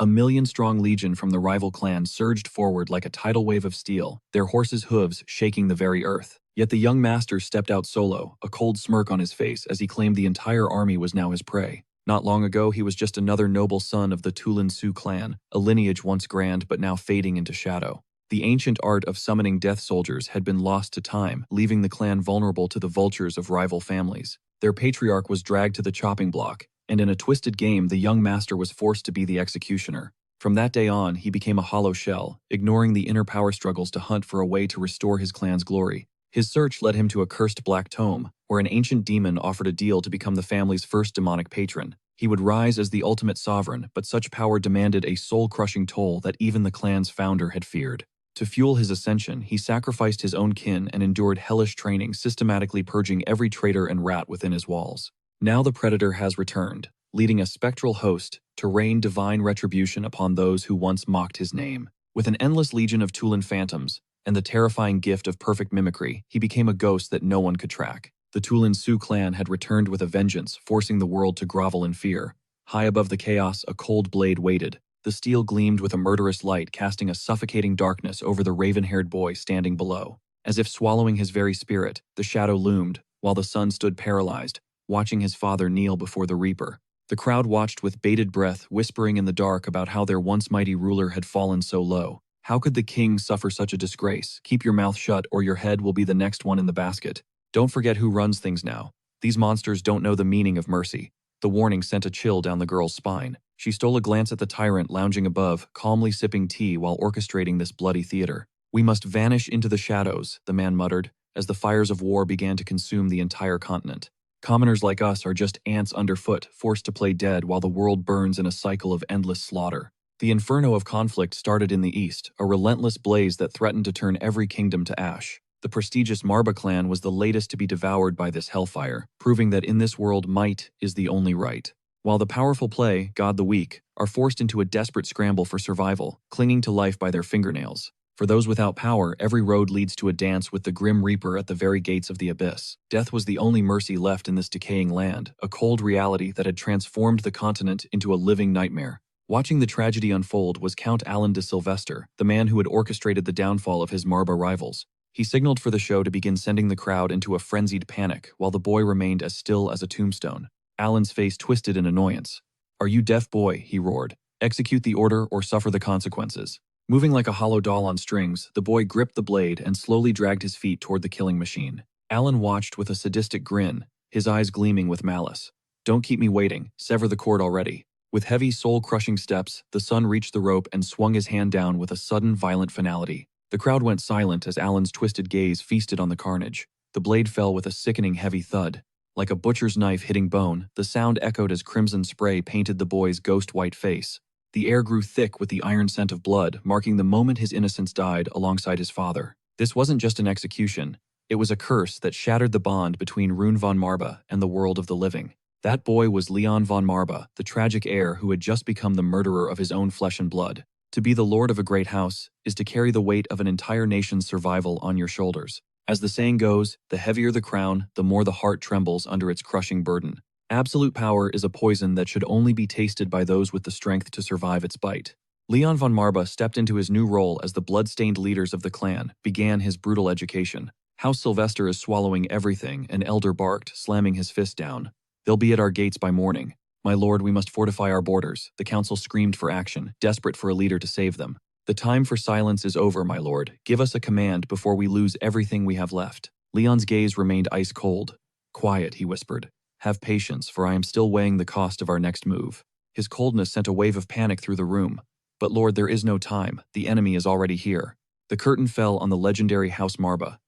A million-strong legion from the rival clan surged forward like a tidal wave of steel, their horses' hooves shaking the very earth. Yet the young master stepped out solo, a cold smirk on his face as he claimed the entire army was now his prey. Not long ago, he was just another noble son of the Tulin Sue clan, a lineage once grand but now fading into shadow. The ancient art of summoning death soldiers had been lost to time, leaving the clan vulnerable to the vultures of rival families. Their patriarch was dragged to the chopping block, and in a twisted game, the young master was forced to be the executioner. From that day on, he became a hollow shell, ignoring the inner power struggles to hunt for a way to restore his clan's glory. His search led him to a cursed black tome, where an ancient demon offered a deal to become the family's first demonic patron. He would rise as the ultimate sovereign, but such power demanded a soul-crushing toll that even the clan's founder had feared. To fuel his ascension, he sacrificed his own kin and endured hellish training, systematically purging every traitor and rat within his walls. Now the predator has returned, leading a spectral host to rain divine retribution upon those who once mocked his name. With an endless legion of Tulin phantoms, and the terrifying gift of perfect mimicry, he became a ghost that no one could track. The Tulin Sue clan had returned with a vengeance, forcing the world to grovel in fear. High above the chaos, a cold blade waited. The steel gleamed with a murderous light, casting a suffocating darkness over the raven-haired boy standing below. As if swallowing his very spirit, the shadow loomed, while the son stood paralyzed, watching his father kneel before the Reaper. The crowd watched with bated breath, whispering in the dark about how their once mighty ruler had fallen so low. How could the king suffer such a disgrace? Keep your mouth shut or your head will be the next one in the basket. Don't forget who runs things now. These monsters don't know the meaning of mercy. The warning sent a chill down the girl's spine. She stole a glance at the tyrant lounging above, calmly sipping tea while orchestrating this bloody theater. We must vanish into the shadows, the man muttered, as the fires of war began to consume the entire continent. Commoners like us are just ants underfoot, forced to play dead while the world burns in a cycle of endless slaughter. The inferno of conflict started in the east, a relentless blaze that threatened to turn every kingdom to ash. The prestigious Marba clan was the latest to be devoured by this hellfire, proving that in this world might is the only right. While the powerful play, God the weak, are forced into a desperate scramble for survival, clinging to life by their fingernails. For those without power, every road leads to a dance with the grim Reaper at the very gates of the abyss. Death was the only mercy left in this decaying land, a cold reality that had transformed the continent into a living nightmare. Watching the tragedy unfold was Count Alan de Sylvester, the man who had orchestrated the downfall of his Marba rivals. He signaled for the show to begin sending the crowd into a frenzied panic, while the boy remained as still as a tombstone. Alan's face twisted in annoyance. "Are you deaf, boy?" he roared. "Execute the order or suffer the consequences." Moving like a hollow doll on strings, the boy gripped the blade and slowly dragged his feet toward the killing machine. Alan watched with a sadistic grin, his eyes gleaming with malice. "Don't keep me waiting, sever the cord already." With heavy, soul-crushing steps, the son reached the rope and swung his hand down with a sudden, violent finality. The crowd went silent as Alan's twisted gaze feasted on the carnage. The blade fell with a sickening heavy thud. Like a butcher's knife hitting bone, the sound echoed as crimson spray painted the boy's ghost-white face. The air grew thick with the iron scent of blood, marking the moment his innocence died alongside his father. This wasn't just an execution. It was a curse that shattered the bond between Rune von Marba and the world of the living. That boy was Leon von Marba, the tragic heir who had just become the murderer of his own flesh and blood. To be the lord of a great house is to carry the weight of an entire nation's survival on your shoulders. As the saying goes, the heavier the crown, the more the heart trembles under its crushing burden. Absolute power is a poison that should only be tasted by those with the strength to survive its bite. Leon von Marba stepped into his new role as the blood-stained leaders of the clan, began his brutal education. "House Sylvester is swallowing everything," an elder barked, slamming his fist down. "They'll be at our gates by morning. My lord, we must fortify our borders." The council screamed for action, desperate for a leader to save them. "The time for silence is over, my lord. Give us a command before we lose everything we have left." Leon's gaze remained ice cold. "Quiet," he whispered. "Have patience, for I am still weighing the cost of our next move." His coldness sent a wave of panic through the room. "But lord, there is no time. The enemy is already here." The curtain fell on the legendary House Marba.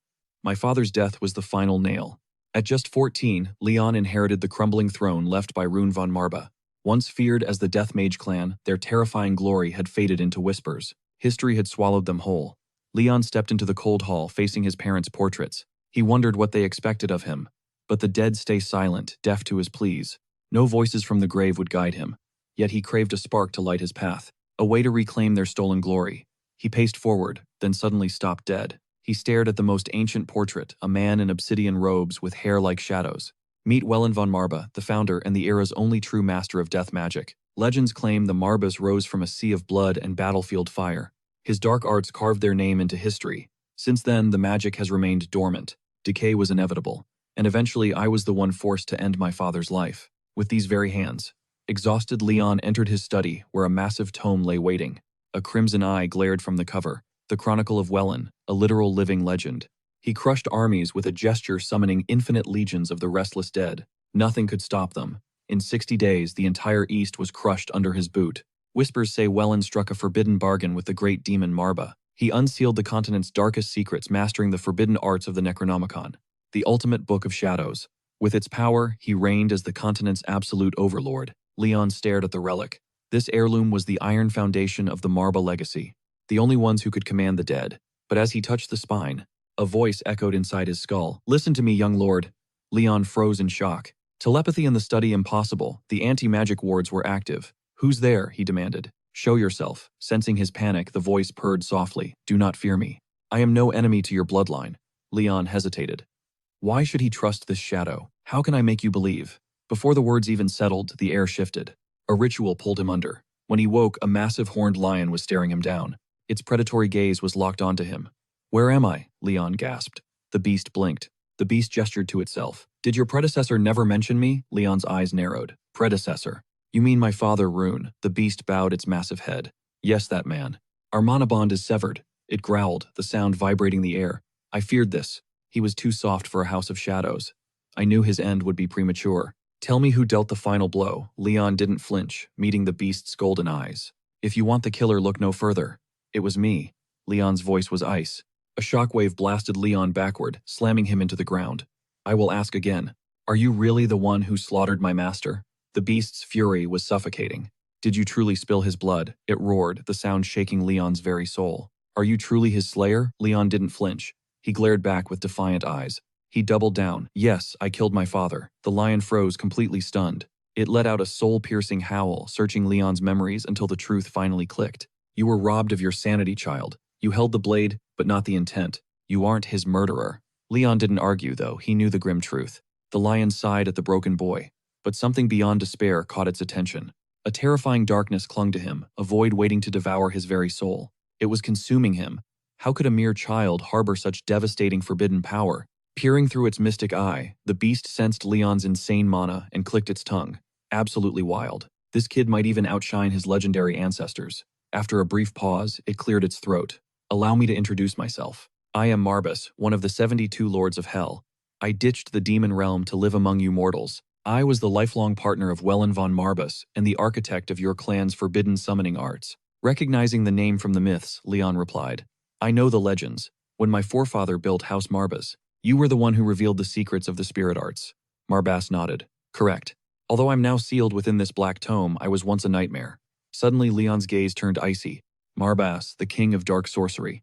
My father's death was the final nail. At just 14, Leon inherited the crumbling throne left by Rune von Marba. Once feared as the Death Mage clan, their terrifying glory had faded into whispers. History had swallowed them whole. Leon stepped into the cold hall, facing his parents' portraits. He wondered what they expected of him. But the dead stay silent, deaf to his pleas. No voices from the grave would guide him. Yet he craved a spark to light his path, a way to reclaim their stolen glory. He paced forward, then suddenly stopped dead. He stared at the most ancient portrait, a man in obsidian robes with hair like shadows. Meet Wellen von Marba, the founder and the era's only true master of death magic. Legends claim the Marbas rose from a sea of blood and battlefield fire. His dark arts carved their name into history. Since then, the magic has remained dormant. Decay was inevitable, and eventually I was the one forced to end my father's life. With these very hands. Exhausted, Leon entered his study, where a massive tome lay waiting. A crimson eye glared from the cover. The Chronicle of Wellen, a literal living legend. He crushed armies with a gesture, summoning infinite legions of the restless dead. Nothing could stop them. In 60 days, the entire East was crushed under his boot. Whispers say Wellen struck a forbidden bargain with the great demon Marba. He unsealed the continent's darkest secrets, mastering the forbidden arts of the Necronomicon, the ultimate book of shadows. With its power, he reigned as the continent's absolute overlord. Leon stared at the relic. This heirloom was the iron foundation of the Marba legacy, the only ones who could command the dead. But as he touched the spine, a voice echoed inside his skull. "Listen to me, young lord." Leon froze in shock. Telepathy in the study impossible. The anti-magic wards were active. "Who's there?" he demanded. "Show yourself." Sensing his panic, the voice purred softly. "Do not fear me. I am no enemy to your bloodline." Leon hesitated. Why should he trust this shadow? How can I make you believe? Before the words even settled, the air shifted. A ritual pulled him under. When he woke, a massive horned lion was staring him down. Its predatory gaze was locked onto him. "Where am I?" Leon gasped. The beast blinked. The beast gestured to itself. "Did your predecessor never mention me?" Leon's eyes narrowed. "Predecessor? You mean my father, Rune?" The beast bowed its massive head. "Yes, that man. Our mana bond is severed." It growled, the sound vibrating the air. "I feared this. He was too soft for a house of shadows. I knew his end would be premature." "Tell me who dealt the final blow." Leon didn't flinch, meeting the beast's golden eyes. "If you want the killer, look no further." "It was me." Leon's voice was ice. A shockwave blasted Leon backward, slamming him into the ground. "I will ask again. Are you really the one who slaughtered my master?" The beast's fury was suffocating. "Did you truly spill his blood?" It roared, the sound shaking Leon's very soul. "Are you truly his slayer?" Leon didn't flinch. He glared back with defiant eyes. He doubled down. "Yes, I killed my father." The lion froze, completely stunned. It let out a soul-piercing howl, searching Leon's memories until the truth finally clicked. "You were robbed of your sanity, child. You held the blade, but not the intent. You aren't his murderer." Leon didn't argue, though. He knew the grim truth. The lion sighed at the broken boy. But something beyond despair caught its attention. A terrifying darkness clung to him, a void waiting to devour his very soul. It was consuming him. How could a mere child harbor such devastating forbidden power? Peering through its mystic eye, the beast sensed Leon's insane mana and clicked its tongue. Absolutely wild. This kid might even outshine his legendary ancestors. After a brief pause, it cleared its throat. "Allow me to introduce myself. I am Marbas, one of the 72 Lords of Hell. I ditched the demon realm to live among you mortals. I was the lifelong partner of Wellen von Marbas and the architect of your clan's forbidden summoning arts." Recognizing the name from the myths, Leon replied, "I know the legends. When my forefather built House Marbas, you were the one who revealed the secrets of the spirit arts." Marbas nodded. "Correct. Although I'm now sealed within this black tome, I was once a nightmare." Suddenly Leon's gaze turned icy. "Marbas, the king of dark sorcery.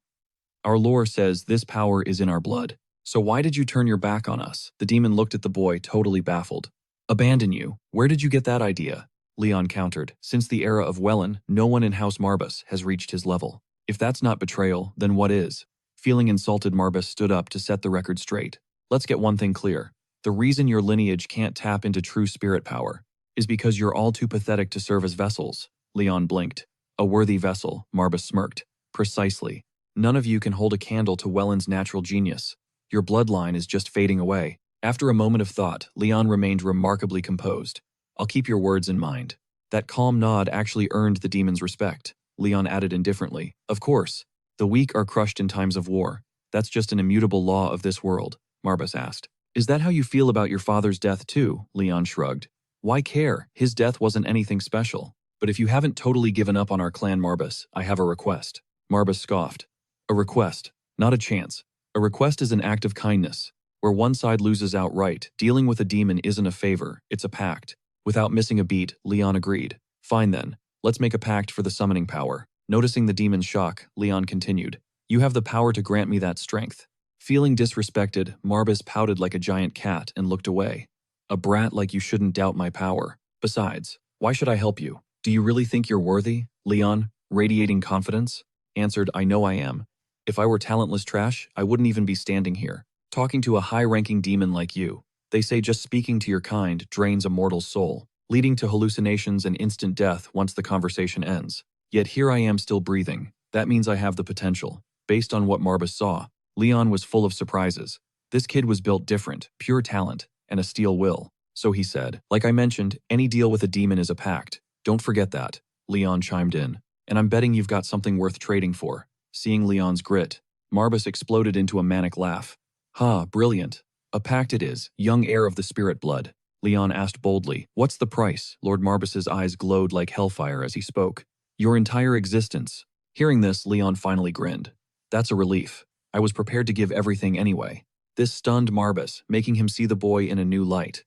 Our lore says this power is in our blood. So why did you turn your back on us?" The demon looked at the boy, totally baffled. "Abandon you? Where did you get that idea?" Leon countered. "Since the era of Wellen, no one in House Marbas has reached his level. If that's not betrayal, then what is?" Feeling insulted, Marbas stood up to set the record straight. "Let's get one thing clear. The reason your lineage can't tap into true spirit power is because you're all too pathetic to serve as vessels." Leon blinked. "A worthy vessel," Marbas smirked. "Precisely. None of you can hold a candle to Wellen's natural genius. Your bloodline is just fading away." After a moment of thought, Leon remained remarkably composed. "I'll keep your words in mind." That calm nod actually earned the demon's respect. Leon added indifferently, "Of course. The weak are crushed in times of war. That's just an immutable law of this world." Marbas asked. "Is that how you feel about your father's death too?" Leon shrugged. "Why care? His death wasn't anything special. But if you haven't totally given up on our clan, Marbas, I have a request." Marbas scoffed. "A request? Not a chance. A request is an act of kindness. Where one side loses outright, dealing with a demon isn't a favor, it's a pact." Without missing a beat, Leon agreed. "Fine then, let's make a pact for the summoning power." Noticing the demon's shock, Leon continued, "You have the power to grant me that strength." Feeling disrespected, Marbas pouted like a giant cat and looked away. "A brat like you shouldn't doubt my power. Besides, why should I help you? Do you really think you're worthy?" Leon, radiating confidence, answered, "I know I am. If I were talentless trash, I wouldn't even be standing here, talking to a high-ranking demon like you. They say just speaking to your kind drains a mortal's soul." leading to hallucinations and instant death once the conversation ends. Yet here I am still breathing. That means I have the potential. Based on what Marbus saw, Leon was full of surprises. This kid was built different, pure talent, and a steel will. So he said, like I mentioned, any deal with a demon is a pact. Don't forget that. Leon chimed in. And I'm betting you've got something worth trading for. Seeing Leon's grit, Marbus exploded into a manic laugh. Ha, brilliant. A pact it is, young heir of the spirit blood. Leon asked boldly, what's the price? Lord Marbus's eyes glowed like hellfire as he spoke. Your entire existence. Hearing this, Leon finally grinned. That's a relief. I was prepared to give everything anyway. This stunned Marbus, making him see the boy in a new light.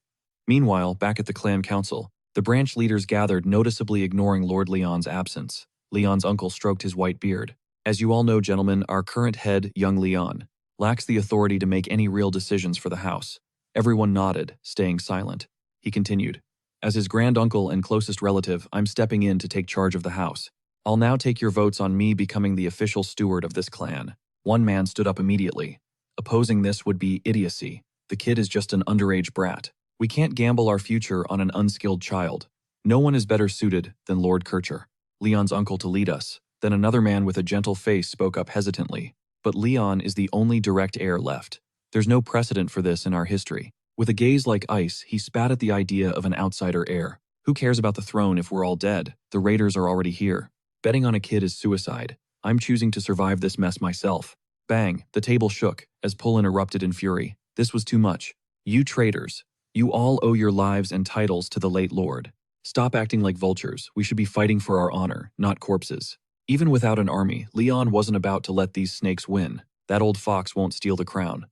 Meanwhile, back at the clan council, the branch leaders gathered, noticeably ignoring Lord Leon's absence. Leon's uncle stroked his white beard. As you all know, gentlemen, our current head, young Leon, lacks the authority to make any real decisions for the house. Everyone nodded, staying silent. He continued, as his granduncle and closest relative, I'm stepping in to take charge of the house. I'll now take your votes on me becoming the official steward of this clan. One man stood up immediately. Opposing this would be idiocy. The kid is just an underage brat. We can't gamble our future on an unskilled child. No one is better suited than Lord Kircher, Leon's uncle, to lead us. Then another man with a gentle face spoke up hesitantly. But Leon is the only direct heir left. There's no precedent for this in our history. With a gaze like ice, he spat at the idea of an outsider heir. Who cares about the throne if we're all dead? The raiders are already here. Betting on a kid is suicide. I'm choosing to survive this mess myself. Bang, the table shook, as Tulin erupted in fury. This was too much. You traitors. You all owe your lives and titles to the late lord. Stop acting like vultures. We should be fighting for our honor, not corpses. Even without an army, Leon wasn't about to let these snakes win. That old fox won't steal the crown.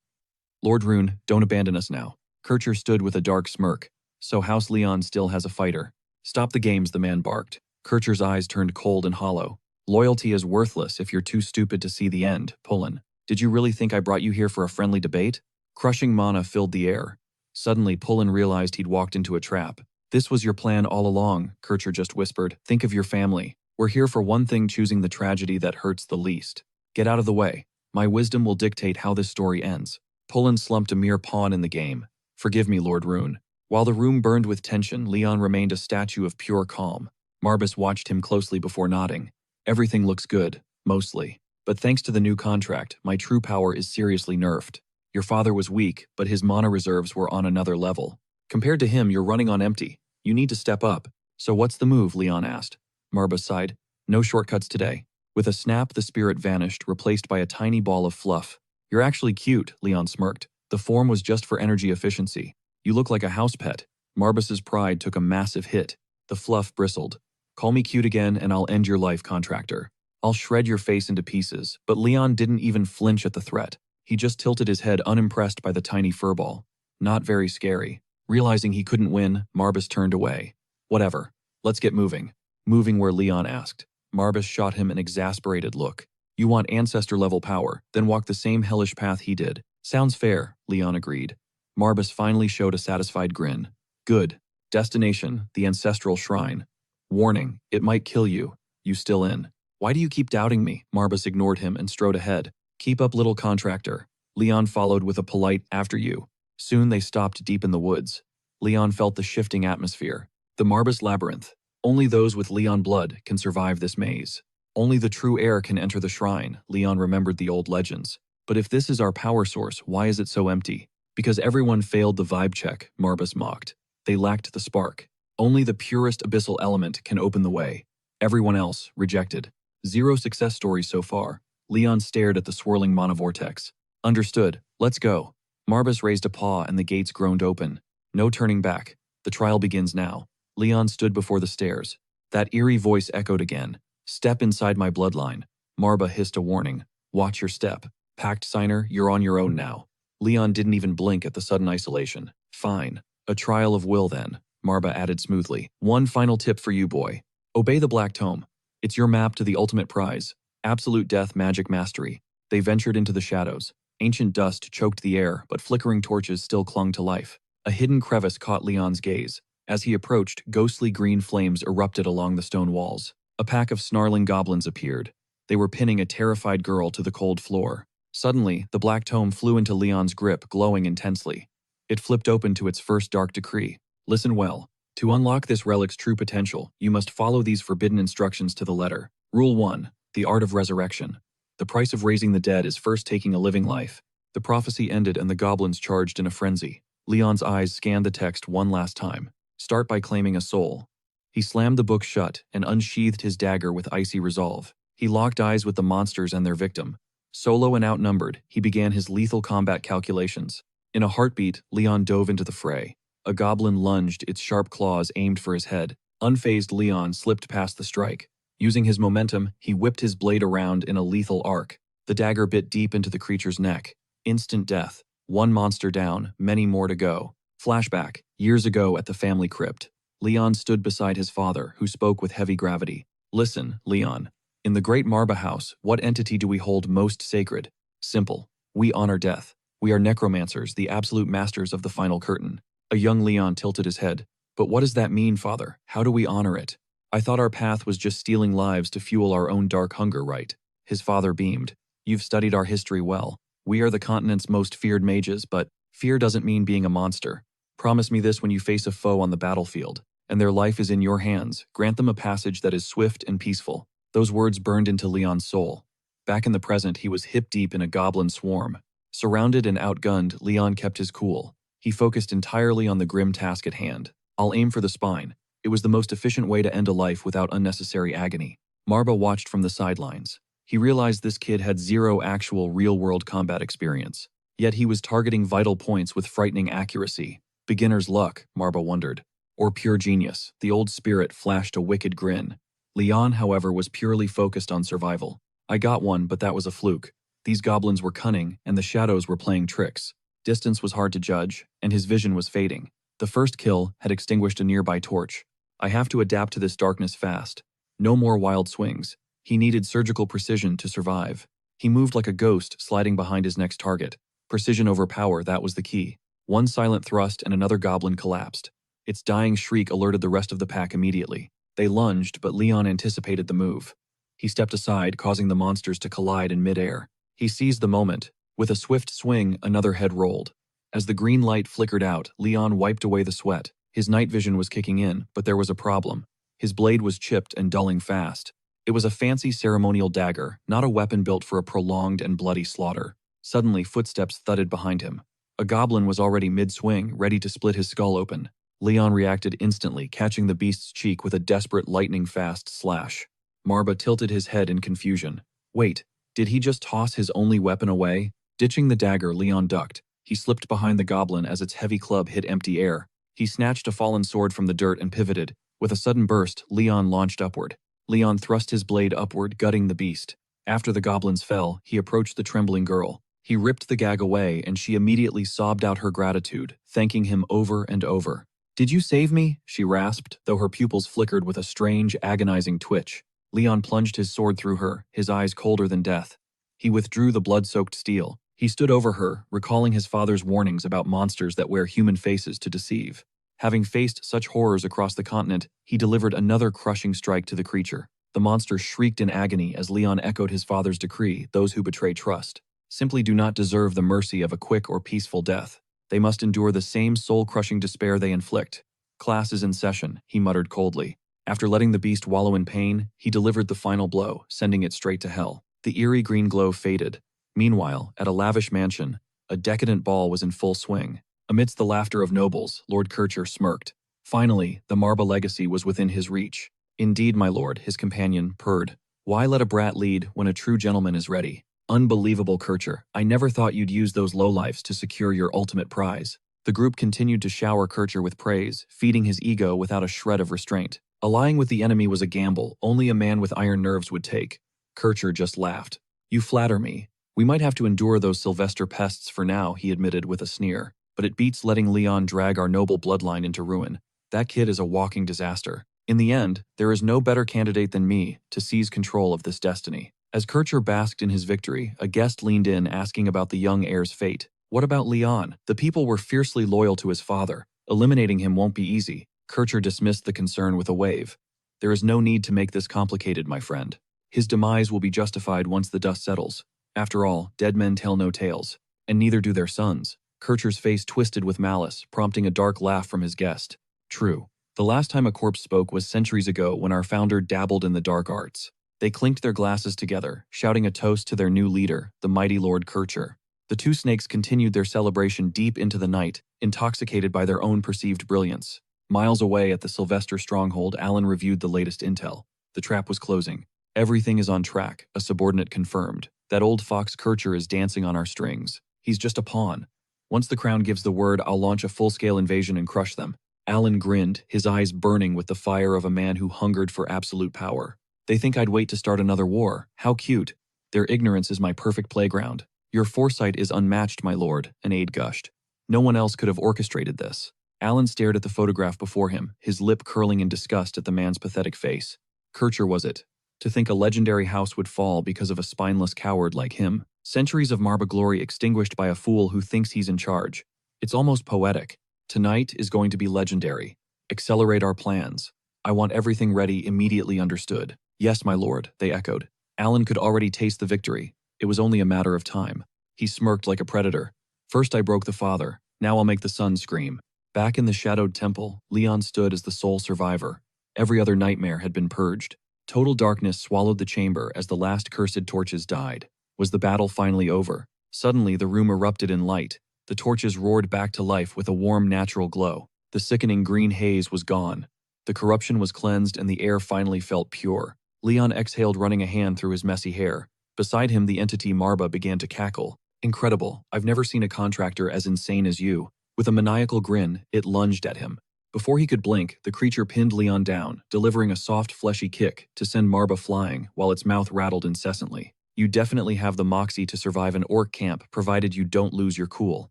Lord Rune, don't abandon us now. Kircher stood with a dark smirk. So House Leon still has a fighter. Stop the games, the man barked. Kircher's eyes turned cold and hollow. Loyalty is worthless if you're too stupid to see the end, Tulin. Did you really think I brought you here for a friendly debate? Crushing mana filled the air. Suddenly, Tulin realized he'd walked into a trap. This was your plan all along, Kircher just whispered. Think of your family. We're here for one thing, choosing the tragedy that hurts the least. Get out of the way. My wisdom will dictate how this story ends. Tulin slumped, a mere pawn in the game. Forgive me, Lord Rune. While the room burned with tension, Leon remained a statue of pure calm. Marbus watched him closely before nodding. Everything looks good, mostly. But thanks to the new contract, my true power is seriously nerfed. Your father was weak, but his mana reserves were on another level. Compared to him, you're running on empty. You need to step up. So what's the move? Leon asked. Marbus sighed. No shortcuts today. With a snap, the spirit vanished, replaced by a tiny ball of fluff. You're actually cute, Leon smirked. The form was just for energy efficiency. You look like a house pet. Marbus's pride took a massive hit. The fluff bristled. Call me cute again and I'll end your life, contractor. I'll shred your face into pieces. But Leon didn't even flinch at the threat. He just tilted his head, unimpressed by the tiny furball. Not very scary. Realizing he couldn't win, Marbus turned away. Whatever. Let's get moving. Moving where? Leon asked. Marbus shot him an exasperated look. You want ancestor-level power, then walk the same hellish path he did. Sounds fair, Leon agreed. Marbus finally showed a satisfied grin. Good. Destination, the ancestral shrine. Warning, it might kill you. You still in? Why do you keep doubting me? Marbus ignored him and strode ahead. Keep up, little contractor. Leon followed with a polite, after you. Soon they stopped deep in the woods. Leon felt the shifting atmosphere. The Marbus labyrinth. Only those with Leon blood can survive this maze. Only the true heir can enter the shrine. Leon remembered the old legends. But if this is our power source, why is it so empty? Because everyone failed the vibe check, Marbus mocked. They lacked the spark. Only the purest abyssal element can open the way. Everyone else, rejected. 0 success stories so far. Leon stared at the swirling mana vortex. Understood. Let's go. Marbus raised a paw and the gates groaned open. No turning back. The trial begins now. Leon stood before the stairs. That eerie voice echoed again. Step inside my bloodline. Marba hissed a warning. Watch your step. Pact signer, you're on your own now. Leon didn't even blink at the sudden isolation. Fine. A trial of will then, Marba added smoothly. One final tip for you, boy. Obey the Black Tome. It's your map to the ultimate prize. Absolute death magic mastery. They ventured into the shadows. Ancient dust choked the air, but flickering torches still clung to life. A hidden crevice caught Leon's gaze. As he approached, ghostly green flames erupted along the stone walls. A pack of snarling goblins appeared. They were pinning a terrified girl to the cold floor. Suddenly, the Black Tome flew into Leon's grip, glowing intensely. It flipped open to its first dark decree. Listen well. To unlock this relic's true potential, you must follow these forbidden instructions to the letter. Rule 1. The Art of Resurrection. The price of raising the dead is first taking a living life. The prophecy ended and the goblins charged in a frenzy. Leon's eyes scanned the text one last time. Start by claiming a soul. He slammed the book shut and unsheathed his dagger with icy resolve. He locked eyes with the monsters and their victim. Solo and outnumbered, he began his lethal combat calculations. In a heartbeat, Leon dove into the fray. A goblin lunged, its sharp claws aimed for his head. Unfazed, Leon slipped past the strike. Using his momentum, he whipped his blade around in a lethal arc. The dagger bit deep into the creature's neck. Instant death. One monster down, many more to go. Flashback, years ago at the family crypt. Leon stood beside his father, who spoke with heavy gravity. Listen, Leon. In the great Marba house, what entity do we hold most sacred? Simple. We honor death. We are necromancers, the absolute masters of the final curtain. A young Leon tilted his head. But what does that mean, father? How do we honor it? I thought our path was just stealing lives to fuel our own dark hunger, right? His father beamed. You've studied our history well. We are the continent's most feared mages, but fear doesn't mean being a monster. Promise me this when you face a foe on the battlefield, and their life is in your hands. Grant them a passage that is swift and peaceful. Those words burned into Leon's soul. Back in the present, he was hip-deep in a goblin swarm. Surrounded and outgunned, Leon kept his cool. He focused entirely on the grim task at hand. I'll aim for the spine. It was the most efficient way to end a life without unnecessary agony. Marba watched from the sidelines. He realized this kid had zero actual real-world combat experience. Yet he was targeting vital points with frightening accuracy. Beginner's luck, Marba wondered. Or pure genius. The old spirit flashed a wicked grin. Leon, however, was purely focused on survival. I got one, but that was a fluke. These goblins were cunning, and the shadows were playing tricks. Distance was hard to judge, and his vision was fading. The first kill had extinguished a nearby torch. I have to adapt to this darkness fast. No more wild swings. He needed surgical precision to survive. He moved like a ghost, sliding behind his next target. Precision over power, that was the key. One silent thrust and another goblin collapsed. Its dying shriek alerted the rest of the pack immediately. They lunged, but Leon anticipated the move. He stepped aside, causing the monsters to collide in midair. He seized the moment. With a swift swing, another head rolled. As the green light flickered out, Leon wiped away the sweat. His night vision was kicking in, but there was a problem. His blade was chipped and dulling fast. It was a fancy ceremonial dagger, not a weapon built for a prolonged and bloody slaughter. Suddenly, footsteps thudded behind him. A goblin was already mid-swing, ready to split his skull open. Leon reacted instantly, catching the beast's cheek with a desperate lightning-fast slash. Marba tilted his head in confusion. Wait, did he just toss his only weapon away? Ditching the dagger, Leon ducked. He slipped behind the goblin as its heavy club hit empty air. He snatched a fallen sword from the dirt and pivoted. With a sudden burst, Leon launched upward. Leon thrust his blade upward, gutting the beast. After the goblins fell, he approached the trembling girl. He ripped the gag away, and she immediately sobbed out her gratitude, thanking him over and over. Did you save me? She rasped, though her pupils flickered with a strange, agonizing twitch. Leon plunged his sword through her, his eyes colder than death. He withdrew the blood-soaked steel. He stood over her, recalling his father's warnings about monsters that wear human faces to deceive. Having faced such horrors across the continent, he delivered another crushing strike to the creature. The monster shrieked in agony as Leon echoed his father's decree, those who betray trust simply do not deserve the mercy of a quick or peaceful death. They must endure the same soul-crushing despair they inflict. Class is in session, he muttered coldly. After letting the beast wallow in pain, he delivered the final blow, sending it straight to hell. The eerie green glow faded. Meanwhile, at a lavish mansion, a decadent ball was in full swing. Amidst the laughter of nobles, Lord Kircher smirked. Finally, the Marba legacy was within his reach. Indeed, my lord, his companion purred. Why let a brat lead when a true gentleman is ready? Unbelievable, Kircher. I never thought you'd use those lowlifes to secure your ultimate prize. The group continued to shower Kircher with praise, feeding his ego without a shred of restraint. Allying with the enemy was a gamble only a man with iron nerves would take. Kircher just laughed. You flatter me. We might have to endure those Sylvester pests for now, he admitted with a sneer. But it beats letting Leon drag our noble bloodline into ruin. That kid is a walking disaster. In the end, there is no better candidate than me to seize control of this destiny. As Kircher basked in his victory, a guest leaned in asking about the young heir's fate. What about Leon? The people were fiercely loyal to his father. Eliminating him won't be easy. Kircher dismissed the concern with a wave. There is no need to make this complicated, my friend. His demise will be justified once the dust settles. After all, dead men tell no tales. And neither do their sons. Kircher's face twisted with malice, prompting a dark laugh from his guest. True. The last time a corpse spoke was centuries ago when our founder dabbled in the dark arts. They clinked their glasses together, shouting a toast to their new leader, the mighty Lord Kircher. The two snakes continued their celebration deep into the night, intoxicated by their own perceived brilliance. Miles away at the Sylvester stronghold, Alan reviewed the latest intel. The trap was closing. Everything is on track, a subordinate confirmed. That old fox Kircher is dancing on our strings. He's just a pawn. Once the crown gives the word, I'll launch a full-scale invasion and crush them. Alan grinned, his eyes burning with the fire of a man who hungered for absolute power. They think I'd wait to start another war. How cute. Their ignorance is my perfect playground. Your foresight is unmatched, my lord, an aide gushed. No one else could have orchestrated this. Alan stared at the photograph before him, his lip curling in disgust at the man's pathetic face. Kircher was it. To think a legendary house would fall because of a spineless coward like him. Centuries of Marba glory extinguished by a fool who thinks he's in charge. It's almost poetic. Tonight is going to be legendary. Accelerate our plans. I want everything ready, immediately understood. Yes, my lord, they echoed. Alan could already taste the victory. It was only a matter of time. He smirked like a predator. First I broke the father, now I'll make the son scream. Back in the shadowed temple, Leon stood as the sole survivor. Every other nightmare had been purged. Total darkness swallowed the chamber as the last cursed torches died. Was the battle finally over? Suddenly the room erupted in light. The torches roared back to life with a warm natural glow. The sickening green haze was gone. The corruption was cleansed and the air finally felt pure. Leon exhaled, running a hand through his messy hair. Beside him, the entity Marba began to cackle. Incredible, I've never seen a contractor as insane as you. With a maniacal grin, it lunged at him. Before he could blink, the creature pinned Leon down, delivering a soft, fleshy kick to send Marba flying while its mouth rattled incessantly. You definitely have the moxie to survive an orc camp, provided you don't lose your cool.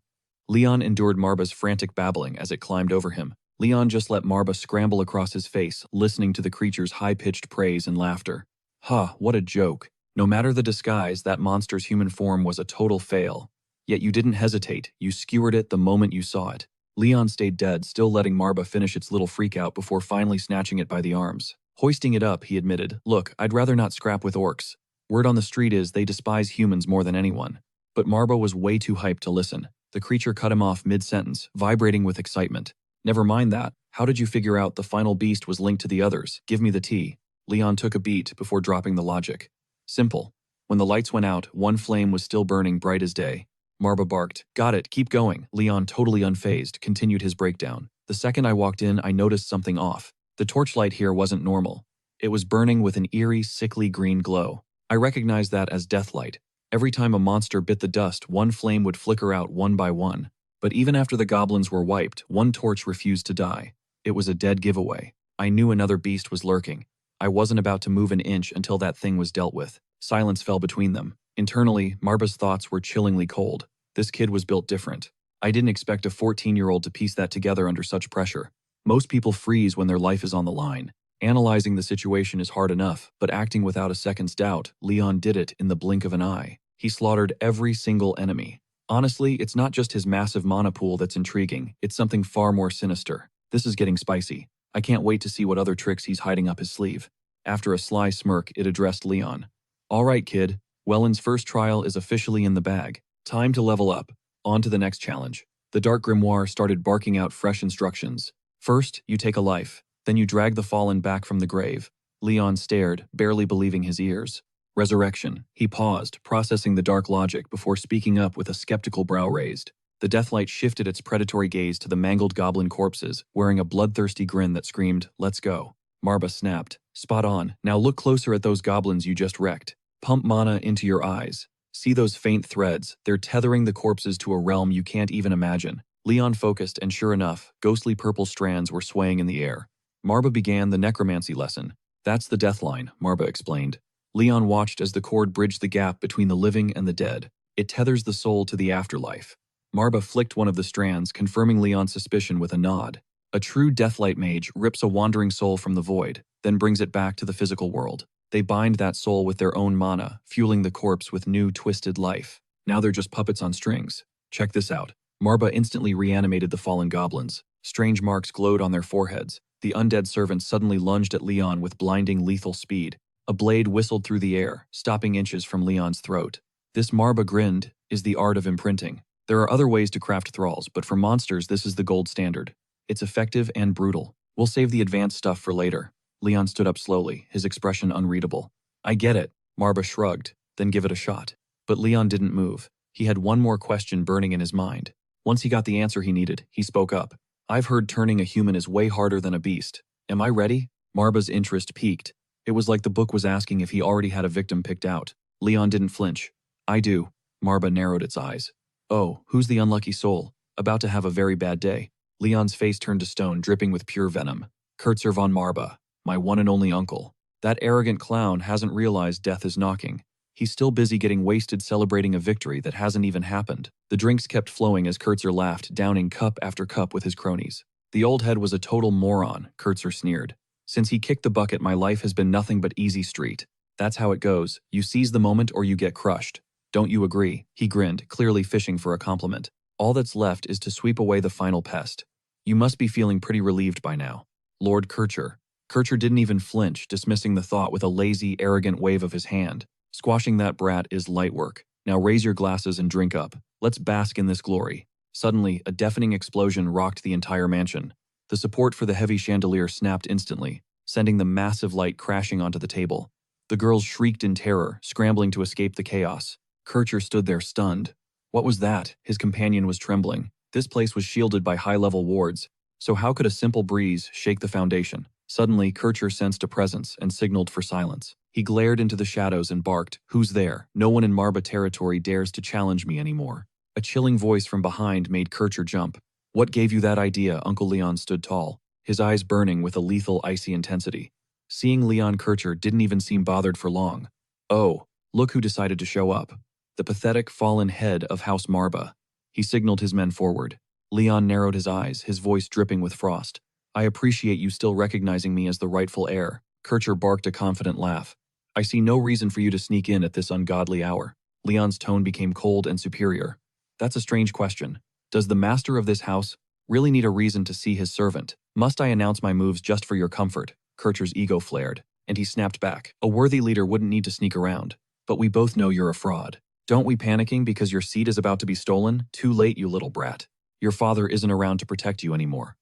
Leon endured Marba's frantic babbling as it climbed over him. Leon just let Marba scramble across his face, listening to the creature's high-pitched praise and laughter. Ha, what a joke. No matter the disguise, that monster's human form was a total fail. Yet you didn't hesitate, you skewered it the moment you saw it. Leon stayed dead, still letting Marba finish its little freakout before finally snatching it by the arms. Hoisting it up, he admitted, Look, I'd rather not scrap with orcs. Word on the street is they despise humans more than anyone. But Marba was way too hyped to listen. The creature cut him off mid-sentence, vibrating with excitement. Never mind that. How did you figure out the final beast was linked to the others? Give me the tea. Leon took a beat before dropping the logic. Simple. When the lights went out, one flame was still burning bright as day. Marba barked, Got it, keep going. Leon, totally unfazed, continued his breakdown. The second I walked in, I noticed something off. The torchlight here wasn't normal. It was burning with an eerie, sickly green glow. I recognized that as deathlight. Every time a monster bit the dust, one flame would flicker out one by one. But even after the goblins were wiped, one torch refused to die. It was a dead giveaway. I knew another beast was lurking. I wasn't about to move an inch until that thing was dealt with. Silence fell between them. Internally, Marba's thoughts were chillingly cold. This kid was built different. I didn't expect a 14-year-old to piece that together under such pressure. Most people freeze when their life is on the line. Analyzing the situation is hard enough, but acting without a second's doubt, Leon did it in the blink of an eye. He slaughtered every single enemy. Honestly, it's not just his massive mana pool that's intriguing, it's something far more sinister. This is getting spicy. I can't wait to see what other tricks he's hiding up his sleeve. After a sly smirk, it addressed Leon. All right, kid. Welland's first trial is officially in the bag. Time to level up. On to the next challenge. The Dark Grimoire started barking out fresh instructions. First, you take a life. Then you drag the fallen back from the grave. Leon stared, barely believing his ears. Resurrection. He paused, processing the dark logic before speaking up with a skeptical brow raised. The deathlight shifted its predatory gaze to the mangled goblin corpses, wearing a bloodthirsty grin that screamed, Let's go. Marba snapped. Spot on. Now look closer at those goblins you just wrecked. Pump mana into your eyes. See those faint threads? They're tethering the corpses to a realm you can't even imagine. Leon focused, and sure enough, ghostly purple strands were swaying in the air. Marba began the necromancy lesson. That's the deathline, Marba explained. Leon watched as the cord bridged the gap between the living and the dead. It tethers the soul to the afterlife. Marba flicked one of the strands, confirming Leon's suspicion with a nod. A true deathlight mage rips a wandering soul from the void, then brings it back to the physical world. They bind that soul with their own mana, fueling the corpse with new, twisted life. Now they're just puppets on strings. Check this out. Marba instantly reanimated the fallen goblins. Strange marks glowed on their foreheads. The undead servant suddenly lunged at Leon with blinding, lethal speed. A blade whistled through the air, stopping inches from Leon's throat. This, Marba grinned, is the art of imprinting. There are other ways to craft thralls, but for monsters this is the gold standard. It's effective and brutal. We'll save the advanced stuff for later. Leon stood up slowly, his expression unreadable. I get it, Marba shrugged, then give it a shot. But Leon didn't move. He had one more question burning in his mind. Once he got the answer he needed, he spoke up. I've heard turning a human is way harder than a beast. Am I ready? Marba's interest peaked. It was like the book was asking if he already had a victim picked out. Leon didn't flinch. I do. Marba narrowed its eyes. Oh, who's the unlucky soul? About to have a very bad day. Leon's face turned to stone, dripping with pure venom. Kurtzer von Marba, my one and only uncle. That arrogant clown hasn't realized death is knocking. He's still busy getting wasted celebrating a victory that hasn't even happened. The drinks kept flowing as Kurtzer laughed, downing cup after cup with his cronies. The old head was a total moron, Kurtzer sneered. Since he kicked the bucket, my life has been nothing but easy street. That's how it goes. You seize the moment or you get crushed. Don't you agree? He grinned, clearly fishing for a compliment. All that's left is to sweep away the final pest. You must be feeling pretty relieved by now. Lord Kurtzer. Kurtzer didn't even flinch, dismissing the thought with a lazy, arrogant wave of his hand. Squashing that brat is light work. Now raise your glasses and drink up. Let's bask in this glory. Suddenly, a deafening explosion rocked the entire mansion. The support for the heavy chandelier snapped instantly, sending the massive light crashing onto the table. The girls shrieked in terror, scrambling to escape the chaos. Kurtzer stood there stunned. What was that? His companion was trembling. This place was shielded by high-level wards, so how could a simple breeze shake the foundation? Suddenly, Kurtzer sensed a presence and signaled for silence. He glared into the shadows and barked, "Who's there? No one in Marba territory dares to challenge me anymore." A chilling voice from behind made Kurtzer jump. What gave you that idea? Uncle Leon stood tall, his eyes burning with a lethal, icy intensity. Seeing Leon, Kurtzer didn't even seem bothered for long. Oh, look who decided to show up. The pathetic, fallen head of House Marba. He signaled his men forward. Leon narrowed his eyes, his voice dripping with frost. I appreciate you still recognizing me as the rightful heir. Kurtzer barked a confident laugh. I see no reason for you to sneak in at this ungodly hour. Leon's tone became cold and superior. That's a strange question. Does the master of this house really need a reason to see his servant? Must I announce my moves just for your comfort? Kurtzer's ego flared, and he snapped back. A worthy leader wouldn't need to sneak around. But we both know you're a fraud. Don't we panicking because your seat is about to be stolen? Too late, you little brat. Your father isn't around to protect you anymore.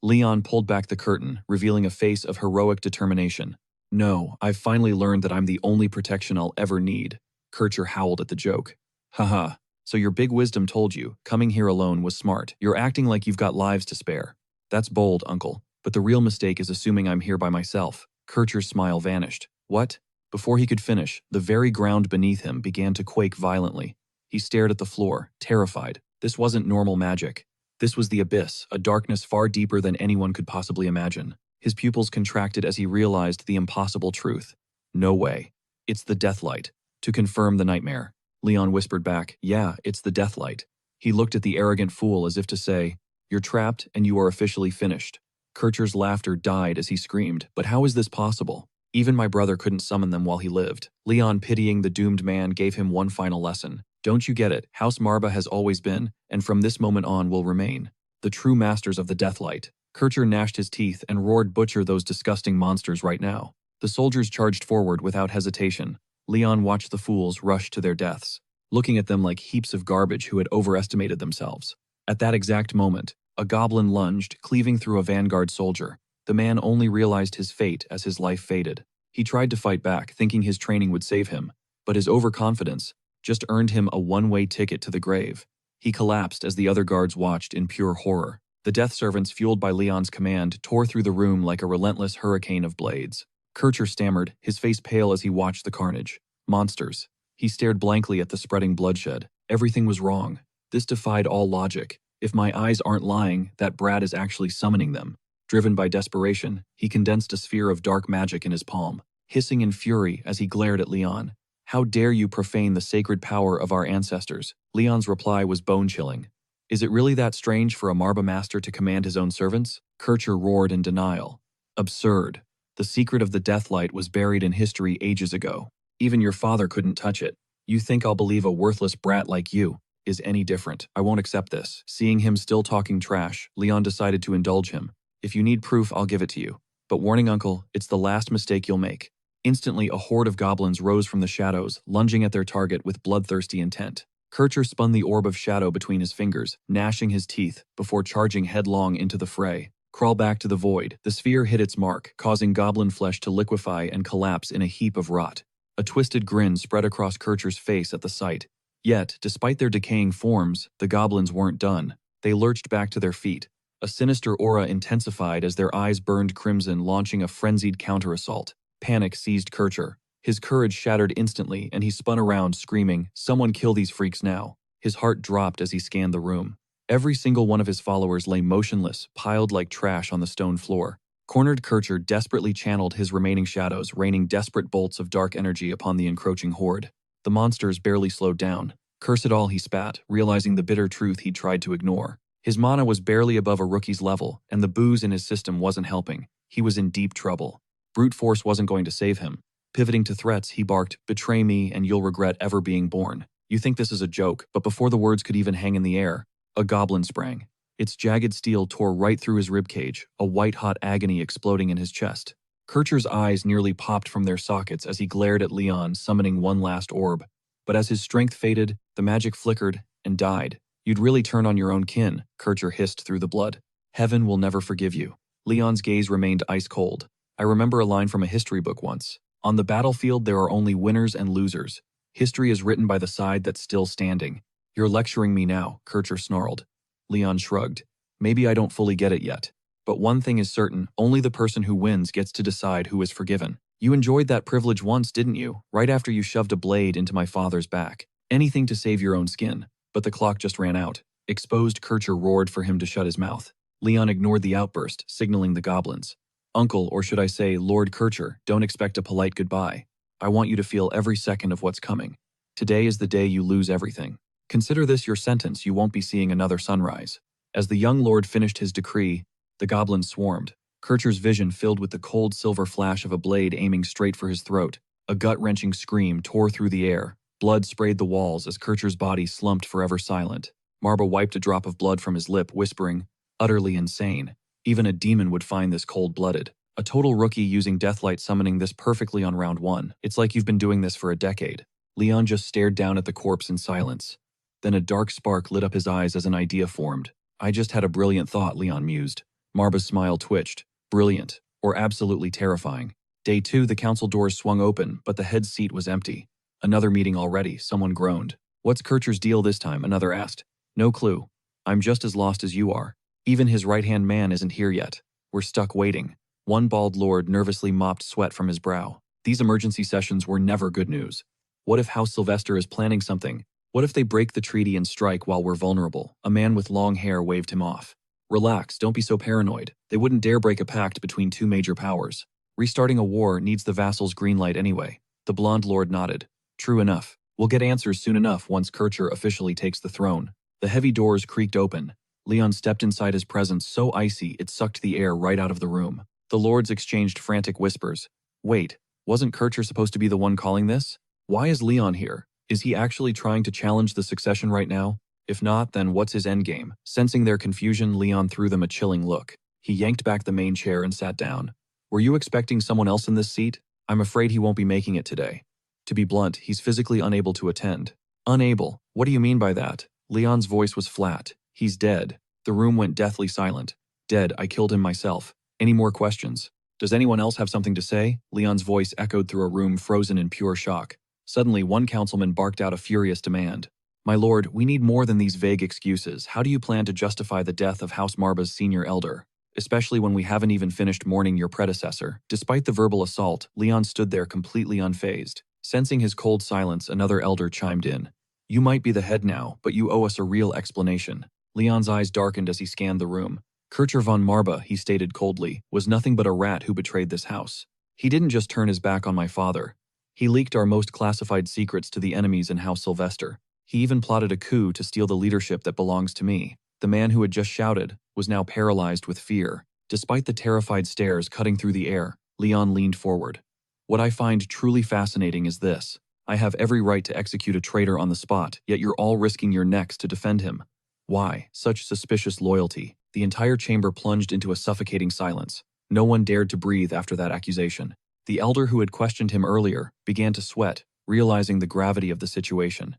Leon pulled back the curtain, revealing a face of heroic determination. No, I've finally learned that I'm the only protection I'll ever need. Kurtzer howled at the joke. Haha, so your big wisdom told you, coming here alone was smart. You're acting like you've got lives to spare. That's bold, uncle, but the real mistake is assuming I'm here by myself. Kurtzer's smile vanished. What? Before he could finish, the very ground beneath him began to quake violently. He stared at the floor, terrified. This wasn't normal magic. This was the abyss, a darkness far deeper than anyone could possibly imagine. His pupils contracted as he realized the impossible truth. No way. It's the Deathlight. To confirm the nightmare, Leon whispered back, yeah, it's the Deathlight. He looked at the arrogant fool as if to say, you're trapped and you are officially finished. Kurtzer's laughter died as he screamed, but how is this possible? Even my brother couldn't summon them while he lived. Leon, pitying the doomed man, gave him one final lesson. Don't you get it? House Marba has always been, and from this moment on will remain, the true masters of the Deathlight. Kurtzer gnashed his teeth and roared, butcher those disgusting monsters right now. The soldiers charged forward without hesitation. Leon watched the fools rush to their deaths, looking at them like heaps of garbage who had overestimated themselves. At that exact moment, a goblin lunged, cleaving through a vanguard soldier. The man only realized his fate as his life faded. He tried to fight back, thinking his training would save him, but his overconfidence just earned him a one-way ticket to the grave. He collapsed as the other guards watched in pure horror. The death servants, fueled by Leon's command, tore through the room like a relentless hurricane of blades. Kurtzer stammered, his face pale as he watched the carnage. Monsters. He stared blankly at the spreading bloodshed. Everything was wrong. This defied all logic. If my eyes aren't lying, that brat is actually summoning them. Driven by desperation, he condensed a sphere of dark magic in his palm, hissing in fury as he glared at Leon. How dare you profane the sacred power of our ancestors? Leon's reply was bone-chilling. Is it really that strange for a Marba master to command his own servants? Kurtzer roared in denial. Absurd. The secret of the Deathlight was buried in history ages ago. Even your father couldn't touch it. You think I'll believe a worthless brat like you is any different? I won't accept this. Seeing him still talking trash, Leon decided to indulge him. If you need proof, I'll give it to you. But warning, uncle, it's the last mistake you'll make. Instantly, a horde of goblins rose from the shadows, lunging at their target with bloodthirsty intent. Kurtzer spun the orb of shadow between his fingers, gnashing his teeth, before charging headlong into the fray. Crawl back to the void. The sphere hit its mark, causing goblin flesh to liquefy and collapse in a heap of rot. A twisted grin spread across Kircher's face at the sight. Yet, despite their decaying forms, the goblins weren't done. They lurched back to their feet. A sinister aura intensified as their eyes burned crimson, launching a frenzied counter-assault. Panic seized Kircher. His courage shattered instantly, and he spun around, screaming, "Someone kill these freaks now." His heart dropped as he scanned the room. Every single one of his followers lay motionless, piled like trash on the stone floor. Cornered Kircher desperately channeled his remaining shadows, raining desperate bolts of dark energy upon the encroaching horde. The monsters barely slowed down. "Curse it all," he spat, realizing the bitter truth he'd tried to ignore. His mana was barely above a rookie's level, and the booze in his system wasn't helping. He was in deep trouble. Brute force wasn't going to save him. Pivoting to threats, he barked, "Betray me, and you'll regret ever being born." You think this is a joke, but before the words could even hang in the air, a goblin sprang. Its jagged steel tore right through his ribcage, a white-hot agony exploding in his chest. Kircher's eyes nearly popped from their sockets as he glared at Leon, summoning one last orb. But as his strength faded, the magic flickered and died. "You'd really turn on your own kin," Kircher hissed through the blood. "Heaven will never forgive you." Leon's gaze remained ice-cold. "I remember a line from a history book once. On the battlefield there are only winners and losers. History is written by the side that's still standing." "You're lecturing me now," Kircher snarled. Leon shrugged. "Maybe I don't fully get it yet. But one thing is certain, only the person who wins gets to decide who is forgiven. You enjoyed that privilege once, didn't you? Right after you shoved a blade into my father's back. Anything to save your own skin." But the clock just ran out. Exposed, Kircher roared for him to shut his mouth. Leon ignored the outburst, signaling the goblins. "Uncle, or should I say Lord Kircher, don't expect a polite goodbye. I want you to feel every second of what's coming. Today is the day you lose everything. Consider this your sentence, you won't be seeing another sunrise." As the young lord finished his decree, the goblins swarmed. Kircher's vision filled with the cold silver flash of a blade aiming straight for his throat. A gut-wrenching scream tore through the air. Blood sprayed the walls as Kircher's body slumped forever silent. Marba wiped a drop of blood from his lip, whispering, "Utterly insane. Even a demon would find this cold-blooded. A total rookie using Deathlight summoning this perfectly on round 1. It's like you've been doing this for a decade." Leon just stared down at the corpse in silence. Then a dark spark lit up his eyes as an idea formed. "I just had a brilliant thought," Leon mused. Marba's smile twitched. Brilliant, or absolutely terrifying. Day 2, the council doors swung open, but the head seat was empty. "Another meeting already," someone groaned. "What's Kircher's deal this time?" another asked. "No clue. I'm just as lost as you are. Even his right-hand man isn't here yet. We're stuck waiting." One bald lord nervously mopped sweat from his brow. These emergency sessions were never good news. What if House Sylvester is planning something? What if they break the treaty and strike while we're vulnerable? A man with long hair waved him off. "Relax, don't be so paranoid. They wouldn't dare break a pact between two major powers. Restarting a war needs the vassal's green light anyway." The blonde lord nodded. "True enough. We'll get answers soon enough once Kircher officially takes the throne." The heavy doors creaked open. Leon stepped inside his presence so icy it sucked the air right out of the room. The lords exchanged frantic whispers. Wait, wasn't Kircher supposed to be the one calling this? Why is Leon here? Is he actually trying to challenge the succession right now? If not, then what's his endgame? Sensing their confusion, Leon threw them a chilling look. He yanked back the main chair and sat down. "Were you expecting someone else in this seat? I'm afraid he won't be making it today. To be blunt, he's physically unable to attend." "Unable? What do you mean by that?" Leon's voice was flat. "He's dead." The room went deathly silent. "Dead, I killed him myself. Any more questions? Does anyone else have something to say?" Leon's voice echoed through a room frozen in pure shock. Suddenly, one councilman barked out a furious demand. "My lord, we need more than these vague excuses. How do you plan to justify the death of House Marba's senior elder? Especially when we haven't even finished mourning your predecessor." Despite the verbal assault, Leon stood there completely unfazed. Sensing his cold silence, another elder chimed in. "You might be the head now, but you owe us a real explanation." Leon's eyes darkened as he scanned the room. "Kircher von Marba," he stated coldly, "was nothing but a rat who betrayed this house. He didn't just turn his back on my father. He leaked our most classified secrets to the enemies in House Sylvester. He even plotted a coup to steal the leadership that belongs to me." The man who had just shouted was now paralyzed with fear. Despite the terrified stares cutting through the air, Leon leaned forward. "What I find truly fascinating is this. I have every right to execute a traitor on the spot, yet you're all risking your necks to defend him. Why such suspicious loyalty?" The entire chamber plunged into a suffocating silence. No one dared to breathe after that accusation. The elder who had questioned him earlier began to sweat, realizing the gravity of the situation.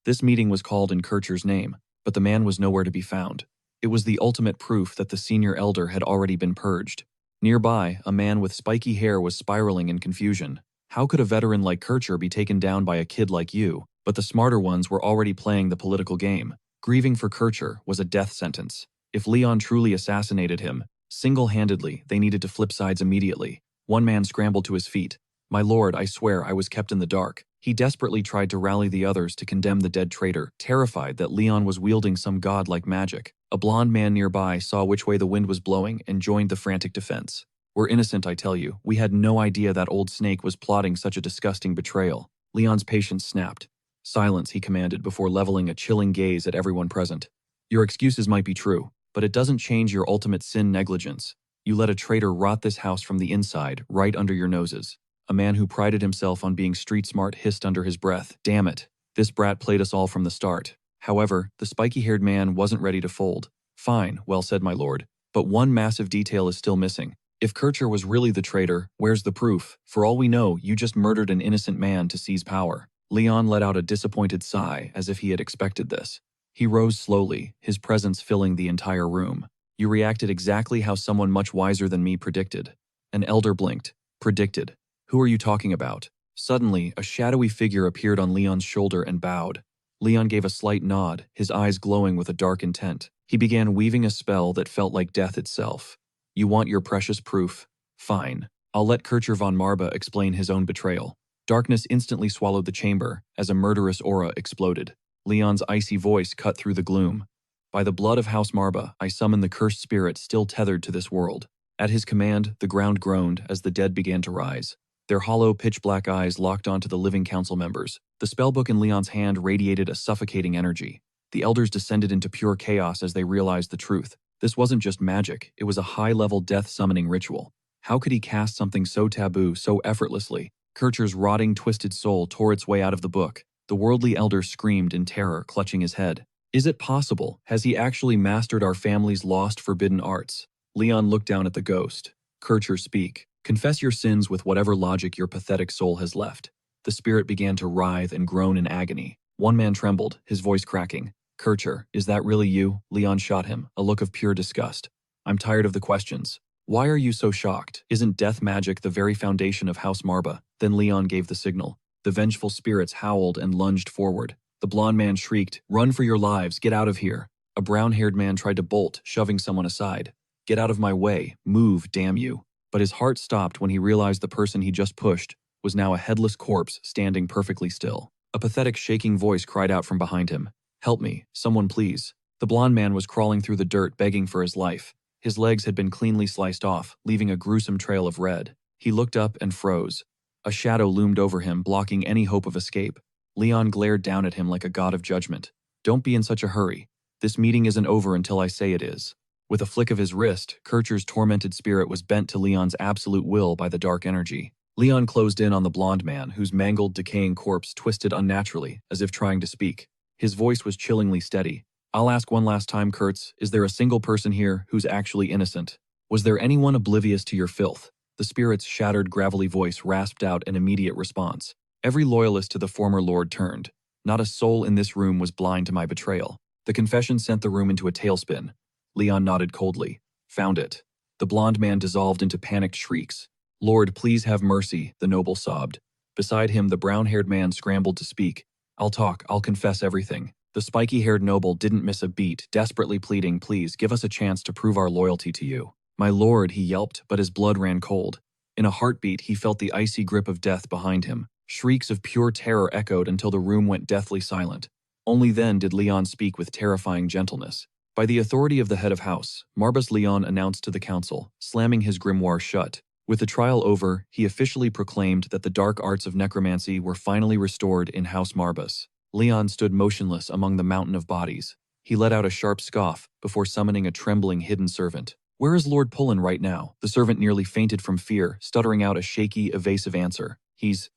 This meeting was called in Kircher's name, but the man was nowhere to be found. It was the ultimate proof that the senior elder had already been purged. Nearby, a man with spiky hair was spiraling in confusion. How could a veteran like Kircher be taken down by a kid like you? But the smarter ones were already playing the political game. Grieving for Kircher was a death sentence. If Leon truly assassinated him, single-handedly, they needed to flip sides immediately. One man scrambled to his feet. "My lord, I swear I was kept in the dark." He desperately tried to rally the others to condemn the dead traitor, terrified that Leon was wielding some godlike magic. A blond man nearby saw which way the wind was blowing and joined the frantic defense. "We're innocent, I tell you. We had no idea that old snake was plotting such a disgusting betrayal." Leon's patience snapped. "Silence," he commanded before leveling a chilling gaze at everyone present. "Your excuses might be true, but it doesn't change your ultimate sin: negligence. You let a traitor rot this house from the inside, right under your noses." A man who prided himself on being street smart hissed under his breath. "Damn it. This brat played us all from the start." However, the spiky-haired man wasn't ready to fold. "Fine, well said, my lord. But one massive detail is still missing. If Kircher was really the traitor, where's the proof? For all we know, you just murdered an innocent man to seize power." Leon let out a disappointed sigh, as if he had expected this. He rose slowly, his presence filling the entire room. "You reacted exactly how someone much wiser than me predicted." An elder blinked. "Predicted? Who are you talking about?" Suddenly, a shadowy figure appeared on Leon's shoulder and bowed. Leon gave a slight nod, his eyes glowing with a dark intent. He began weaving a spell that felt like death itself. "You want your precious proof? Fine. I'll let Kircher von Marba explain his own betrayal." Darkness instantly swallowed the chamber as a murderous aura exploded. Leon's icy voice cut through the gloom. "By the blood of House Marba, I summon the cursed spirit still tethered to this world." At his command, the ground groaned as the dead began to rise. Their hollow, pitch-black eyes locked onto the living council members. The spellbook in Leon's hand radiated a suffocating energy. The elders descended into pure chaos as they realized the truth. This wasn't just magic, it was a high-level death-summoning ritual. How could he cast something so taboo so effortlessly? Kircher's rotting, twisted soul tore its way out of the book. The worldly elder screamed in terror, clutching his head. "Is it possible? Has he actually mastered our family's lost, forbidden arts?" Leon looked down at the ghost. "Kircher, speak. Confess your sins with whatever logic your pathetic soul has left." The spirit began to writhe and groan in agony. One man trembled, his voice cracking. "Kircher, is that really you?" Leon shot him, a look of pure disgust. "I'm tired of the questions. Why are you so shocked? Isn't death magic the very foundation of House Marba?" Then Leon gave the signal. The vengeful spirits howled and lunged forward. The blond man shrieked, "Run for your lives, get out of here." A brown-haired man tried to bolt, shoving someone aside. "Get out of my way, move, damn you." But his heart stopped when he realized the person he just pushed was now a headless corpse standing perfectly still. A pathetic shaking voice cried out from behind him. "Help me, someone please." The blond man was crawling through the dirt begging for his life. His legs had been cleanly sliced off, leaving a gruesome trail of red. He looked up and froze. A shadow loomed over him, blocking any hope of escape. Leon glared down at him like a god of judgment. "Don't be in such a hurry. This meeting isn't over until I say it is." With a flick of his wrist, Kircher's tormented spirit was bent to Leon's absolute will by the dark energy. Leon closed in on the blond man, whose mangled, decaying corpse twisted unnaturally, as if trying to speak. His voice was chillingly steady. "I'll ask one last time, Kurtz, is there a single person here who's actually innocent? Was there anyone oblivious to your filth?" The spirit's shattered, gravelly voice rasped out an immediate response. Every loyalist to the former lord turned. Not a soul in this room was blind to my betrayal. The confession sent the room into a tailspin. Leon nodded coldly. "Found it." The blond man dissolved into panicked shrieks. "Lord, please have mercy," the noble sobbed. Beside him, the brown-haired man scrambled to speak. "I'll talk, I'll confess everything." The spiky-haired noble didn't miss a beat, desperately pleading, "Please, give us a chance to prove our loyalty to you." "My lord," he yelped, but his blood ran cold. In a heartbeat, he felt the icy grip of death behind him. Shrieks of pure terror echoed until the room went deathly silent. Only then did Leon speak with terrifying gentleness. "By the authority of the head of house," Marbas Leon announced to the council, slamming his grimoire shut. With the trial over, he officially proclaimed that the dark arts of necromancy were finally restored in House Marbas. Leon stood motionless among the mountain of bodies. He let out a sharp scoff before summoning a trembling hidden servant. "Where is Lord Pullen right now?" The servant nearly fainted from fear, stuttering out a shaky, evasive answer. He's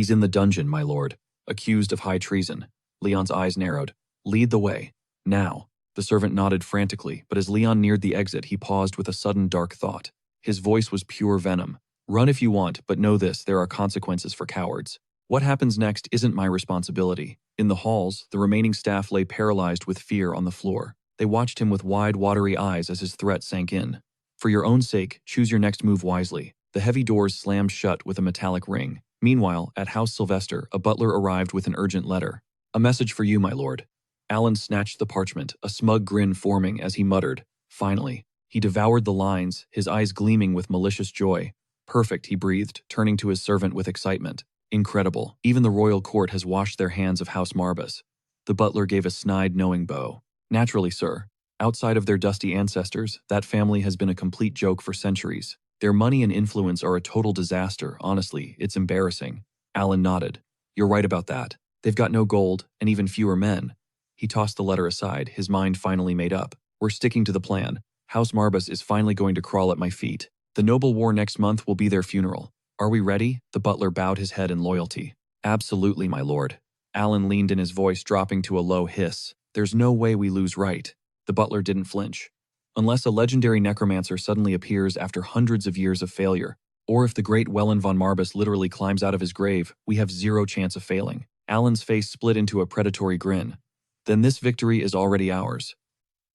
in the dungeon, my lord, accused of high treason." Leon's eyes narrowed. "Lead the way. Now." The servant nodded frantically, but as Leon neared the exit, he paused with a sudden dark thought. His voice was pure venom. "Run if you want, but know this, there are consequences for cowards. What happens next isn't my responsibility." In the halls, the remaining staff lay paralyzed with fear on the floor. They watched him with wide, watery eyes as his threat sank in. For your own sake, choose your next move wisely. The heavy doors slammed shut with a metallic ring. Meanwhile, at House Sylvester, a butler arrived with an urgent letter. A message for you, my lord. Alan snatched the parchment, a smug grin forming as he muttered, finally. He devoured the lines, his eyes gleaming with malicious joy. Perfect, he breathed, turning to his servant with excitement. Incredible. Even the royal court has washed their hands of House Marbas. The butler gave a snide, knowing bow. Naturally, sir. Outside of their dusty ancestors, that family has been a complete joke for centuries. Their money and influence are a total disaster, honestly, it's embarrassing. Alan nodded. You're right about that. They've got no gold, and even fewer men. He tossed the letter aside, his mind finally made up. We're sticking to the plan. House Marbas is finally going to crawl at my feet. The noble war next month will be their funeral. Are we ready? The butler bowed his head in loyalty. Absolutely, my lord. Alan leaned in, his voice dropping to a low hiss. There's no way we lose right. The butler didn't flinch. Unless a legendary necromancer suddenly appears after hundreds of years of failure, or if the great Wellen von Marbas literally climbs out of his grave, we have zero chance of failing. Alan's face split into a predatory grin. Then this victory is already ours.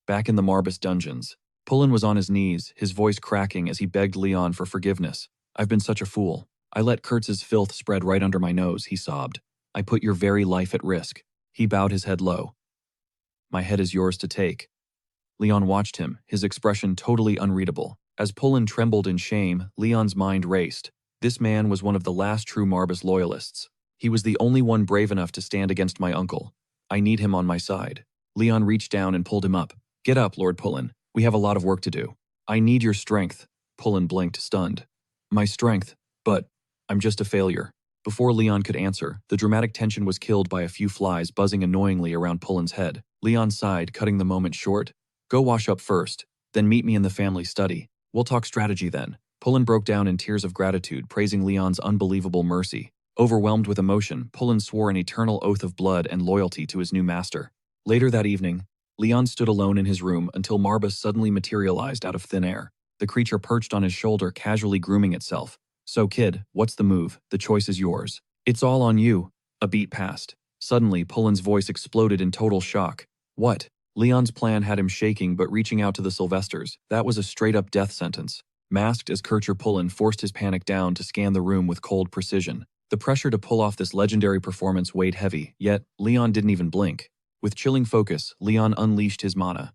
Back in the Marbas dungeons, Tulin was on his knees, his voice cracking as he begged Leon for forgiveness. I've been such a fool. I let Kurtz's filth spread right under my nose, he sobbed. I put your very life at risk. He bowed his head low. My head is yours to take. Leon watched him, his expression totally unreadable. As Tulin trembled in shame, Leon's mind raced. This man was one of the last true Marbas loyalists. He was the only one brave enough to stand against my uncle. I need him on my side. Leon reached down and pulled him up. Get up, Lord Tulin. We have a lot of work to do. I need your strength. Tulin blinked, stunned. My strength? But I'm just a failure. Before Leon could answer, the dramatic tension was killed by a few flies buzzing annoyingly around Tulin's head. Leon sighed, cutting the moment short. Go wash up first, then meet me in the family study. We'll talk strategy then. Tulin broke down in tears of gratitude, praising Leon's unbelievable mercy. Overwhelmed with emotion, Tulin swore an eternal oath of blood and loyalty to his new master. Later that evening, Leon stood alone in his room until Marbas suddenly materialized out of thin air. The creature perched on his shoulder, casually grooming itself. So kid, what's the move? The choice is yours. It's all on you. A beat passed. Suddenly, Tulin's voice exploded in total shock. What? Leon's plan had him shaking but reaching out to the Sylvesters. That was a straight-up death sentence. Masked as Kircher, Tulin forced his panic down to scan the room with cold precision. The pressure to pull off this legendary performance weighed heavy, yet Leon didn't even blink. With chilling focus, Leon unleashed his mana.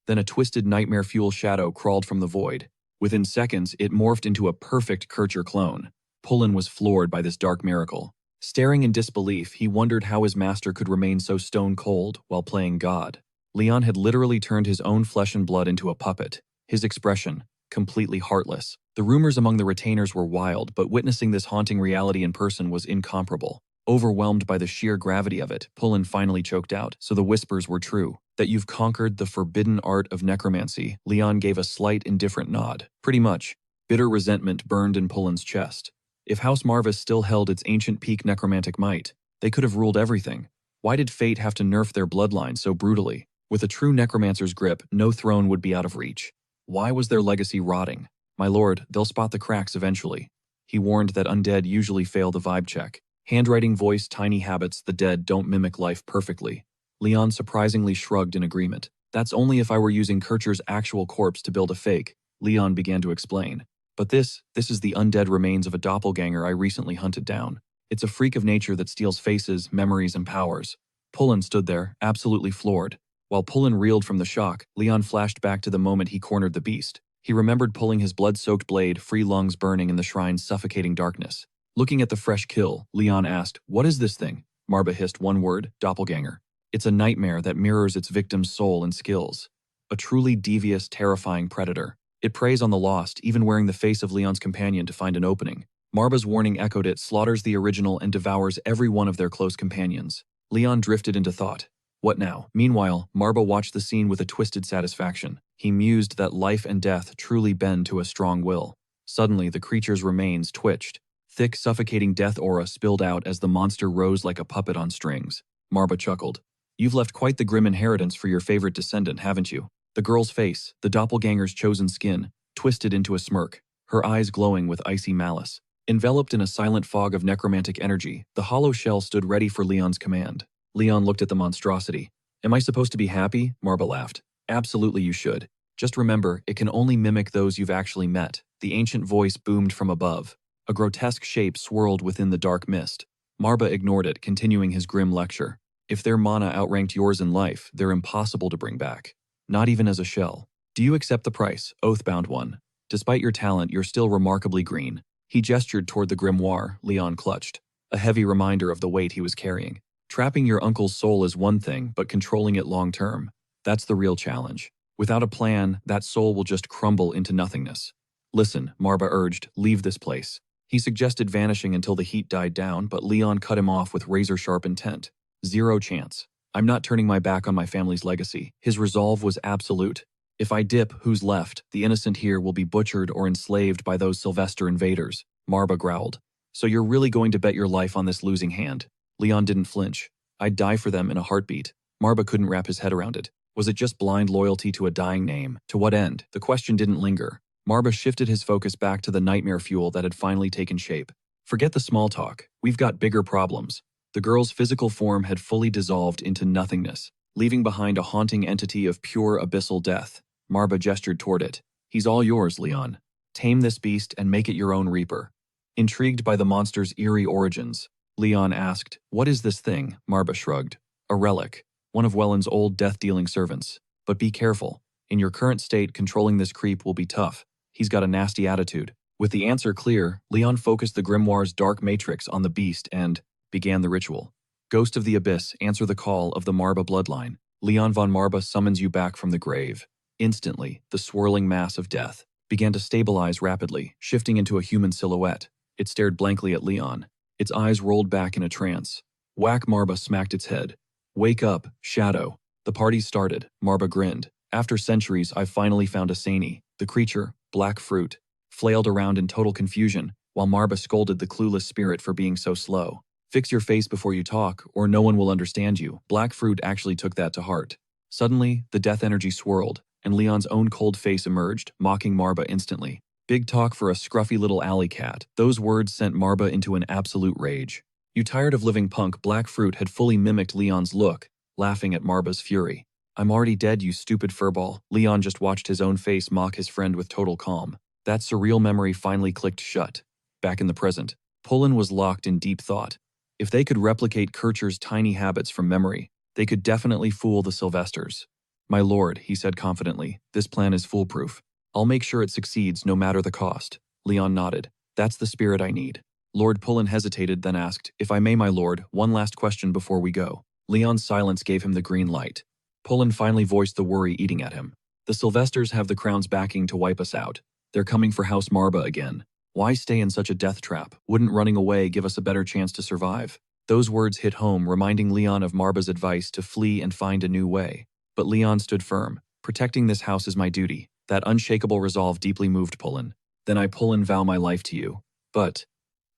Then a twisted nightmare-fuel shadow crawled from the void. Within seconds, it morphed into a perfect Kircher clone. Tulin was floored by this dark miracle. Staring in disbelief, he wondered how his master could remain so stone-cold while playing God. Leon had literally turned his own flesh and blood into a puppet. His expression, completely heartless. The rumors among the retainers were wild, but witnessing this haunting reality in person was incomparable. Overwhelmed by the sheer gravity of it, Tulin finally choked out, so the whispers were true. That you've conquered the forbidden art of necromancy. Leon gave a slight, indifferent nod. Pretty much. Bitter resentment burned in Tulin's chest. If House Marvis still held its ancient peak necromantic might, they could have ruled everything. Why did fate have to nerf their bloodline so brutally? With a true necromancer's grip, no throne would be out of reach. Why was their legacy rotting? My lord, they'll spot the cracks eventually. He warned that undead usually fail the vibe check. Handwriting, voice, tiny habits, the dead don't mimic life perfectly. Leon surprisingly shrugged in agreement. That's only if I were using Kircher's actual corpse to build a fake, Leon began to explain. But this is the undead remains of a doppelganger I recently hunted down. It's a freak of nature that steals faces, memories, and powers. Tulin stood there, absolutely floored. While Tulin reeled from the shock, Leon flashed back to the moment he cornered the beast. He remembered pulling his blood-soaked blade, free lungs burning in the shrine's suffocating darkness. Looking at the fresh kill, Leon asked, "What is this thing?" Marba hissed one word, doppelganger. It's a nightmare that mirrors its victim's soul and skills. A truly devious, terrifying predator. It preys on the lost, even wearing the face of Leon's companion to find an opening. Marba's warning echoed it, slaughters the original and devours every one of their close companions. Leon drifted into thought. What now? Meanwhile, Marba watched the scene with a twisted satisfaction. He mused that life and death truly bend to a strong will. Suddenly, the creature's remains twitched. Thick, suffocating death aura spilled out as the monster rose like a puppet on strings. Marba chuckled. You've left quite the grim inheritance for your favorite descendant, haven't you? The girl's face, the doppelganger's chosen skin, twisted into a smirk, her eyes glowing with icy malice. Enveloped in a silent fog of necromantic energy, the hollow shell stood ready for Leon's command. Leon looked at the monstrosity. Am I supposed to be happy? Marba laughed. Absolutely you should. Just remember, it can only mimic those you've actually met. The ancient voice boomed from above. A grotesque shape swirled within the dark mist. Marba ignored it, continuing his grim lecture. If their mana outranked yours in life, they're impossible to bring back. Not even as a shell. Do you accept the price, oath-bound one? Despite your talent, you're still remarkably green. He gestured toward the grimoire Leon clutched, a heavy reminder of the weight he was carrying. Trapping your uncle's soul is one thing, but controlling it long-term, that's the real challenge. Without a plan, that soul will just crumble into nothingness. Listen, Marba urged, leave this place. He suggested vanishing until the heat died down, but Leon cut him off with razor-sharp intent. Zero chance. I'm not turning my back on my family's legacy. His resolve was absolute. If I dip, who's left? The innocent here will be butchered or enslaved by those Sylvester invaders, Marba growled. So you're really going to bet your life on this losing hand? Leon didn't flinch. I'd die for them in a heartbeat. Marba couldn't wrap his head around it. Was it just blind loyalty to a dying name? To what end? The question didn't linger. Marba shifted his focus back to the nightmare fuel that had finally taken shape. Forget the small talk. We've got bigger problems. The girl's physical form had fully dissolved into nothingness, leaving behind a haunting entity of pure abyssal death. Marba gestured toward it. He's all yours, Leon. Tame this beast and make it your own reaper. Intrigued by the monster's eerie origins, Leon asked, what is this thing? Marba shrugged. A relic. One of Welland's old death-dealing servants. But be careful. In your current state, controlling this creep will be tough. He's got a nasty attitude. With the answer clear, Leon focused the grimoire's dark matrix on the beast and began the ritual. Ghost of the Abyss, answer the call of the Marba bloodline. Leon von Marba summons you back from the grave. Instantly, the swirling mass of death began to stabilize rapidly, shifting into a human silhouette. It stared blankly at Leon. Its eyes rolled back in a trance. Whack! Marba smacked its head. Wake up, Shadow. The party started. Marba grinned. After centuries, I've finally found a Sani. The creature, Black Fruit, flailed around in total confusion, while Marba scolded the clueless spirit for being so slow. Fix your face before you talk, or no one will understand you. Black Fruit actually took that to heart. Suddenly, the death energy swirled, and Leon's own cold face emerged, mocking Marba instantly. Big talk for a scruffy little alley cat. Those words sent Marba into an absolute rage. You tired of living punk? Black Fruit had fully mimicked Leon's look, laughing at Marba's fury. I'm already dead, you stupid furball. Leon just watched his own face mock his friend with total calm. That surreal memory finally clicked shut. Back in the present, Tulin was locked in deep thought. If they could replicate Kircher's tiny habits from memory, they could definitely fool the Sylvesters. My lord, he said confidently, this plan is foolproof. I'll make sure it succeeds no matter the cost. Leon nodded. That's the spirit I need. Lord Tulin hesitated, then asked, if I may, my lord, one last question before we go. Leon's silence gave him the green light. Tulin finally voiced the worry eating at him. The Sylvesters have the crown's backing to wipe us out. They're coming for House Marba again. Why stay in such a death trap? Wouldn't running away give us a better chance to survive? Those words hit home, reminding Leon of Marba's advice to flee and find a new way. But Leon stood firm. Protecting this house is my duty. That unshakable resolve deeply moved Tulin. Then I vow my life to you. But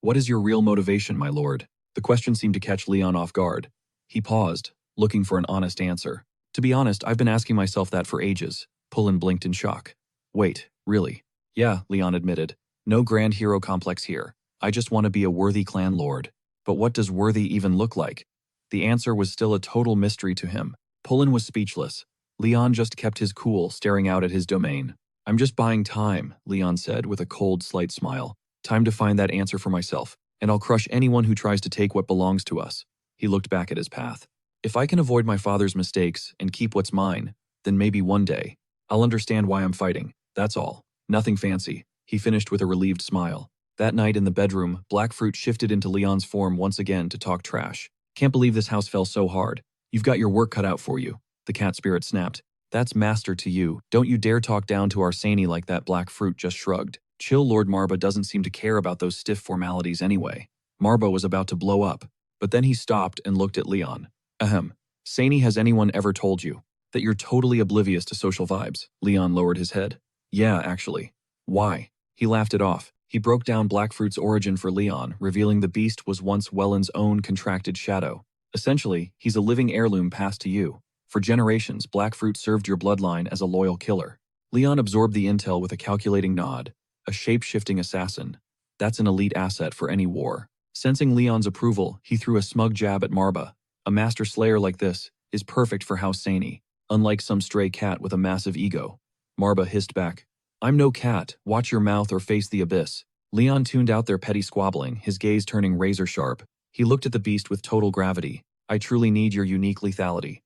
what is your real motivation, my lord? The question seemed to catch Leon off guard. He paused, looking for an honest answer. To be honest, I've been asking myself that for ages. Tulin blinked in shock. Wait, really? Yeah, Leon admitted. No grand hero complex here. I just want to be a worthy clan lord. But what does worthy even look like? The answer was still a total mystery to him. Tulin was speechless. Leon just kept his cool, staring out at his domain. I'm just buying time, Leon said with a cold, slight smile. Time to find that answer for myself, and I'll crush anyone who tries to take what belongs to us. He looked back at his path. If I can avoid my father's mistakes and keep what's mine, then maybe one day, I'll understand why I'm fighting. That's all. Nothing fancy. He finished with a relieved smile. That night in the bedroom, Black Fruit shifted into Leon's form once again to talk trash. Can't believe this house fell so hard. You've got your work cut out for you. The cat spirit snapped. That's master to you. Don't you dare talk down to our Sani like that. Black Fruit just shrugged. Chill, Lord Marba doesn't seem to care about those stiff formalities anyway. Marba was about to blow up, but then he stopped and looked at Leon. Ahem. Sani, has anyone ever told you that you're totally oblivious to social vibes? Leon lowered his head. Yeah, actually. Why? He laughed it off. He broke down Black Fruit's origin for Leon, revealing the beast was once Welland's own contracted shadow. Essentially, he's a living heirloom passed to you. For generations, Black Fruit served your bloodline as a loyal killer. Leon absorbed the intel with a calculating nod. A shape-shifting assassin. That's an elite asset for any war. Sensing Leon's approval, he threw a smug jab at Marba. A master slayer like this is perfect for House Sani. unlike some stray cat with a massive ego. Marba hissed back, I'm no cat, watch your mouth or face the abyss. Leon tuned out their petty squabbling, his gaze turning razor sharp. He looked at the beast with total gravity. I truly need your unique lethality.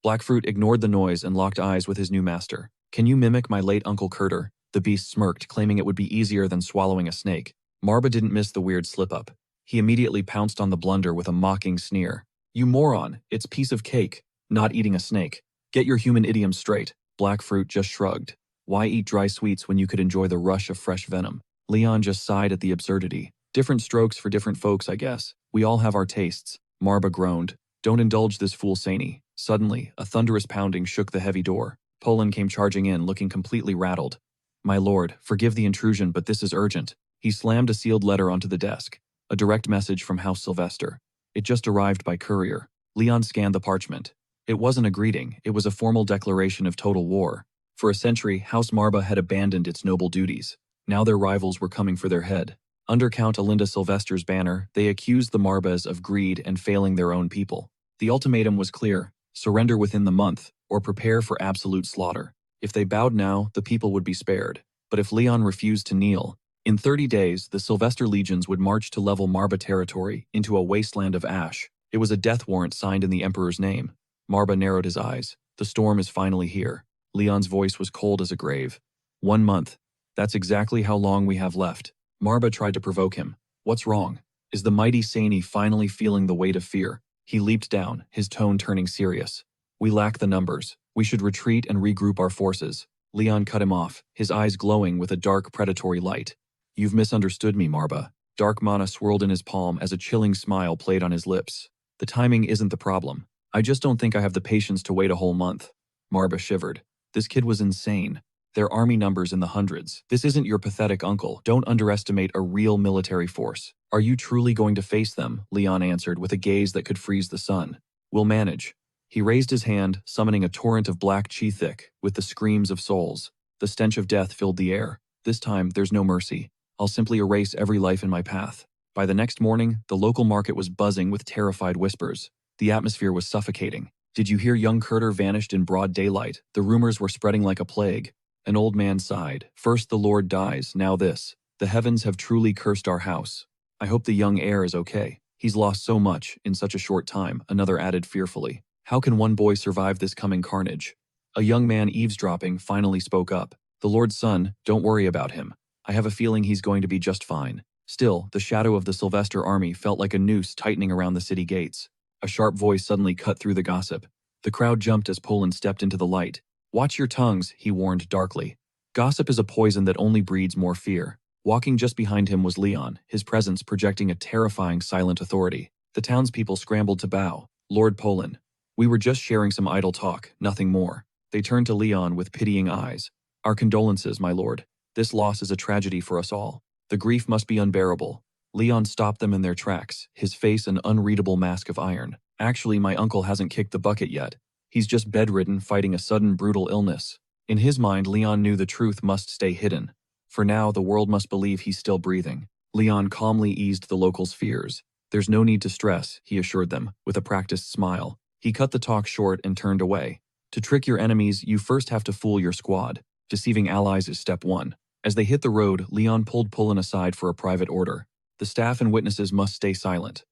Blackfruit ignored the noise and locked eyes with his new master. Can you mimic my late Uncle Curter? The beast smirked, claiming it would be easier than swallowing a snake. Marba didn't miss the weird slip-up. He immediately pounced on the blunder with a mocking sneer. You moron, it's piece of cake, not eating a snake. Get your human idiom straight. Blackfruit just shrugged. Why eat dry sweets when you could enjoy the rush of fresh venom? Leon just sighed at the absurdity. Different strokes for different folks, I guess. We all have our tastes. Marba groaned. Don't indulge this fool Sani. Suddenly, a thunderous pounding shook the heavy door. Tulin came charging in, looking completely rattled. My lord, forgive the intrusion, but this is urgent. He slammed a sealed letter onto the desk. A direct message from House Sylvester. It just arrived by courier. Leon scanned the parchment. It wasn't a greeting, it was a formal declaration of total war. For a century, House Marba had abandoned its noble duties. Now their rivals were coming for their head. Under Count Alinda Sylvester's banner, they accused the Marbas of greed and failing their own people. The ultimatum was clear: surrender within the month, or prepare for absolute slaughter. If they bowed now, the people would be spared. But if Leon refused to kneel, in 30 days, the Sylvester legions would march to level Marba territory into a wasteland of ash. It was a death warrant signed in the Emperor's name. Marba narrowed his eyes. The storm is finally here. Leon's voice was cold as a grave. 1 month. That's exactly how long we have left. Marba tried to provoke him. What's wrong? Is the mighty Sani finally feeling the weight of fear? He leaped down, his tone turning serious. We lack the numbers. We should retreat and regroup our forces. Leon cut him off, his eyes glowing with a dark predatory light. You've misunderstood me, Marba. Dark mana swirled in his palm as a chilling smile played on his lips. The timing isn't the problem. I just don't think I have the patience to wait a whole month. Marba shivered. This kid was insane. Their army numbers in the hundreds. This isn't your pathetic uncle. Don't underestimate a real military force. Are you truly going to face them? Leon answered with a gaze that could freeze the sun. We'll manage. He raised his hand, summoning a torrent of black chi thick, with the screams of souls. The stench of death filled the air. This time, there's no mercy. I'll simply erase every life in my path. By the next morning, the local market was buzzing with terrified whispers. The atmosphere was suffocating. Did you hear young Curter vanished in broad daylight? The rumors were spreading like a plague. An old man sighed. First the Lord dies, now this. The heavens have truly cursed our house. I hope the young heir is okay. He's lost so much in such a short time, another added fearfully. How can one boy survive this coming carnage? A young man eavesdropping finally spoke up. The Lord's son, don't worry about him. I have a feeling he's going to be just fine. Still, the shadow of the Sylvester army felt like a noose tightening around the city gates. A sharp voice suddenly cut through the gossip. The crowd jumped as Poland stepped into the light. Watch your tongues, he warned darkly. Gossip is a poison that only breeds more fear. Walking just behind him was Leon, his presence projecting a terrifying silent authority. The townspeople scrambled to bow. Lord Poland. We were just sharing some idle talk, nothing more. They turned to Leon with pitying eyes. Our condolences, my lord. This loss is a tragedy for us all. The grief must be unbearable. Leon stopped them in their tracks, his face an unreadable mask of iron. Actually, my uncle hasn't kicked the bucket yet. He's just bedridden, fighting a sudden brutal illness. In his mind, Leon knew the truth must stay hidden. For now, the world must believe he's still breathing. Leon calmly eased the locals' fears. There's no need to stress, he assured them, with a practiced smile. He cut the talk short and turned away. To trick your enemies, you first have to fool your squad. Deceiving allies is step one. As they hit the road, Leon pulled Pullen aside for a private order. The staff and witnesses must stay silent.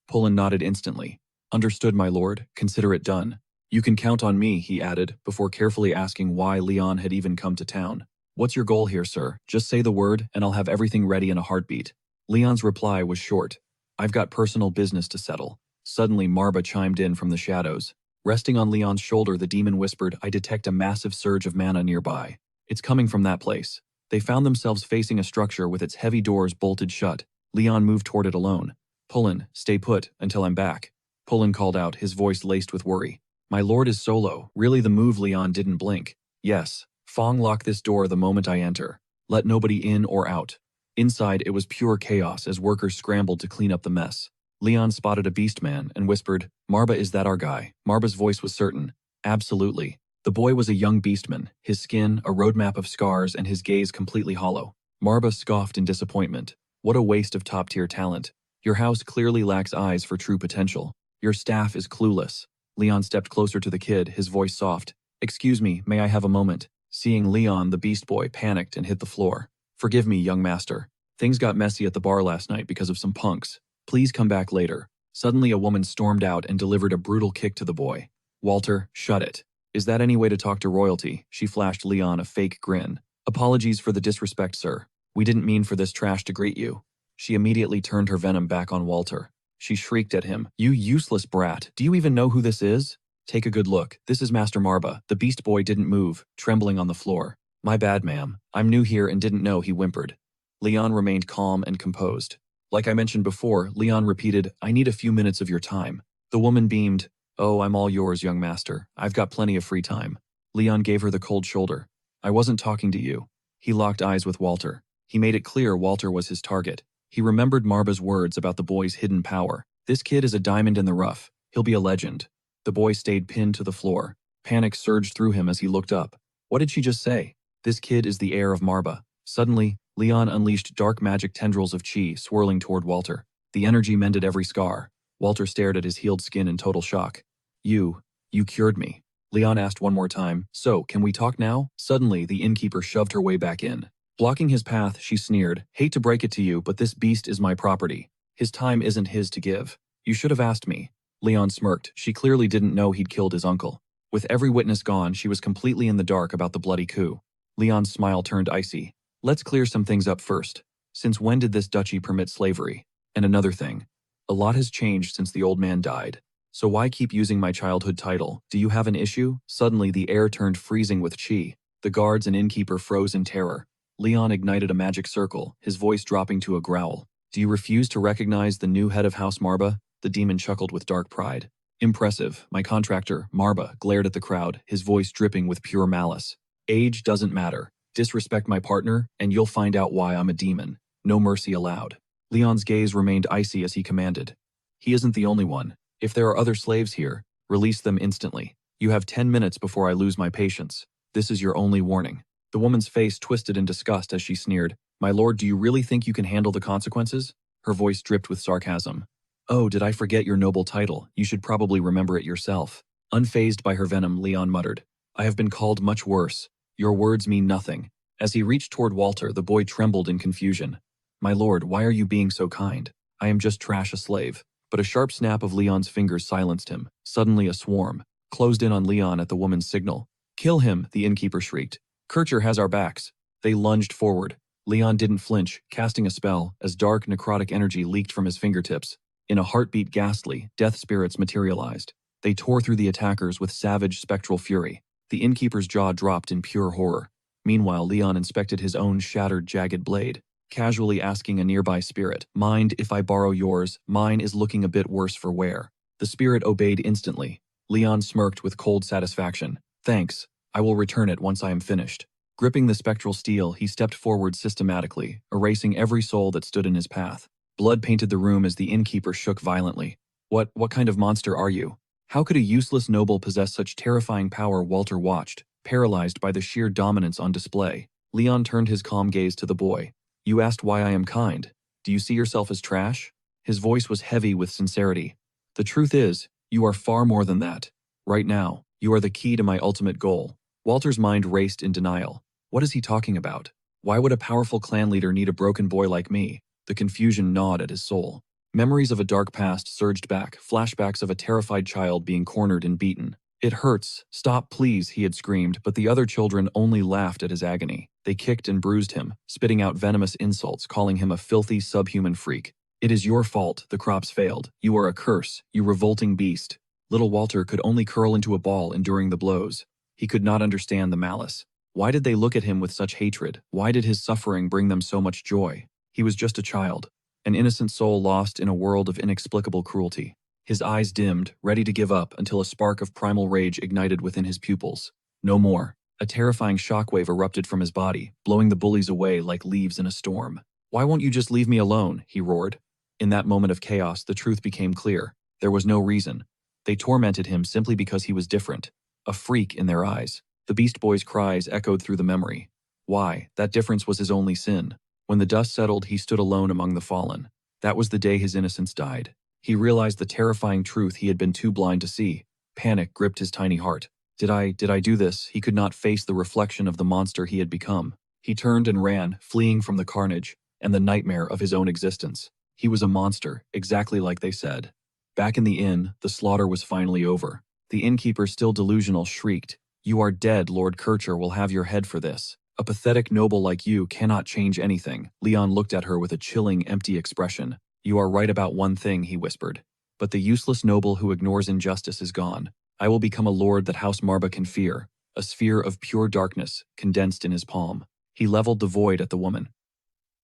Pullen nodded instantly. Understood, my lord. Consider it done. You can count on me, he added, before carefully asking why Leon had even come to town. What's your goal here, sir? Just say the word, and I'll have everything ready in a heartbeat. Leon's reply was short. I've got personal business to settle. Suddenly, Marba chimed in from the shadows. Resting on Leon's shoulder, the demon whispered, I detect a massive surge of mana nearby. It's coming from that place. They found themselves facing a structure with its heavy doors bolted shut. Leon moved toward it alone. Pullen, stay put until I'm back. Pullen called out, his voice laced with worry. My lord is solo. Really the move? Leon didn't blink. Yes. Fong, lock this door the moment I enter. Let nobody in or out. Inside, it was pure chaos as workers scrambled to clean up the mess. Leon spotted a beastman and whispered, Marba, is that our guy? Marba's voice was certain. Absolutely. The boy was a young beastman, his skin a roadmap of scars and his gaze completely hollow. Marba scoffed in disappointment. What a waste of top-tier talent. Your house clearly lacks eyes for true potential. Your staff is clueless. Leon stepped closer to the kid, his voice soft. Excuse me, may I have a moment? Seeing Leon, the Beast Boy, panicked and hit the floor. Forgive me, young master. Things got messy at the bar last night because of some punks. Please come back later. Suddenly a woman stormed out and delivered a brutal kick to the boy. Walter, shut it. Is that any way to talk to royalty? She flashed Leon a fake grin. Apologies for the disrespect, sir. We didn't mean for this trash to greet you. She immediately turned her venom back on Walter. She shrieked at him. You useless brat. Do you even know who this is? Take a good look. This is Master Marba. The Beast Boy didn't move, trembling on the floor. My bad, ma'am. I'm new here and didn't know, he whimpered. Leon remained calm and composed. Like I mentioned before, Leon repeated, I need a few minutes of your time. The woman beamed. Oh, I'm all yours, young master. I've got plenty of free time. Leon gave her the cold shoulder. I wasn't talking to you. He locked eyes with Walter. He made it clear Walter was his target. He remembered Marba's words about the boy's hidden power. This kid is a diamond in the rough. He'll be a legend. The boy stayed pinned to the floor. Panic surged through him as he looked up. What did she just say? This kid is the heir of Marba. Suddenly, Leon unleashed dark magic tendrils of chi swirling toward Walter. The energy mended every scar. Walter stared at his healed skin in total shock. You cured me. Leon asked one more time, so, can we talk now? Suddenly, the innkeeper shoved her way back in. Blocking his path, she sneered, hate to break it to you, but this beast is my property. His time isn't his to give. You should have asked me. Leon smirked. She clearly didn't know he'd killed his uncle. With every witness gone, she was completely in the dark about the bloody coup. Leon's smile turned icy. Let's clear some things up first. Since when did this duchy permit slavery? And another thing. A lot has changed since the old man died. So why keep using my childhood title? Do you have an issue? Suddenly, the air turned freezing with chi. The guards and innkeeper froze in terror. Leon ignited a magic circle, his voice dropping to a growl. Do you refuse to recognize the new head of House Marba? The demon chuckled with dark pride. Impressive. My contractor, Marba, glared at the crowd, his voice dripping with pure malice. Age doesn't matter. Disrespect my partner, and you'll find out why I'm a demon. No mercy allowed. Leon's gaze remained icy as he commanded. He isn't the only one. If there are other slaves here, release them instantly. You have 10 minutes before I lose my patience. This is your only warning. The woman's face twisted in disgust as she sneered. My lord, do you really think you can handle the consequences? Her voice dripped with sarcasm. Oh, did I forget your noble title? You should probably remember it yourself. Unfazed by her venom, Leon muttered. I have been called much worse. Your words mean nothing. As he reached toward Walter, the boy trembled in confusion. My lord, why are you being so kind? I am just trash, a slave. But a sharp snap of Leon's fingers silenced him. Suddenly a swarm closed in on Leon at the woman's signal. Kill him, the innkeeper shrieked. Kircher has our backs. They lunged forward. Leon didn't flinch, casting a spell, as dark necrotic energy leaked from his fingertips. In a heartbeat ghastly, death spirits materialized. They tore through the attackers with savage spectral fury. The innkeeper's jaw dropped in pure horror. Meanwhile, Leon inspected his own shattered, jagged blade, casually asking a nearby spirit, mind if I borrow yours? Mine is looking a bit worse for wear. The spirit obeyed instantly. Leon smirked with cold satisfaction. Thanks. I will return it once I am finished. Gripping the spectral steel, he stepped forward systematically, erasing every soul that stood in his path. Blood painted the room as the innkeeper shook violently. What kind of monster are you? How could a useless noble possess such terrifying power? Walter watched, paralyzed by the sheer dominance on display. Leon turned his calm gaze to the boy. You asked why I am kind. Do you see yourself as trash? His voice was heavy with sincerity. The truth is, you are far more than that. Right now, you are the key to my ultimate goal. Walter's mind raced in denial. What is he talking about? Why would a powerful clan leader need a broken boy like me? The confusion gnawed at his soul. Memories of a dark past surged back, flashbacks of a terrified child being cornered and beaten. It hurts. Stop, please, he had screamed, but the other children only laughed at his agony. They kicked and bruised him, spitting out venomous insults, calling him a filthy subhuman freak. It is your fault the crops failed. You are a curse, you revolting beast. Little Walter could only curl into a ball enduring the blows. He could not understand the malice. Why did they look at him with such hatred? Why did his suffering bring them so much joy? He was just a child, an innocent soul lost in a world of inexplicable cruelty. His eyes dimmed, ready to give up until a spark of primal rage ignited within his pupils. No more. A terrifying shockwave erupted from his body, blowing the bullies away like leaves in a storm. Why won't you just leave me alone? He roared. In that moment of chaos, the truth became clear. There was no reason. They tormented him simply because he was different. A freak in their eyes. The Beast Boy's cries echoed through the memory. Why? That difference was his only sin. When the dust settled, he stood alone among the fallen. That was the day his innocence died. He realized the terrifying truth he had been too blind to see. Panic gripped his tiny heart. Did I do this? He could not face the reflection of the monster he had become. He turned and ran, fleeing from the carnage and the nightmare of his own existence. He was a monster, exactly like they said. Back in the inn, the slaughter was finally over. The innkeeper, still delusional, shrieked, "You are dead, Lord Kircher will have your head for this. A pathetic noble like you cannot change anything." Leon looked at her with a chilling, empty expression. "You are right about one thing," he whispered. "But the useless noble who ignores injustice is gone. I will become a lord that House Marba can fear, a sphere of pure darkness condensed in his palm." He leveled the void at the woman.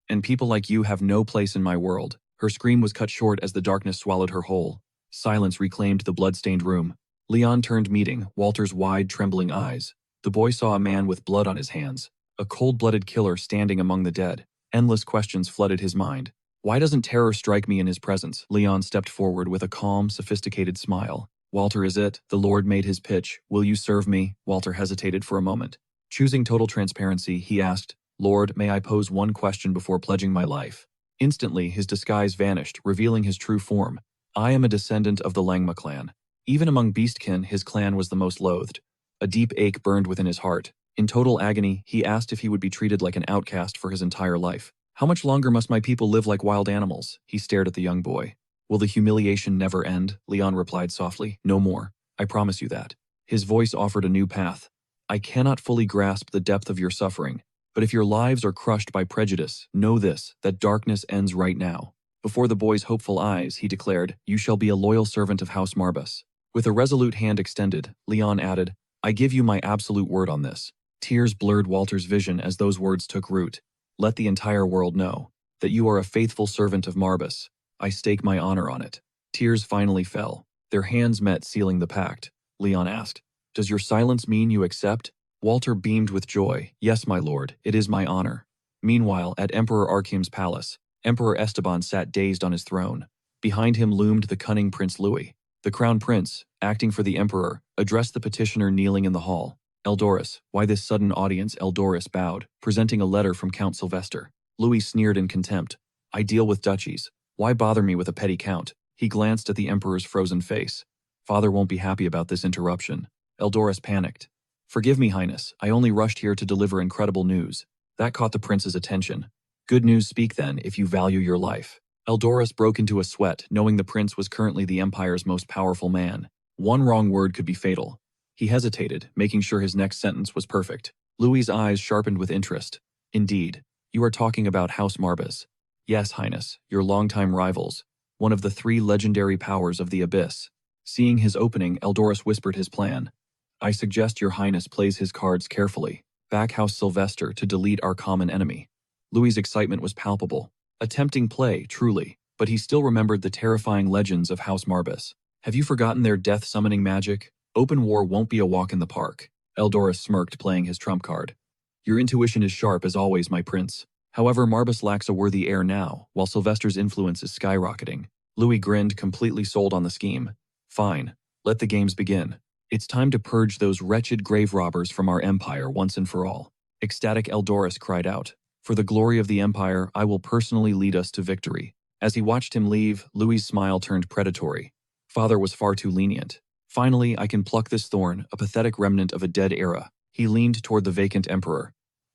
"And people like you have no place in my world." Her scream was cut short as the darkness swallowed her whole. Silence reclaimed the blood-stained room. Leon turned, meeting Walter's wide, trembling eyes. The boy saw a man with blood on his hands, a cold-blooded killer standing among the dead. Endless questions flooded his mind. Why doesn't terror strike me in his presence? Leon stepped forward with a calm, sophisticated smile. "Walter, is it?" The Lord made his pitch. "Will you serve me?" Walter hesitated for a moment. Choosing total transparency, he asked, "Lord, may I pose one question before pledging my life?" Instantly, his disguise vanished, revealing his true form. "I am a descendant of the Langma clan." Even among beastkin, his clan was the most loathed. A deep ache burned within his heart. In total agony, he asked if he would be treated like an outcast for his entire life. "How much longer must my people live like wild animals?" He stared at the young boy. "Will the humiliation never end?" Leon replied softly. "No more. I promise you that." His voice offered a new path. "I cannot fully grasp the depth of your suffering, but if your lives are crushed by prejudice, know this, that darkness ends right now." Before the boy's hopeful eyes, he declared, "You shall be a loyal servant of House Marbas." With a resolute hand extended, Leon added, "I give you my absolute word on this." Tears blurred Walter's vision as those words took root. "Let the entire world know that you are a faithful servant of Marbas. I stake my honor on it." Tears finally fell. Their hands met, sealing the pact. Leon asked, "Does your silence mean you accept?" Walter beamed with joy. "Yes, my lord, it is my honor." Meanwhile, at Emperor Arkim's palace, Emperor Esteban sat dazed on his throne. Behind him loomed the cunning Prince Louis. The crown prince, acting for the emperor, addressed the petitioner kneeling in the hall. "Eldoris, why this sudden audience?" Eldoris bowed, presenting a letter from Count Sylvester. Louis sneered in contempt. "I deal with duchies. Why bother me with a petty count?" He glanced at the emperor's frozen face. "Father won't be happy about this interruption." Eldoris panicked. "Forgive me, Highness, I only rushed here to deliver incredible news." That caught the prince's attention. "Good news, speak then, if you value your life." Eldoris broke into a sweat, knowing the prince was currently the empire's most powerful man. One wrong word could be fatal. He hesitated, making sure his next sentence was perfect. Louis's eyes sharpened with interest. "Indeed. You are talking about House Marbas." "Yes, Highness, your longtime rivals. One of the 3 legendary powers of the Abyss." Seeing his opening, Eldoris whispered his plan. "I suggest your Highness plays his cards carefully. Back House Sylvester to delete our common enemy." Louis's excitement was palpable. A tempting play, truly, but he still remembered the terrifying legends of House Marbas. "Have you forgotten their death-summoning magic? Open war won't be a walk in the park." Eldoris smirked, playing his trump card. "Your intuition is sharp as always, my prince. However, Marbas lacks a worthy heir now, while Sylvester's influence is skyrocketing." Louis grinned, completely sold on the scheme. "Fine. Let the games begin. It's time to purge those wretched grave robbers from our empire once and for all." Ecstatic Eldoris cried out, "For the glory of the empire, I will personally lead us to victory." As he watched him leave, Louis's smile turned predatory. Father was far too lenient. "Finally, I can pluck this thorn, a pathetic remnant of a dead era." He leaned toward the vacant emperor.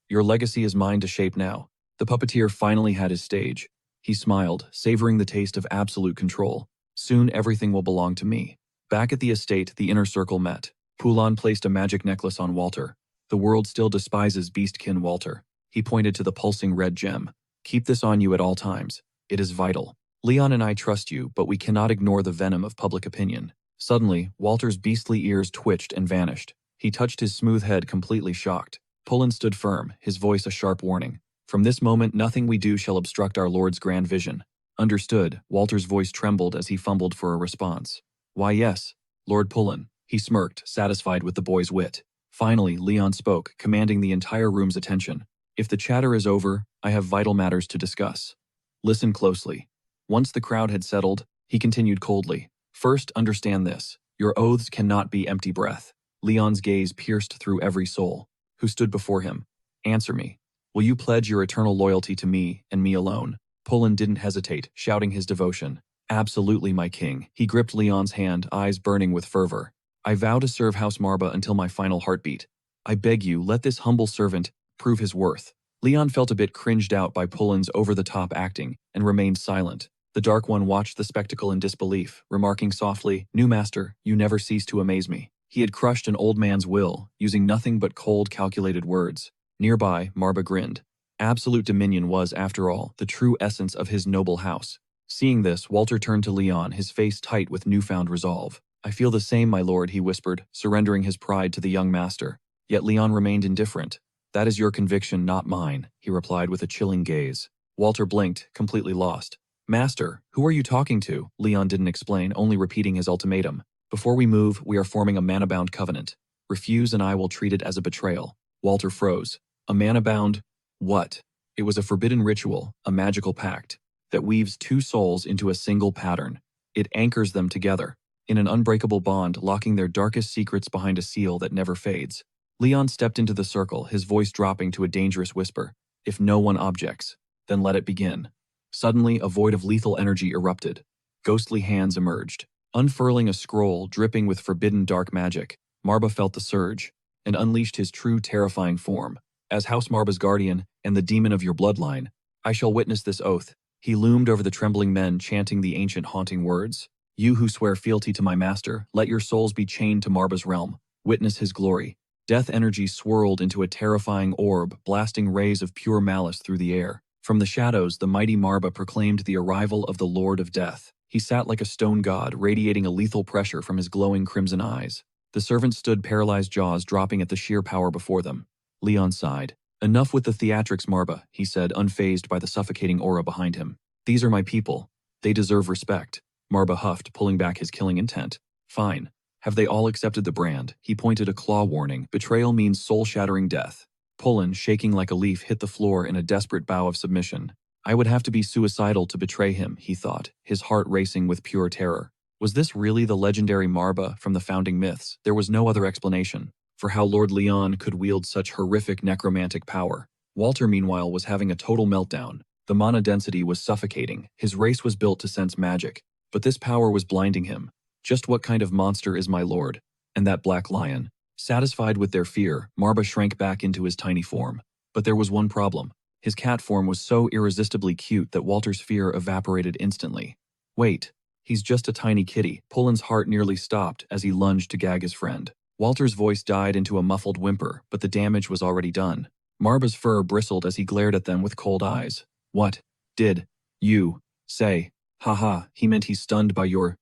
"Your legacy is mine to shape now." The puppeteer finally had his stage. He smiled, savoring the taste of absolute control. "Soon everything will belong to me." Back at the estate, the inner circle met. Poulon placed a magic necklace on Walter. "The world still despises beastkin, Walter." He pointed to the pulsing red gem. "Keep this on you at all times. It is vital. Leon and I trust you, but we cannot ignore the venom of public opinion." Suddenly, Walter's beastly ears twitched and vanished. He touched his smooth head, completely shocked. Poulon stood firm, his voice a sharp warning. "From this moment, nothing we do shall obstruct our Lord's grand vision." "Understood." Walter's voice trembled as he fumbled for a response. "Why, yes, Lord Poulon." He smirked, satisfied with the boy's wit. Finally, Leon spoke, commanding the entire room's attention. "If the chatter is over, I have vital matters to discuss. Listen closely." Once the crowd had settled, he continued coldly. "First, understand this. Your oaths cannot be empty breath." Leon's gaze pierced through every soul who stood before him. "Answer me. Will you pledge your eternal loyalty to me and me alone?" Poulon didn't hesitate, shouting his devotion. "Absolutely, my king." He gripped Leon's hand, eyes burning with fervor. I vow to serve House Marba until my final heartbeat. I beg you, let this humble servant prove his worth. Leon felt a bit cringed out by Tulin's over-the-top acting and remained silent. The Dark One watched the spectacle in disbelief, remarking softly, "New master, you never cease to amaze me." He had crushed an old man's will, using nothing but cold, calculated words. Nearby, Marba grinned. Absolute dominion was, after all, the true essence of his noble house. Seeing this, Walter turned to Leon, his face tight with newfound resolve. "I feel the same, my lord," he whispered, surrendering his pride to the young master. Yet Leon remained indifferent. "That is your conviction, not mine," he replied with a chilling gaze. Walter blinked, completely lost. "Master, who are you talking to?" Leon didn't explain, only repeating his ultimatum. "Before we move, we are forming a mana-bound covenant. Refuse and I will treat it as a betrayal." Walter froze. A mana-bound? What? It was a forbidden ritual, a magical pact, that weaves two souls into a single pattern. It anchors them together, in an unbreakable bond, locking their darkest secrets behind a seal that never fades. Leon stepped into the circle, his voice dropping to a dangerous whisper. "If no one objects, then let it begin." Suddenly, a void of lethal energy erupted. Ghostly hands emerged. Unfurling a scroll dripping with forbidden dark magic, Marba felt the surge, and unleashed his true terrifying form. "As House Marba's guardian, and the demon of your bloodline, I shall witness this oath." He loomed over the trembling men, chanting the ancient haunting words. "You who swear fealty to my master, let your souls be chained to Marba's realm. Witness his glory." Death energy swirled into a terrifying orb, blasting rays of pure malice through the air. From the shadows, the mighty Marba proclaimed the arrival of the Lord of Death. He sat like a stone god, radiating a lethal pressure from his glowing crimson eyes. The servants stood, paralyzed jaws dropping at the sheer power before them. Leon sighed. "Enough with the theatrics, Marba," he said, unfazed by the suffocating aura behind him. "These are my people. They deserve respect." Marba huffed, pulling back his killing intent. "Fine. Have they all accepted the brand?" He pointed a claw, warning. "Betrayal means soul-shattering death." Tulin, shaking like a leaf, hit the floor in a desperate bow of submission. I would have to be suicidal to betray him, he thought, his heart racing with pure terror. Was this really the legendary Marba from the founding myths? There was no other explanation for how Lord Leon could wield such horrific necromantic power. Walter, meanwhile, was having a total meltdown. The mana density was suffocating. His race was built to sense magic, but this power was blinding him. Just what kind of monster is my lord? And that black lion? Satisfied with their fear, Marba shrank back into his tiny form. But there was one problem. His cat form was so irresistibly cute that Walter's fear evaporated instantly. Wait, he's just a tiny kitty. Tulin's heart nearly stopped as he lunged to gag his friend. Walter's voice died into a muffled whimper, but the damage was already done. Marba's fur bristled as he glared at them with cold eyes. "What did you say?" "Haha, he meant he's stunned by your,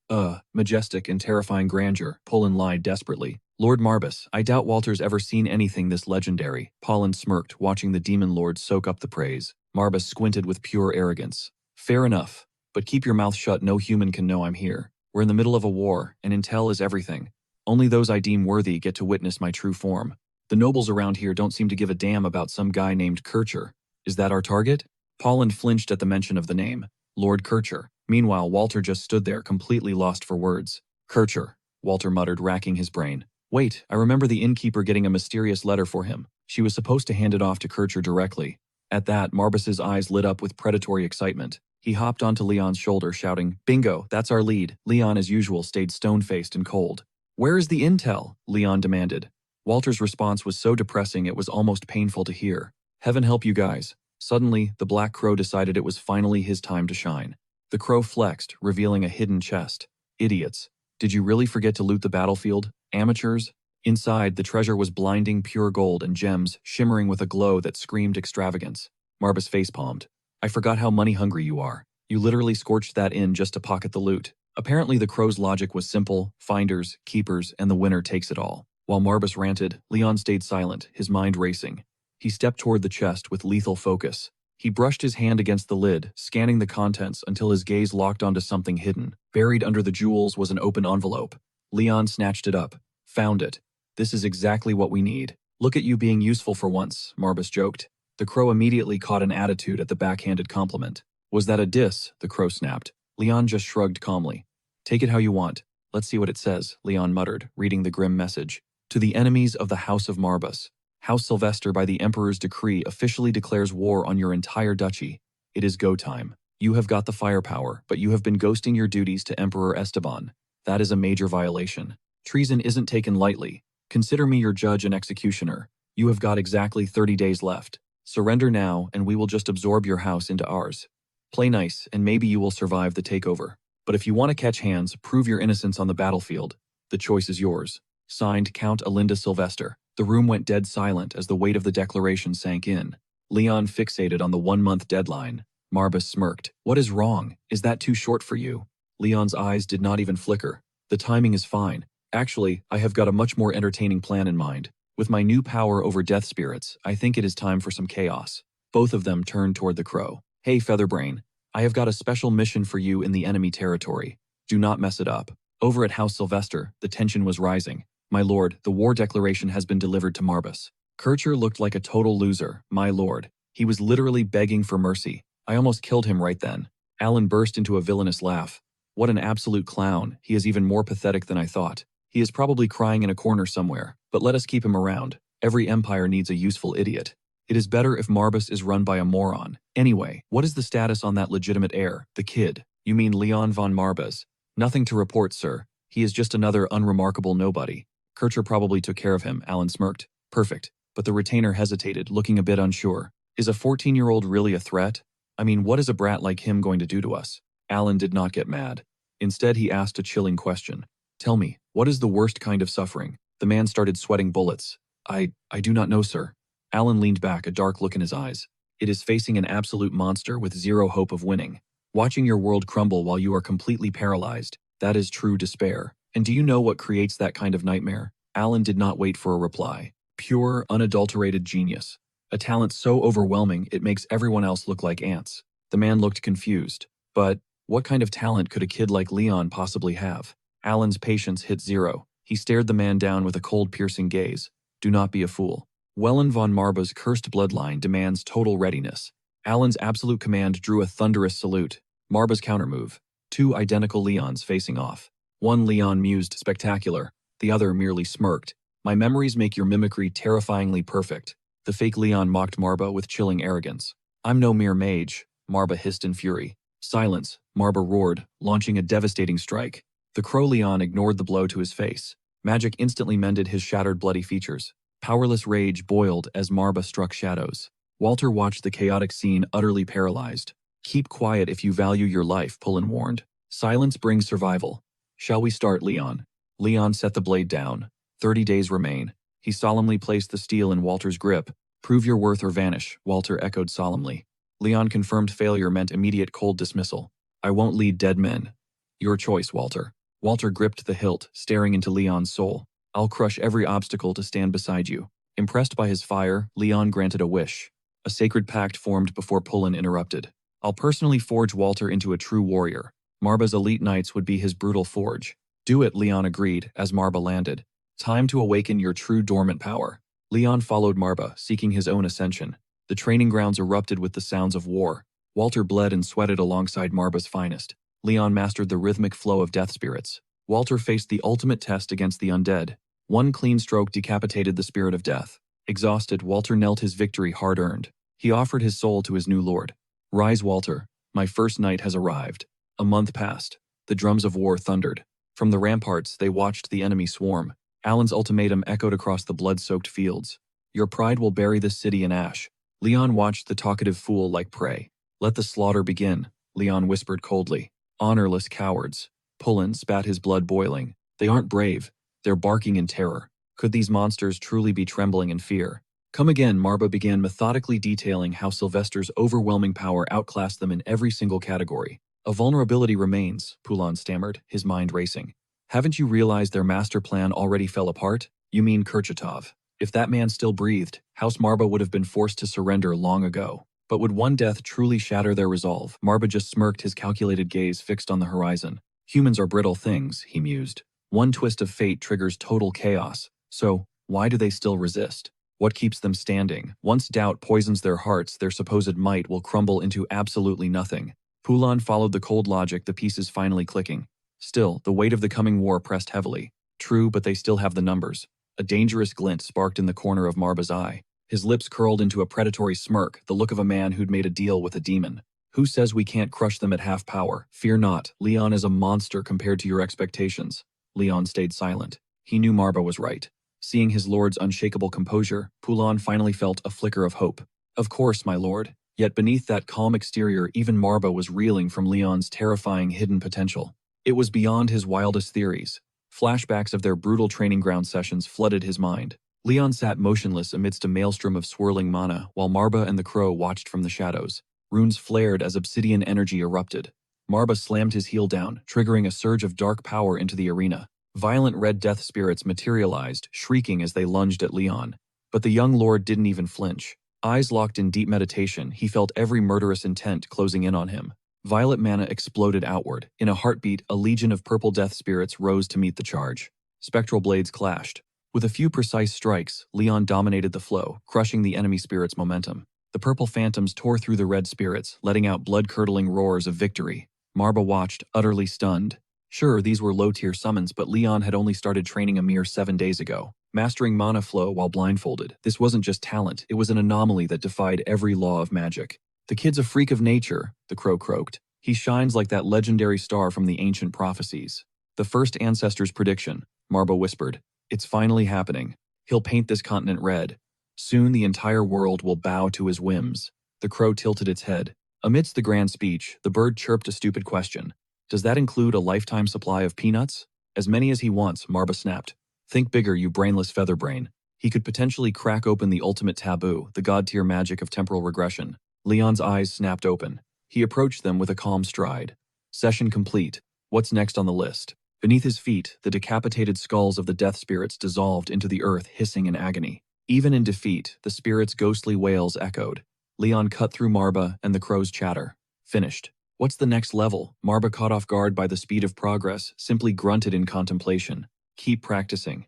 majestic and terrifying grandeur," Tulin lied desperately. "Lord Marbas, I doubt Walter's ever seen anything this legendary." Tulin smirked, watching the demon lord soak up the praise. Marbas squinted with pure arrogance. "Fair enough, but keep your mouth shut. No human can know I'm here. We're in the middle of a war, and intel is everything. Only those I deem worthy get to witness my true form. The nobles around here don't seem to give a damn about some guy named Kircher. Is that our target?" Tulin flinched at the mention of the name. Lord Kircher. Meanwhile, Walter just stood there, completely lost for words. "Kircher," Walter muttered, racking his brain. "Wait, I remember the innkeeper getting a mysterious letter for him. She was supposed to hand it off to Kircher directly." At that, Marbas's eyes lit up with predatory excitement. He hopped onto Leon's shoulder, shouting, "Bingo, that's our lead." Leon, as usual, stayed stone-faced and cold. "Where is the intel?" Leon demanded. Walter's response was so depressing it was almost painful to hear. "Heaven help you guys." Suddenly, the Black Crow decided it was finally his time to shine. The crow flexed, revealing a hidden chest. "Idiots. Did you really forget to loot the battlefield? Amateurs?" Inside, the treasure was blinding pure gold and gems, shimmering with a glow that screamed extravagance. Marbas face-palmed. "I forgot how money-hungry you are. You literally scorched that in just to pocket the loot." Apparently, the crow's logic was simple: finders, keepers, and the winner takes it all. While Marbas ranted, Leon stayed silent, his mind racing. He stepped toward the chest with lethal focus. He brushed his hand against the lid, scanning the contents until his gaze locked onto something hidden. Buried under the jewels was an open envelope. Leon snatched it up. "Found it. This is exactly what we need." "Look at you being useful for once," Marbas joked. The crow immediately caught an attitude at the backhanded compliment. "Was that a diss?" the crow snapped. Leon just shrugged calmly. "Take it how you want. Let's see what it says," Leon muttered, reading the grim message. "To the enemies of the House of Marbas. House Sylvester, by the Emperor's decree, officially declares war on your entire duchy. It is go time. You have got the firepower, but you have been ghosting your duties to Emperor Esteban. That is a major violation. Treason isn't taken lightly. Consider me your judge and executioner. You have got exactly 30 days left. Surrender now, and we will just absorb your house into ours. Play nice, and maybe you will survive the takeover. But if you want to catch hands, prove your innocence on the battlefield. The choice is yours. Signed, Count Alinda Sylvester. The room went dead silent as the weight of the declaration sank in. Leon fixated on the 1-month deadline. Marbus smirked. What is wrong? Is that too short for you? Leon's eyes did not even flicker. The timing is fine. Actually, I have got a much more entertaining plan in mind. With my new power over death spirits, I think it is time for some chaos. Both of them turned toward the crow. Hey, Featherbrain. I have got a special mission for you in the enemy territory. Do not mess it up. Over at House Sylvester, the tension was rising. My lord, the war declaration has been delivered to Marbus. Kircher looked like a total loser, my lord. He was literally begging for mercy. I almost killed him right then. Alan burst into a villainous laugh. What an absolute clown. He is even more pathetic than I thought. He is probably crying in a corner somewhere, but let us keep him around. Every empire needs a useful idiot. It is better if Marbus is run by a moron. Anyway, what is the status on that legitimate heir, the kid? You mean Leon von Marbus? Nothing to report, sir. He is just another unremarkable nobody. Kircher probably took care of him, Alan smirked. Perfect. But the retainer hesitated, looking a bit unsure. Is a 14-year-old really a threat? I mean, what is a brat like him going to do to us? Alan did not get mad. Instead, he asked a chilling question. Tell me, what is the worst kind of suffering? The man started sweating bullets. I do not know, sir. Alan leaned back, a dark look in his eyes. It is facing an absolute monster with zero hope of winning. Watching your world crumble while you are completely paralyzed, that is true despair. And do you know what creates that kind of nightmare? Alan did not wait for a reply. Pure, unadulterated genius. A talent so overwhelming it makes everyone else look like ants. The man looked confused. But what kind of talent could a kid like Leon possibly have? Alan's patience hit zero. He stared the man down with a cold, piercing gaze. Do not be a fool. Wellen von Marba's cursed bloodline demands total readiness. Alan's absolute command drew a thunderous salute. Marba's countermove. 2 identical Leons facing off. One Leon mused spectacular. The other merely smirked. My memories make your mimicry terrifyingly perfect. The fake Leon mocked Marba with chilling arrogance. I'm no mere mage, Marba hissed in fury. Silence, Marba roared, launching a devastating strike. The crow Leon ignored the blow to his face. Magic instantly mended his shattered bloody features. Powerless rage boiled as Marba struck shadows. Walter watched the chaotic scene utterly paralyzed. Keep quiet if you value your life, Pullen warned. Silence brings survival. Shall we start, Leon? Leon set the blade down. 30 days remain. He solemnly placed the steel in Walter's grip. Prove your worth or vanish, Walter echoed solemnly. Leon confirmed failure meant immediate cold dismissal. I won't lead dead men. Your choice, Walter. Walter gripped the hilt, staring into Leon's soul. I'll crush every obstacle to stand beside you. Impressed by his fire, Leon granted a wish. A sacred pact formed before Pullen interrupted. I'll personally forge Walter into a true warrior. Marba's elite knights would be his brutal forge. Do it, Leon agreed, as Marba landed. Time to awaken your true dormant power. Leon followed Marba, seeking his own ascension. The training grounds erupted with the sounds of war. Walter bled and sweated alongside Marba's finest. Leon mastered the rhythmic flow of death spirits. Walter faced the ultimate test against the undead. One clean stroke decapitated the spirit of death. Exhausted, Walter knelt his victory hard-earned. He offered his soul to his new lord. Rise, Walter. My first knight has arrived. A month passed. The drums of war thundered. From the ramparts, they watched the enemy swarm. Alan's ultimatum echoed across the blood-soaked fields. Your pride will bury this city in ash. Leon watched the talkative fool like prey. Let the slaughter begin, Leon whispered coldly. Honorless cowards. Pullen spat, his blood boiling. They aren't brave. They're barking in terror. Could these monsters truly be trembling in fear? Come again, Marba began methodically detailing how Sylvester's overwhelming power outclassed them in every single category. A vulnerability remains, Pullen stammered, his mind racing. Haven't you realized their master plan already fell apart? You mean Kurchatov. If that man still breathed, House Marba would have been forced to surrender long ago. But would one death truly shatter their resolve? Marba just smirked, his calculated gaze fixed on the horizon. Humans are brittle things, he mused. One twist of fate triggers total chaos. So, why do they still resist? What keeps them standing? Once doubt poisons their hearts, their supposed might will crumble into absolutely nothing. Pullen followed the cold logic, the pieces finally clicking. Still, the weight of the coming war pressed heavily. True, but they still have the numbers. A dangerous glint sparked in the corner of Marba's eye. His lips curled into a predatory smirk, the look of a man who'd made a deal with a demon. Who says we can't crush them at half power? Fear not, Leon is a monster compared to your expectations. Leon stayed silent. He knew Marba was right. Seeing his lord's unshakable composure, Pulon finally felt a flicker of hope. Of course, my lord. Yet beneath that calm exterior, even Marba was reeling from Leon's terrifying hidden potential. It was beyond his wildest theories. Flashbacks of their brutal training ground sessions flooded his mind. Leon sat motionless amidst a maelstrom of swirling mana, while Marba and the crow watched from the shadows. Runes flared as obsidian energy erupted. Marba slammed his heel down, triggering a surge of dark power into the arena. Violent red death spirits materialized, shrieking as they lunged at Leon. But the young lord didn't even flinch. Eyes locked in deep meditation, he felt every murderous intent closing in on him. Violet mana exploded outward. In a heartbeat, a legion of purple death spirits rose to meet the charge. Spectral blades clashed. With a few precise strikes, Leon dominated the flow, crushing the enemy spirit's momentum. The purple phantoms tore through the red spirits, letting out blood-curdling roars of victory. Marba watched, utterly stunned. Sure, these were low-tier summons, but Leon had only started training a mere 7 days ago. Mastering mana flow while blindfolded, this wasn't just talent, it was an anomaly that defied every law of magic. The kid's a freak of nature, the crow croaked. He shines like that legendary star from the ancient prophecies. The first ancestor's prediction, Marba whispered. It's finally happening. He'll paint this continent red. Soon the entire world will bow to his whims. The crow tilted its head. Amidst the grand speech, the bird chirped a stupid question. Does that include a lifetime supply of peanuts? As many as he wants, Marba snapped. Think bigger, you brainless featherbrain. He could potentially crack open the ultimate taboo, the god-tier magic of temporal regression. Leon's eyes snapped open. He approached them with a calm stride. Session complete. What's next on the list? Beneath his feet, the decapitated skulls of the death spirits dissolved into the earth, hissing in agony. Even in defeat, the spirits' ghostly wails echoed. Leon cut through Marba and the crow's chatter. Finished. What's the next level? Marba, caught off guard by the speed of progress, simply grunted in contemplation. Keep practicing.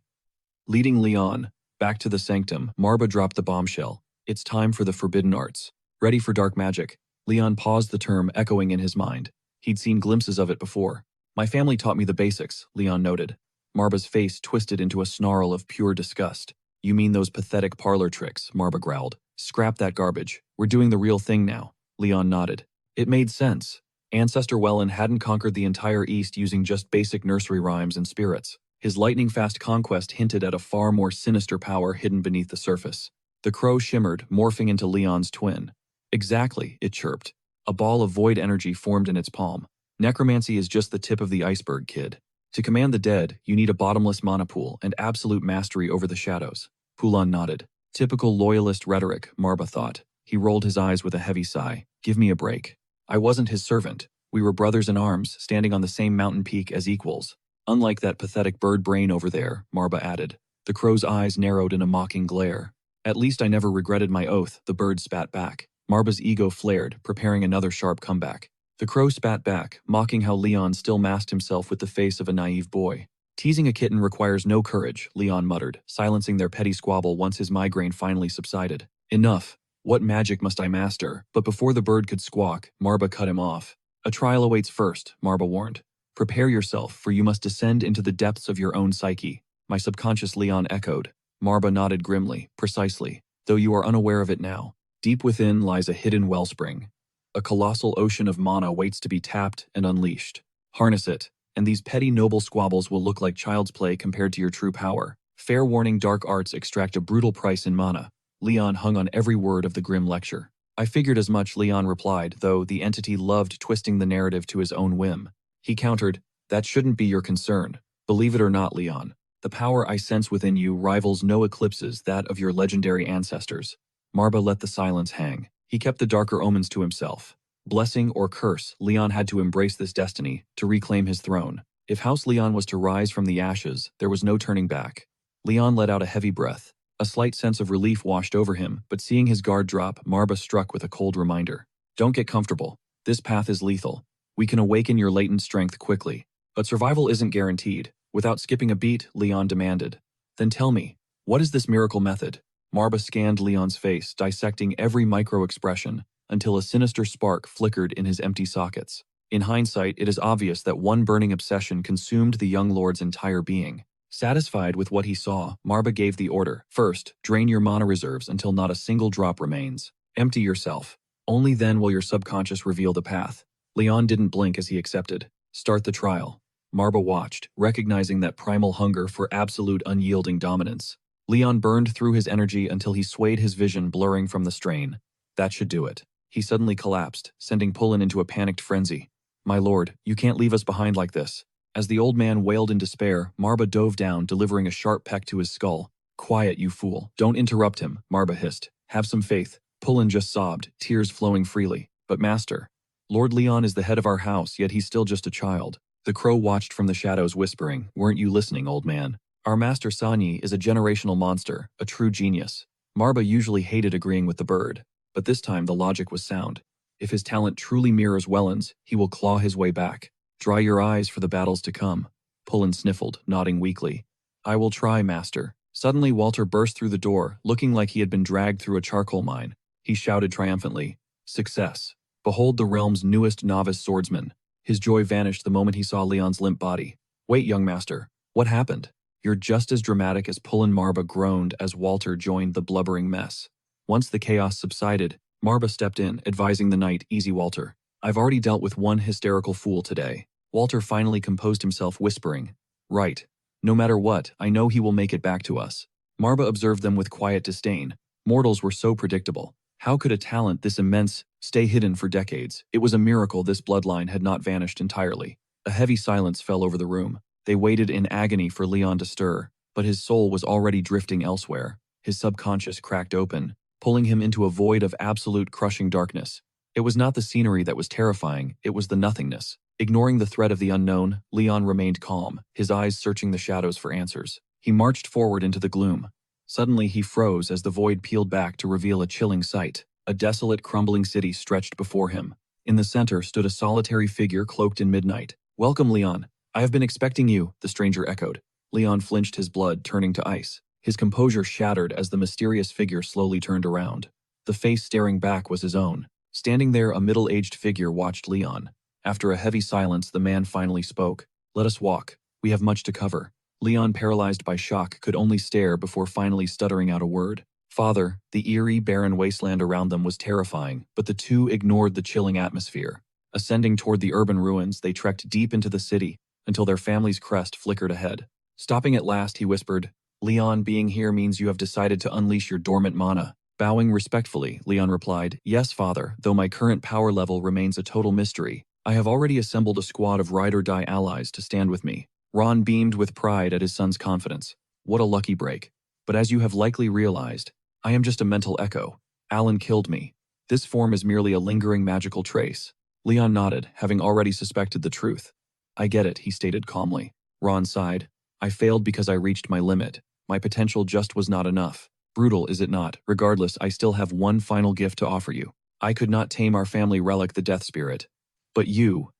Leading Leon back to the sanctum, Marba dropped the bombshell. It's time for the forbidden arts. Ready for dark magic? Leon paused, the term echoing in his mind. He'd seen glimpses of it before. My family taught me the basics, Leon noted. Marba's face twisted into a snarl of pure disgust. You mean those pathetic parlor tricks, Marba growled. Scrap that garbage. We're doing the real thing now. Leon nodded. It made sense. Ancestor Wellen hadn't conquered the entire East using just basic nursery rhymes and spirits. His lightning-fast conquest hinted at a far more sinister power hidden beneath the surface. The crow shimmered, morphing into Leon's twin. Exactly, it chirped. A ball of void energy formed in its palm. Necromancy is just the tip of the iceberg, kid. To command the dead, you need a bottomless mana pool and absolute mastery over the shadows. Pulon nodded. Typical loyalist rhetoric, Marba thought. He rolled his eyes with a heavy sigh. Give me a break. I wasn't his servant. We were brothers in arms, standing on the same mountain peak as equals. Unlike that pathetic bird brain over there, Marba added. The crow's eyes narrowed in a mocking glare. At least I never regretted my oath, the bird spat back. Marba's ego flared, preparing another sharp comeback. The crow spat back, mocking how Leon still masked himself with the face of a naive boy. Teasing a kitten requires no courage, Leon muttered, silencing their petty squabble once his migraine finally subsided. Enough. What magic must I master? But before the bird could squawk, Marba cut him off. A trial awaits first, Marba warned. Prepare yourself, for you must descend into the depths of your own psyche. My subconscious, Leon echoed. Marba nodded grimly. Precisely. Though you are unaware of it now. Deep within lies a hidden wellspring. A colossal ocean of mana waits to be tapped and unleashed. Harness it, and these petty noble squabbles will look like child's play compared to your true power. Fair warning, dark arts extract a brutal price in mana. Leon hung on every word of the grim lecture. I figured as much, Leon replied, though the entity loved twisting the narrative to his own whim. He countered, that shouldn't be your concern. Believe it or not, Leon, the power I sense within you rivals no eclipses that of your legendary ancestors. Marba let the silence hang. He kept the darker omens to himself. Blessing or curse, Leon had to embrace this destiny, to reclaim his throne. If House Leon was to rise from the ashes, there was no turning back. Leon let out a heavy breath. A slight sense of relief washed over him, but seeing his guard drop, Marba struck with a cold reminder. Don't get comfortable. This path is lethal. We can awaken your latent strength quickly. But survival isn't guaranteed. Without skipping a beat, Leon demanded. Then tell me, what is this miracle method? Marba scanned Leon's face, dissecting every micro-expression, until a sinister spark flickered in his empty sockets. In hindsight, it is obvious that one burning obsession consumed the young lord's entire being. Satisfied with what he saw, Marba gave the order. First, drain your mana reserves until not a single drop remains. Empty yourself. Only then will your subconscious reveal the path. Leon didn't blink as he accepted. Start the trial. Marba watched, recognizing that primal hunger for absolute unyielding dominance. Leon burned through his energy until he swayed, his vision blurring from the strain. That should do it. He suddenly collapsed, sending Tulin into a panicked frenzy. My lord, you can't leave us behind like this. As the old man wailed in despair, Marba dove down, delivering a sharp peck to his skull. Quiet, you fool. Don't interrupt him, Marba hissed. Have some faith. Tulin just sobbed, tears flowing freely. But master, Lord Leon is the head of our house, yet he's still just a child. The crow watched from the shadows, whispering, weren't you listening, old man? Our master Sanyi is a generational monster, a true genius. Marba usually hated agreeing with the bird, but this time the logic was sound. If his talent truly mirrors Welland's, he will claw his way back. Dry your eyes for the battles to come. Tulin sniffled, nodding weakly. I will try, master. Suddenly Walter burst through the door, looking like he had been dragged through a charcoal mine. He shouted triumphantly, Success! Behold the realm's newest novice swordsman. His joy vanished the moment he saw Leon's limp body. Wait, young master, what happened? You're just as dramatic as Tulin, Marba groaned as Walter joined the blubbering mess. Once the chaos subsided, Marba stepped in, advising the knight, easy Walter. I've already dealt with one hysterical fool today. Walter finally composed himself, whispering, Right. No matter what, I know he will make it back to us. Marba observed them with quiet disdain. Mortals were so predictable. How could a talent this immense stay hidden for decades? It was a miracle this bloodline had not vanished entirely. A heavy silence fell over the room. They waited in agony for Leon to stir, but his soul was already drifting elsewhere. His subconscious cracked open, pulling him into a void of absolute crushing darkness. It was not the scenery that was terrifying, it was the nothingness. Ignoring the threat of the unknown, Leon remained calm, his eyes searching the shadows for answers. He marched forward into the gloom. Suddenly he froze as the void peeled back to reveal a chilling sight. A desolate, crumbling city stretched before him. In the center stood a solitary figure cloaked in midnight. Welcome, Leon. I have been expecting you, the stranger echoed. Leon flinched, his blood turning to ice. His composure shattered as the mysterious figure slowly turned around. The face staring back was his own. Standing there, a middle-aged figure watched Leon. After a heavy silence, the man finally spoke. Let us walk. We have much to cover. Leon, paralyzed by shock, could only stare before finally stuttering out a word. Father, the eerie, barren wasteland around them was terrifying, but the two ignored the chilling atmosphere. Ascending toward the urban ruins, they trekked deep into the city, until their family's crest flickered ahead. Stopping at last, he whispered, Leon, being here means you have decided to unleash your dormant mana. Bowing respectfully, Leon replied, Yes, father, though my current power level remains a total mystery. I have already assembled a squad of ride-or-die allies to stand with me. Ron beamed with pride at his son's confidence. What a lucky break. But as you have likely realized, I am just a mental echo. Alan killed me. This form is merely a lingering magical trace. Leon nodded, having already suspected the truth. I get it, he stated calmly. Ron sighed. I failed because I reached my limit. My potential just was not enough. Brutal, is it not? Regardless, I still have one final gift to offer you. I could not tame our family relic, the death spirit. But you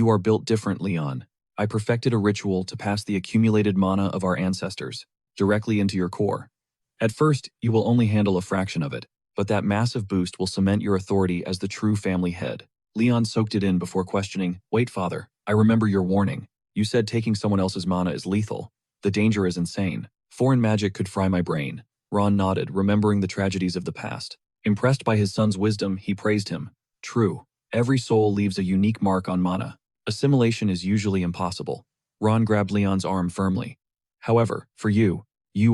are built different, Leon. I perfected a ritual to pass the accumulated mana of our ancestors directly into your core. At first, you will only handle a fraction of it, but that massive boost will cement your authority as the true family head. Leon soaked it in before questioning, Wait, father, I remember your warning. You said taking someone else's mana is lethal. The danger is insane. Foreign magic could fry my brain. Ron nodded, remembering the tragedies of the past. Impressed by his son's wisdom, he praised him. True. Every soul leaves a unique mark on mana. Assimilation is usually impossible. Ron grabbed Leon's arm firmly. However, for you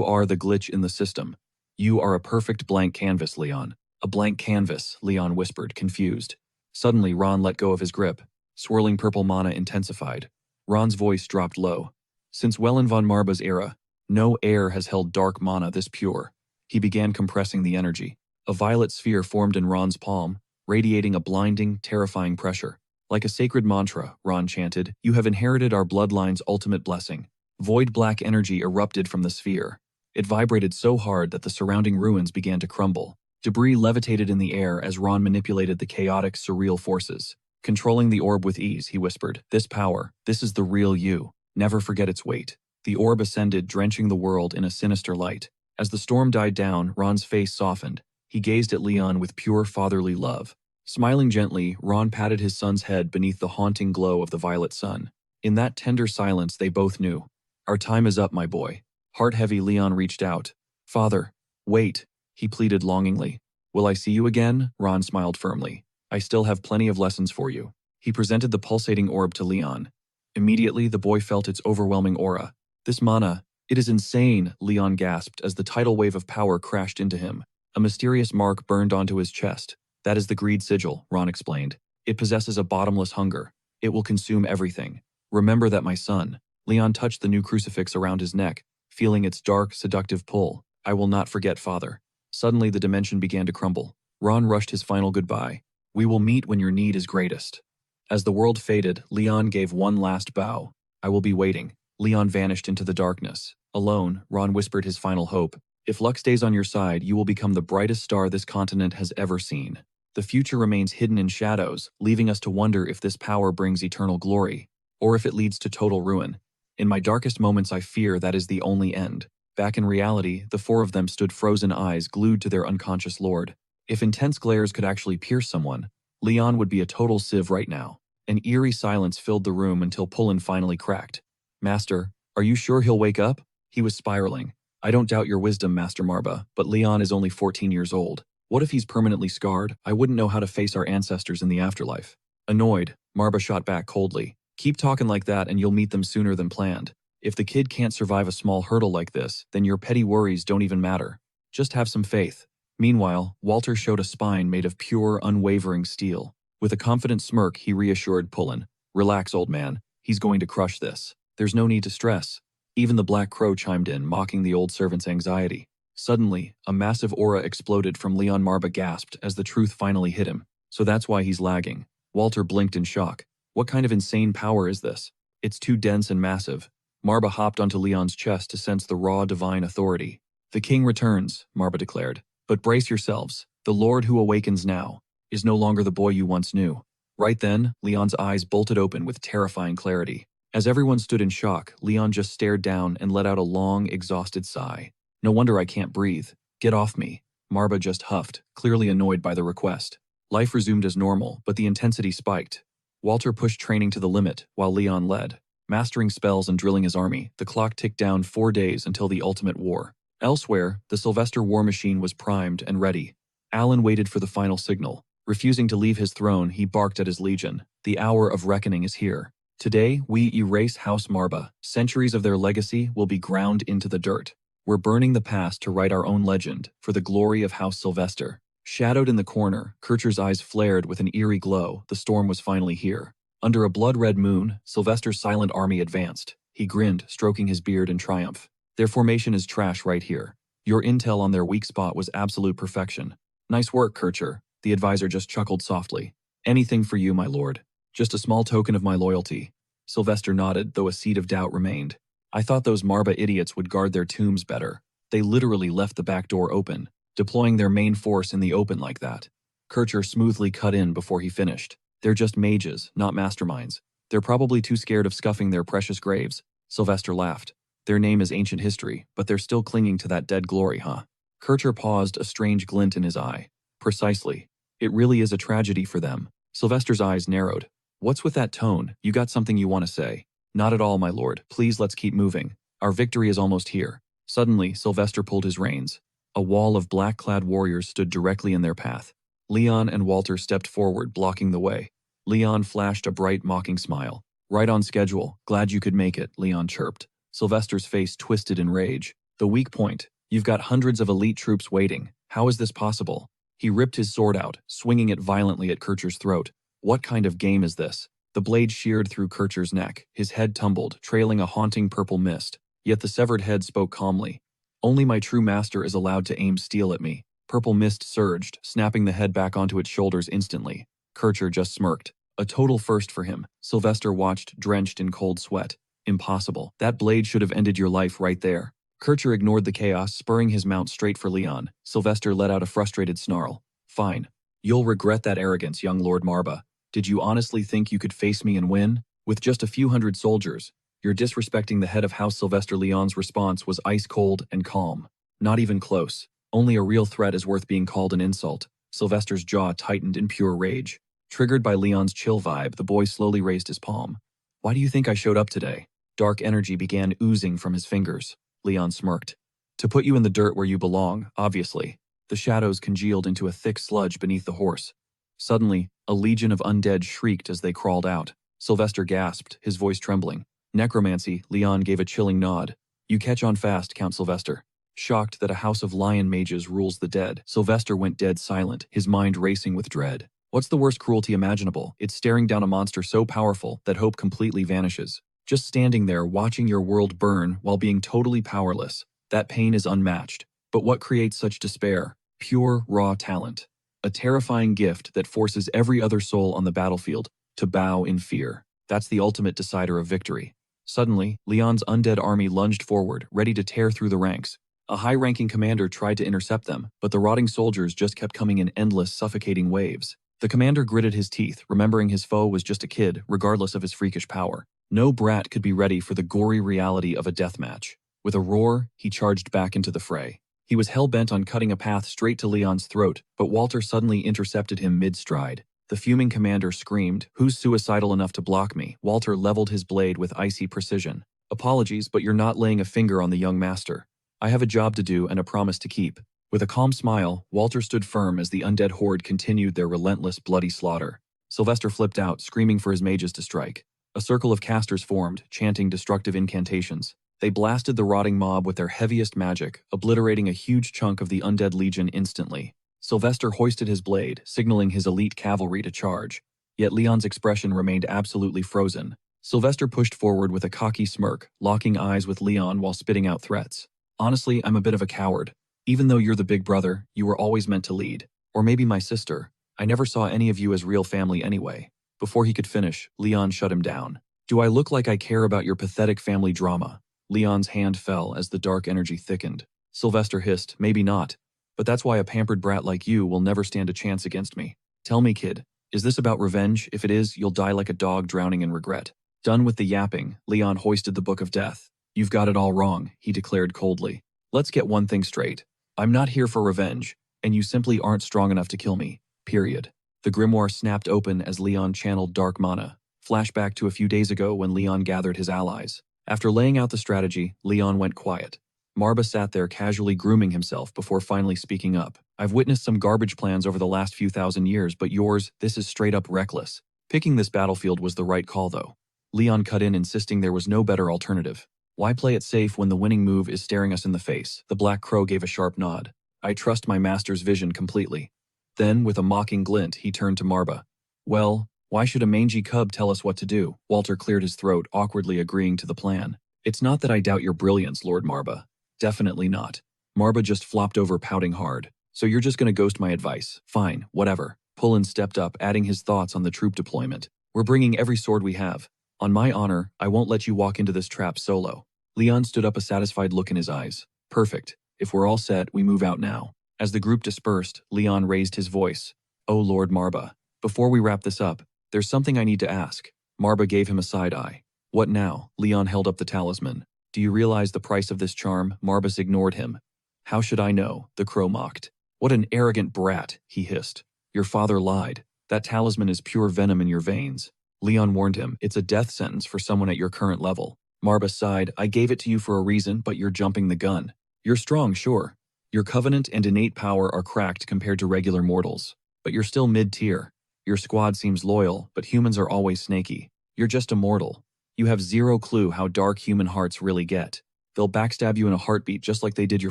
are the glitch in the system. You are a perfect blank canvas, Leon. A blank canvas, Leon whispered, confused. Suddenly, Ron let go of his grip. Swirling purple mana intensified. Ron's voice dropped low. Since Welland von Marba's era, no heir has held dark mana this pure. He began compressing the energy. A violet sphere formed in Ron's palm, radiating a blinding, terrifying pressure. Like a sacred mantra, Ron chanted, You have inherited our bloodline's ultimate blessing. Void black energy erupted from the sphere. It vibrated so hard that the surrounding ruins began to crumble. Debris levitated in the air as Ron manipulated the chaotic, surreal forces. Controlling the orb with ease, he whispered, This power, this is the real you. Never forget its weight. The orb ascended, drenching the world in a sinister light. As the storm died down, Ron's face softened. He gazed at Leon with pure fatherly love. Smiling gently, Ron patted his son's head beneath the haunting glow of the violet sun. In that tender silence, they both knew. Our time is up, my boy. Heart-heavy, Leon reached out. Father, wait, he pleaded longingly. Will I see you again? Ron smiled firmly. I still have plenty of lessons for you. He presented the pulsating orb to Leon. Immediately, the boy felt its overwhelming aura. This mana, it is insane, Leon gasped as the tidal wave of power crashed into him. A mysterious mark burned onto his chest. That is the greed sigil, Ron explained. It possesses a bottomless hunger. It will consume everything. Remember that, my son. Leon touched the new crucifix around his neck, feeling its dark, seductive pull. I will not forget, father. Suddenly the dimension began to crumble. Ron rushed his final goodbye. We will meet when your need is greatest. As the world faded, Leon gave one last bow. I will be waiting. Leon vanished into the darkness. Alone, Ron whispered his final hope. If luck stays on your side, you will become the brightest star this continent has ever seen. The future remains hidden in shadows, leaving us to wonder if this power brings eternal glory, or if it leads to total ruin. In my darkest moments, I fear that is the only end. Back in reality, the four of them stood frozen eyes glued to their unconscious lord. If intense glares could actually pierce someone, Leon would be a total civ right now. An eerie silence filled the room until Tulin finally cracked. Master, are you sure he'll wake up? He was spiraling. I don't doubt your wisdom, Master Marba, but Leon is only 14 years old. What if he's permanently scarred? I wouldn't know how to face our ancestors in the afterlife. Annoyed, Marba shot back coldly. Keep talking like that and you'll meet them sooner than planned. If the kid can't survive a small hurdle like this, then your petty worries don't even matter. Just have some faith. Meanwhile, Walter showed a spine made of pure, unwavering steel. With a confident smirk, he reassured Tulin. Relax, old man. He's going to crush this. There's no need to stress. Even the Black Crow chimed in, mocking the old servant's anxiety. Suddenly, a massive aura exploded from Leon. Marba gasped as the truth finally hit him. So that's why he's lagging. Walter blinked in shock. What kind of insane power is this? It's too dense and massive. Marba hopped onto Leon's chest to sense the raw divine authority. The king returns, Marba declared. But brace yourselves. The Lord who awakens now is no longer the boy you once knew. Right then, Leon's eyes bolted open with terrifying clarity. As everyone stood in shock, Leon just stared down and let out a long, exhausted sigh. No wonder I can't breathe. Get off me. Marba just huffed, clearly annoyed by the request. Life resumed as normal, but the intensity spiked. Walter pushed training to the limit, while Leon led. Mastering spells and drilling his army, the clock ticked down 4 days until the ultimate war. Elsewhere, the Sylvester war machine was primed and ready. Alan waited for the final signal. Refusing to leave his throne, he barked at his legion. The hour of reckoning is here. Today, we erase House Marba. Centuries of their legacy will be ground into the dirt. We're burning the past to write our own legend, for the glory of House Sylvester. Shadowed in the corner, Kircher's eyes flared with an eerie glow. The storm was finally here. Under a blood-red moon, Sylvester's silent army advanced. He grinned, stroking his beard in triumph. Their formation is trash right here. Your intel on their weak spot was absolute perfection. Nice work, Kircher. The advisor just chuckled softly. Anything for you, my lord. Just a small token of my loyalty. Sylvester nodded, though a seed of doubt remained. I thought those Marba idiots would guard their tombs better. They literally left the back door open, deploying their main force in the open like that. Kircher smoothly cut in before he finished. They're just mages, not masterminds. They're probably too scared of scuffing their precious graves. Sylvester laughed. Their name is ancient history, but they're still clinging to that dead glory, huh? Kircher paused, a strange glint in his eye. Precisely. It really is a tragedy for them. Sylvester's eyes narrowed. What's with that tone? You got something you want to say? Not at all, my lord. Please, let's keep moving. Our victory is almost here. Suddenly, Sylvester pulled his reins. A wall of black-clad warriors stood directly in their path. Leon and Walter stepped forward, blocking the way. Leon flashed a bright, mocking smile. Right on schedule. Glad you could make it, Leon chirped. Sylvester's face twisted in rage. The weak point. You've got hundreds of elite troops waiting. How is this possible? He ripped his sword out, swinging it violently at Kircher's throat. What kind of game is this? The blade sheared through Kircher's neck. His head tumbled, trailing a haunting purple mist. Yet the severed head spoke calmly. Only my true master is allowed to aim steel at me. Purple mist surged, snapping the head back onto its shoulders instantly. Kircher just smirked. A total first for him. Sylvester watched, drenched in cold sweat. Impossible. That blade should have ended your life right there. Kircher ignored the chaos, spurring his mount straight for Leon. Sylvester let out a frustrated snarl. Fine. You'll regret that arrogance, young Lord Marba. Did you honestly think you could face me and win? With just a few hundred soldiers, you're disrespecting the head of House Sylvester. Leon's response was ice-cold and calm. Not even close. Only a real threat is worth being called an insult. Sylvester's jaw tightened in pure rage. Triggered by Leon's chill vibe, the boy slowly raised his palm. Why do you think I showed up today? Dark energy began oozing from his fingers. Leon smirked. To put you in the dirt where you belong, obviously. The shadows congealed into a thick sludge beneath the horse. Suddenly, a legion of undead shrieked as they crawled out. Sylvester gasped, his voice trembling. Necromancy, Leon gave a chilling nod. You catch on fast, Count Sylvester. Shocked that a house of lion mages rules the dead, Sylvester went dead silent, his mind racing with dread. What's the worst cruelty imaginable? It's staring down a monster so powerful that hope completely vanishes. Just standing there watching your world burn while being totally powerless. That pain is unmatched. But what creates such despair? Pure, raw talent. A terrifying gift that forces every other soul on the battlefield to bow in fear. That's the ultimate decider of victory. Suddenly, Leon's undead army lunged forward, ready to tear through the ranks. A high-ranking commander tried to intercept them, but the rotting soldiers just kept coming in endless, suffocating waves. The commander gritted his teeth, remembering his foe was just a kid, regardless of his freakish power. No brat could be ready for the gory reality of a deathmatch. With a roar, he charged back into the fray. He was hell-bent on cutting a path straight to Leon's throat, but Walter suddenly intercepted him mid-stride. The fuming commander screamed, "Who's suicidal enough to block me?" Walter leveled his blade with icy precision. "Apologies, but you're not laying a finger on the young master. I have a job to do and a promise to keep." With a calm smile, Walter stood firm as the undead horde continued their relentless, bloody slaughter. Sylvester flipped out, screaming for his mages to strike. A circle of casters formed, chanting destructive incantations. They blasted the rotting mob with their heaviest magic, obliterating a huge chunk of the undead legion instantly. Sylvester hoisted his blade, signaling his elite cavalry to charge. Yet Leon's expression remained absolutely frozen. Sylvester pushed forward with a cocky smirk, locking eyes with Leon while spitting out threats. "Honestly, I'm a bit of a coward. Even though you're the big brother, you were always meant to lead. Or maybe my sister. I never saw any of you as real family anyway." Before he could finish, Leon shut him down. "Do I look like I care about your pathetic family drama?" Leon's hand fell as the dark energy thickened. Sylvester hissed, "Maybe not. But that's why a pampered brat like you will never stand a chance against me. Tell me, kid, is this about revenge? If it is, you'll die like a dog drowning in regret." Done with the yapping, Leon hoisted the Book of Death. "You've got it all wrong," he declared coldly. "Let's get one thing straight. I'm not here for revenge, and you simply aren't strong enough to kill me. Period." The grimoire snapped open as Leon channeled dark mana. Flashback to a few days ago when Leon gathered his allies. After laying out the strategy, Leon went quiet. Marba sat there casually grooming himself before finally speaking up. "I've witnessed some garbage plans over the last few thousand years, but yours, this is straight up reckless. Picking this battlefield was the right call, though." Leon cut in, insisting there was no better alternative. "Why play it safe when the winning move is staring us in the face?" The Black Crow gave a sharp nod. "I trust my master's vision completely." Then, with a mocking glint, he turned to Marba. "Well, why should a mangy cub tell us what to do?" Walter cleared his throat, awkwardly agreeing to the plan. "It's not that I doubt your brilliance, Lord Marba. Definitely not." Marba just flopped over, pouting hard. "So you're just gonna ghost my advice? Fine, whatever." Tulin stepped up, adding his thoughts on the troop deployment. "We're bringing every sword we have. On my honor, I won't let you walk into this trap solo." Leon stood up, a satisfied look in his eyes. "Perfect. If we're all set, we move out now." As the group dispersed, Leon raised his voice. "Oh Lord Marba, before we wrap this up, there's something I need to ask." Marba gave him a side eye. "What now?" Leon held up the talisman. "Do you realize the price of this charm?" Marbas ignored him. "How should I know?" the crow mocked. "What an arrogant brat," he hissed. "Your father lied. That talisman is pure venom in your veins." Leon warned him, "It's a death sentence for someone at your current level." Marba sighed. "I gave it to you for a reason, but you're jumping the gun. You're strong, sure. Your covenant and innate power are cracked compared to regular mortals. But you're still mid-tier. Your squad seems loyal, but humans are always snaky. You're just a mortal. You have zero clue how dark human hearts really get. They'll backstab you in a heartbeat just like they did your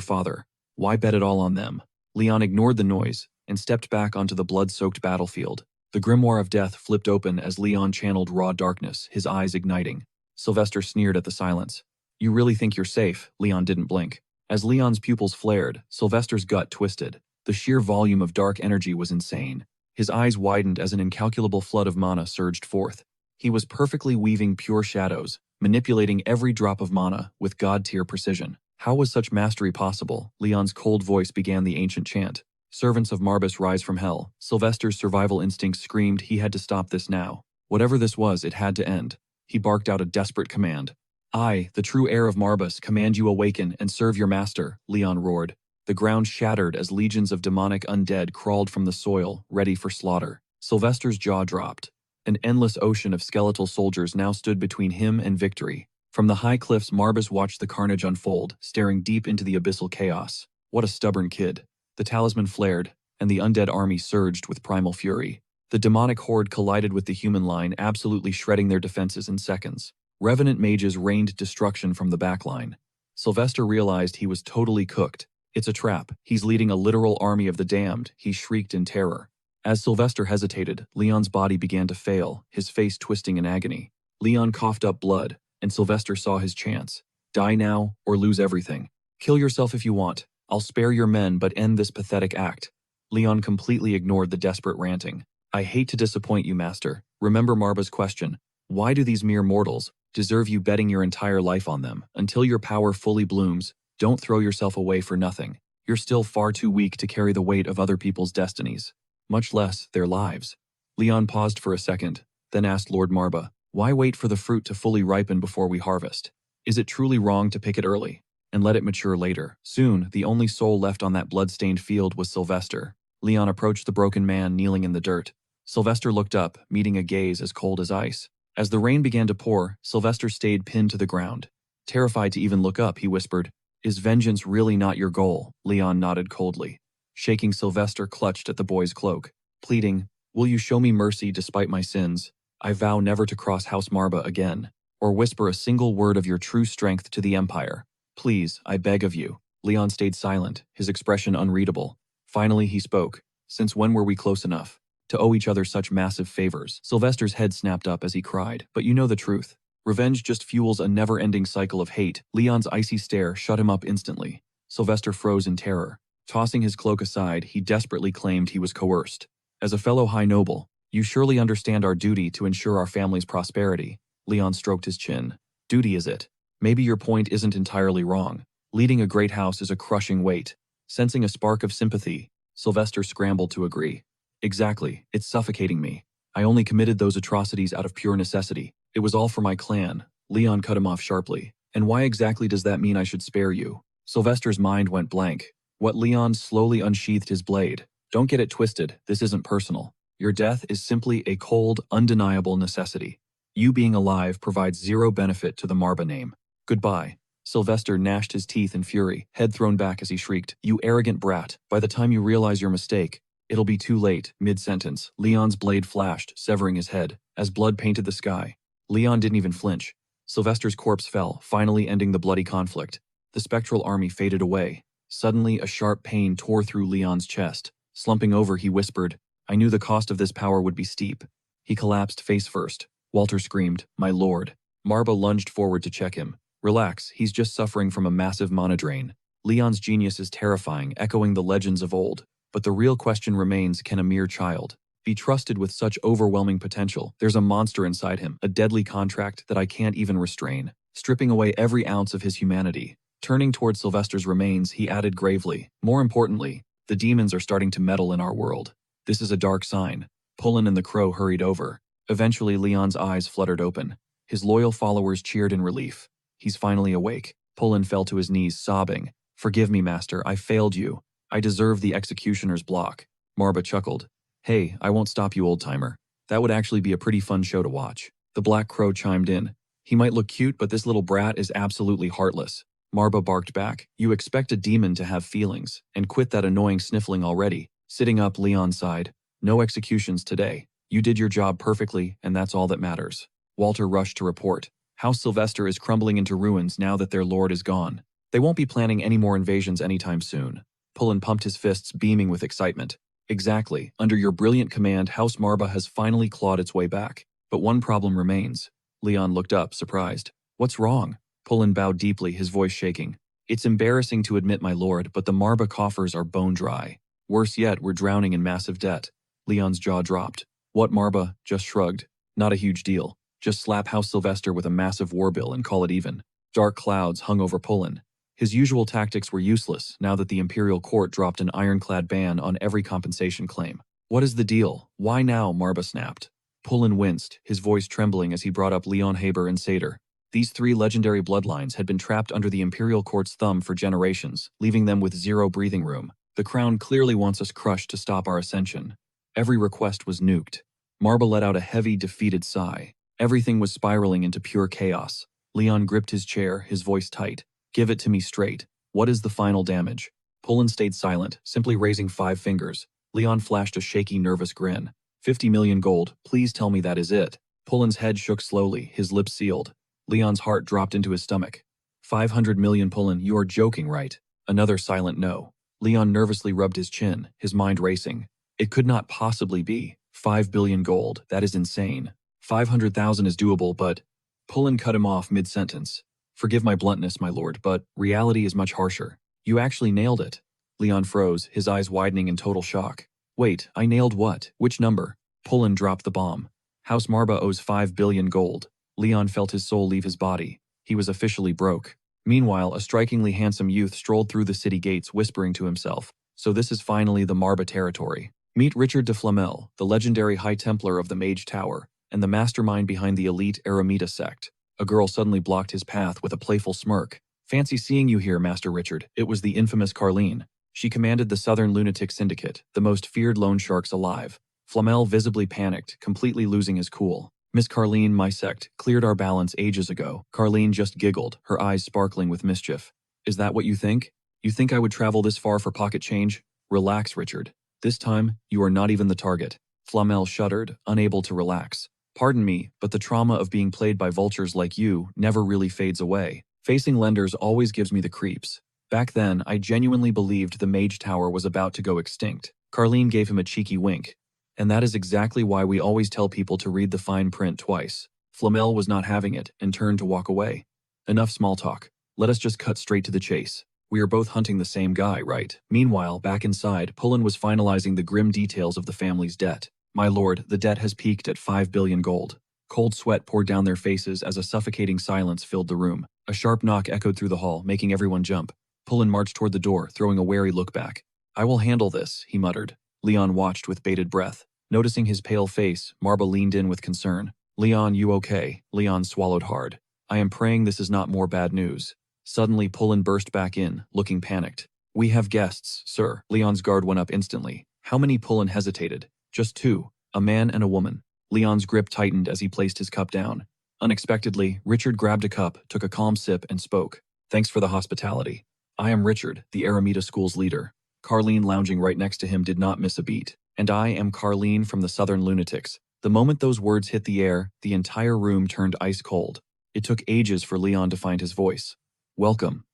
father. Why bet it all on them?" Leon ignored the noise and stepped back onto the blood-soaked battlefield. The grimoire of death flipped open as Leon channeled raw darkness, his eyes igniting. Sylvester sneered at the silence. "You really think you're safe?" Leon didn't blink. As Leon's pupils flared, Sylvester's gut twisted. The sheer volume of dark energy was insane. His eyes widened as an incalculable flood of mana surged forth. He was perfectly weaving pure shadows, manipulating every drop of mana with god-tier precision. How was such mastery possible? Leon's cold voice began the ancient chant. "Servants of Marbas, rise from hell." Sylvester's survival instinct screamed he had to stop this now. Whatever this was, it had to end. He barked out a desperate command. "I, the true heir of Marbas, command you awaken and serve your master," Leon roared. The ground shattered as legions of demonic undead crawled from the soil, ready for slaughter. Sylvester's jaw dropped. An endless ocean of skeletal soldiers now stood between him and victory. From the high cliffs, Marbas watched the carnage unfold, staring deep into the abyssal chaos. What a stubborn kid. The talisman flared, and the undead army surged with primal fury. The demonic horde collided with the human line, absolutely shredding their defenses in seconds. Revenant mages rained destruction from the backline. Sylvester realized he was totally cooked. It's a trap. He's leading a literal army of the damned, he shrieked in terror. As Sylvester hesitated, Leon's body began to fail, his face twisting in agony. Leon coughed up blood, and Sylvester saw his chance. Die now, or lose everything. Kill yourself if you want. I'll spare your men but end this pathetic act. Leon completely ignored the desperate ranting. I hate to disappoint you, Master. Remember Marba's question. Why do these mere mortals deserve you betting your entire life on them? Until your power fully blooms, don't throw yourself away for nothing. You're still far too weak to carry the weight of other people's destinies, much less their lives. Leon paused for a second, then asked Lord Marba, why wait for the fruit to fully ripen before we harvest? Is it truly wrong to pick it early and let it mature later? Soon, the only soul left on that blood-stained field was Sylvester. Leon approached the broken man kneeling in the dirt. Sylvester looked up, meeting a gaze as cold as ice. As the rain began to pour, Sylvester stayed pinned to the ground. Terrified to even look up, he whispered, Is vengeance really not your goal? Leon nodded coldly. Shaking, Sylvester clutched at the boy's cloak, pleading, Will you show me mercy despite my sins? I vow never to cross House Marba again, or whisper a single word of your true strength to the Empire. Please, I beg of you. Leon stayed silent, his expression unreadable. Finally he spoke. Since when were we close enough to owe each other such massive favors? Sylvester's head snapped up as he cried, but you know the truth. Revenge just fuels a never-ending cycle of hate. Leon's icy stare shut him up instantly. Sylvester froze in terror. Tossing his cloak aside, he desperately claimed he was coerced. As a fellow high noble, you surely understand our duty to ensure our family's prosperity. Leon stroked his chin. Duty is it? Maybe your point isn't entirely wrong. Leading a great house is a crushing weight. Sensing a spark of sympathy, Sylvester scrambled to agree. Exactly, it's suffocating me. I only committed those atrocities out of pure necessity. It was all for my clan. Leon cut him off sharply. And why exactly does that mean I should spare you? Sylvester's mind went blank. Leon slowly unsheathed his blade. Don't get it twisted, this isn't personal. Your death is simply a cold, undeniable necessity. You being alive provides zero benefit to the Marba name. Goodbye. Sylvester gnashed his teeth in fury, head thrown back as he shrieked, You arrogant brat, by the time you realize your mistake, it'll be too late. Mid-sentence, Leon's blade flashed, severing his head, as blood painted the sky. Leon didn't even flinch. Sylvester's corpse fell, finally ending the bloody conflict. The spectral army faded away. Suddenly, a sharp pain tore through Leon's chest. Slumping over, he whispered, I knew the cost of this power would be steep. He collapsed face first. Walter screamed, My lord. Marba lunged forward to check him. Relax, he's just suffering from a massive mana drain. Leon's genius is terrifying, echoing the legends of old. But the real question remains, can a mere child be trusted with such overwhelming potential? There's a monster inside him, a deadly contract that I can't even restrain, stripping away every ounce of his humanity. Turning toward Sylvester's remains, he added gravely, More importantly, the demons are starting to meddle in our world. This is a dark sign. Tulin and the crow hurried over. Eventually, Leon's eyes fluttered open. His loyal followers cheered in relief. He's finally awake. Tulin fell to his knees, sobbing, Forgive me, master, I failed you. I deserve the executioner's block. Marba chuckled. Hey, I won't stop you, old-timer. That would actually be a pretty fun show to watch. The black crow chimed in. He might look cute, but this little brat is absolutely heartless. Marba barked back. You expect a demon to have feelings, and quit that annoying sniffling already. Sitting up, Leon sighed. No executions today. You did your job perfectly, and that's all that matters. Walter rushed to report. House Sylvester is crumbling into ruins now that their lord is gone. They won't be planning any more invasions anytime soon. Tulin pumped his fists, beaming with excitement. Exactly. Under your brilliant command, House Marba has finally clawed its way back. But one problem remains. Leon looked up, surprised. What's wrong? Tulin bowed deeply, his voice shaking. It's embarrassing to admit, my lord, but the Marba coffers are bone dry. Worse yet, we're drowning in massive debt. Leon's jaw dropped. What, Marba? Just shrugged. Not a huge deal. Just slap House Sylvester with a massive war bill and call it even. Dark clouds hung over Tulin. His usual tactics were useless now that the Imperial Court dropped an ironclad ban on every compensation claim. What is the deal? Why now? Marba snapped. Tulin winced, his voice trembling as he brought up Leon Haber and Satyr. These three legendary bloodlines had been trapped under the Imperial Court's thumb for generations, leaving them with zero breathing room. The Crown clearly wants us crushed to stop our ascension. Every request was nuked. Marba let out a heavy, defeated sigh. Everything was spiraling into pure chaos. Leon gripped his chair, his voice tight. Give it to me straight. What is the final damage? Tulin stayed silent, simply raising 5 fingers. Leon flashed a shaky, nervous grin. 50 million gold, please tell me that is it. Pulin's head shook slowly, his lips sealed. Leon's heart dropped into his stomach. 500 million Pulin, you are joking, right? Another silent no. Leon nervously rubbed his chin, his mind racing. It could not possibly be. 5 billion gold, that is insane. 500,000 is doable, but… Pulin cut him off mid-sentence. Forgive my bluntness, my lord, but reality is much harsher. You actually nailed it. Leon froze, his eyes widening in total shock. Wait, I nailed what? Which number? Pulin dropped the bomb. House Marba owes 5 billion gold. Leon felt his soul leave his body. He was officially broke. Meanwhile, a strikingly handsome youth strolled through the city gates whispering to himself, so this is finally the Marba territory. Meet Richard de Flamel, the legendary High Templar of the Mage Tower, and the mastermind behind the elite Eremita sect. A girl suddenly blocked his path with a playful smirk. Fancy seeing you here, Master Richard. It was the infamous Carleen. She commanded the Southern Lunatic Syndicate, the most feared loan sharks alive. Flamel visibly panicked, completely losing his cool. Miss Carleen, my sect, cleared our balance ages ago. Carleen just giggled, her eyes sparkling with mischief. Is that what you think? You think I would travel this far for pocket change? Relax, Richard. This time, you are not even the target. Flamel shuddered, unable to relax. Pardon me, but the trauma of being played by vultures like you never really fades away. Facing lenders always gives me the creeps. Back then, I genuinely believed the Mage Tower was about to go extinct. Carleen gave him a cheeky wink. And that is exactly why we always tell people to read the fine print twice. Flamel was not having it and turned to walk away. Enough small talk. Let us just cut straight to the chase. We are both hunting the same guy, right? Meanwhile, back inside, Pulin was finalizing the grim details of the family's debt. My lord, the debt has peaked at 5 billion gold. Cold sweat poured down their faces as a suffocating silence filled the room. A sharp knock echoed through the hall, making everyone jump. Pulin marched toward the door, throwing a wary look back. I will handle this, he muttered. Leon watched with bated breath. Noticing his pale face, Marba leaned in with concern. Leon, you okay? Leon swallowed hard. I am praying this is not more bad news. Suddenly, Pulin burst back in, looking panicked. We have guests, sir. Leon's guard went up instantly. How many? Pulin hesitated. Just two, a man and a woman. Leon's grip tightened as he placed his cup down. Unexpectedly, Richard grabbed a cup, took a calm sip, and spoke. Thanks for the hospitality. I am Richard, the Eremita School's leader. Carleen, lounging right next to him, did not miss a beat. And I am Carleen from the Southern Lunatics. The moment those words hit the air, the entire room turned ice cold. It took ages for Leon to find his voice. Welcome